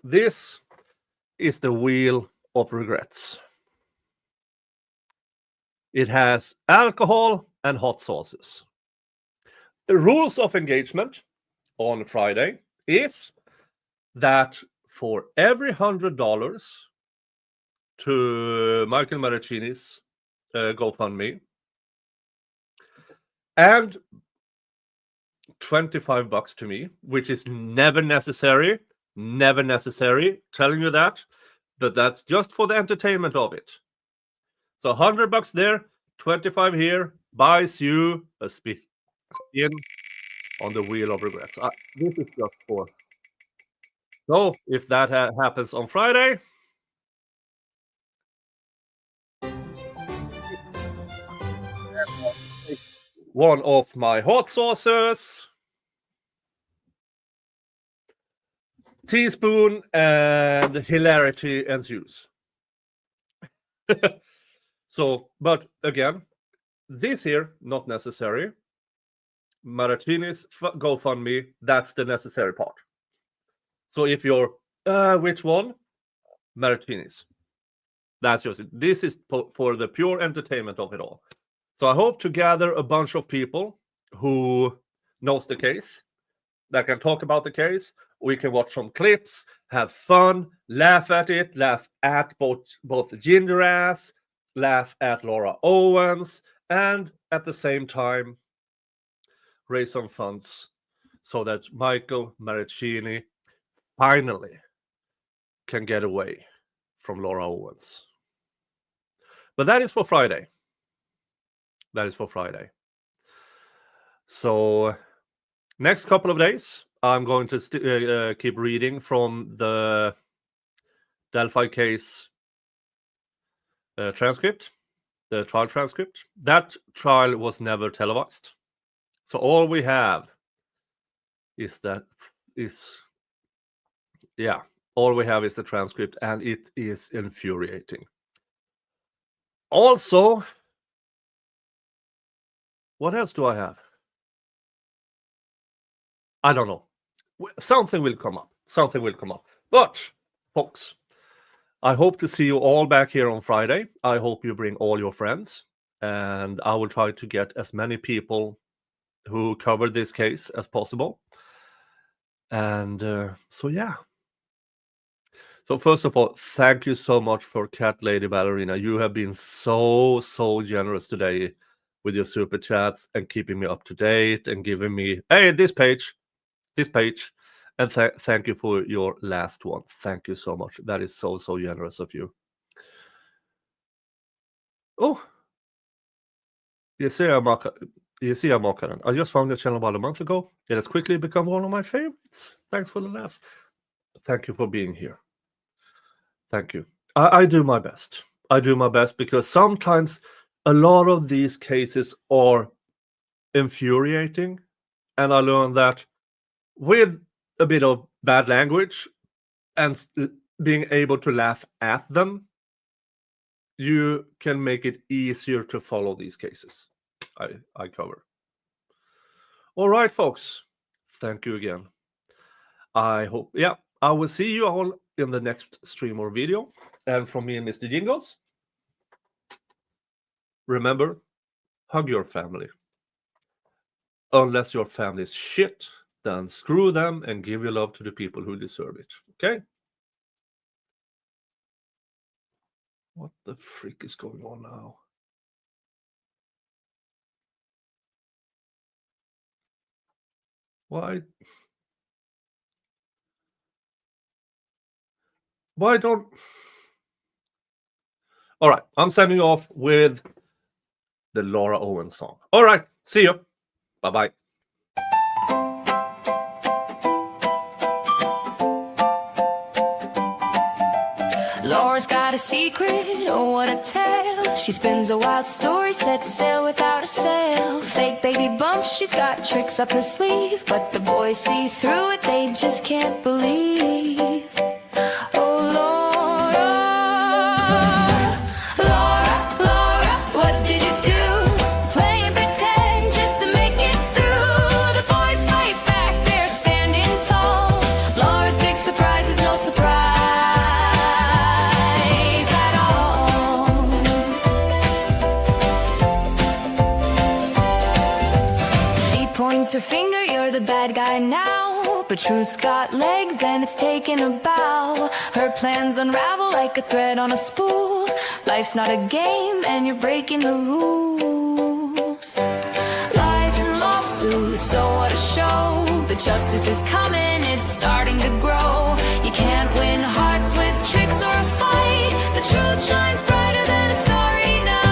This is the Wheel of Regrets. It has alcohol and hot sauces. The rules of engagement on Friday is that for every $100 to Michael Marraccini's GoFundMe and $25 to me, which is never necessary, telling you that, but that's just for the entertainment of it. So $100 there, 25 here, buys you a spin on the Wheel of Regrets. This is just for... So if that happens on Friday, one of my hot sauces, teaspoon, and hilarity ensues. So, but again, this here, not necessary. Marraccini's GoFundMe, that's the necessary part. So if you're, which one? Marraccini's. That's just it. This is for the pure entertainment of it all. So I hope to gather a bunch of people who knows the case, that can talk about the case. We can watch some clips, have fun, laugh at it, laugh at both Gingras, laugh at Laura Owens, and at the same time raise some funds so that Michael Marraccini finally can get away from Laura Owens. But that is for Friday. That is for Friday. So next couple of days, I'm going to keep reading from the Delphi case transcript, the trial transcript. That trial was never televised. So all we have is the transcript, and it is infuriating. Also, what else do I have? I don't know. Something will come up. Something will come up. But, folks, I hope to see you all back here on Friday. I hope you bring all your friends, and I will try to get as many people who cover this case as possible. And so, yeah. So first of all, thank you so much for Cat Lady Ballerina. You have been so generous today with your super chats and keeping me up to date and giving me, hey, this page. And thank you for your last one. Thank you so much. That is so generous of you. Oh, Makaren. I just found your channel about a month ago. It has quickly become one of my favorites. Thanks for the laughs. Thank you for being here. Thank you. I do my best. I do my best because sometimes a lot of these cases are infuriating. And I learned that with a bit of bad language and being able to laugh at them, you can make it easier to follow these cases I cover. All right, folks. Thank you again. I hope, I will see you all in the next stream or video. And from me and Mr. Gingras, remember, hug your family. Unless your family is shit, then screw them and give your love to the people who deserve it. Okay? What the freak is going on now? Why don't... All right, I'm signing off with the Laura Owens song. All right, see you. Bye-bye. Laura's got a secret, oh what a tale. She spins a wild story, sets sail without a sail. Fake baby bumps, she's got tricks up her sleeve, but the boys see through it, they just can't believe. Oh Laura, Laura, Laura, what did you do? Play and pretend just to make it through. The boys fight back, they're standing tall. Laura's big surprise is no surprise. Points her finger, you're the bad guy now. But truth's got legs and it's taking a bow. Her plans unravel like a thread on a spool. Life's not a game and you're breaking the rules. Lies and lawsuits, so what a show. But justice is coming, it's starting to grow. You can't win hearts with tricks or a fight. The truth shines brighter than a starry night.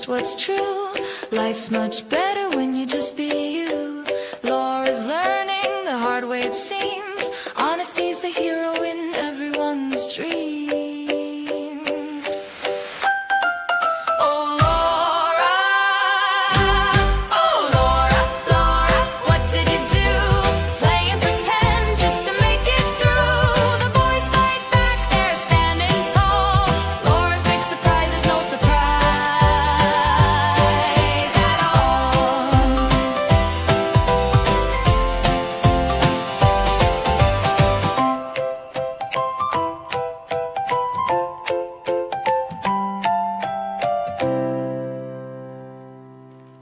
What's true? Life's much better when you just be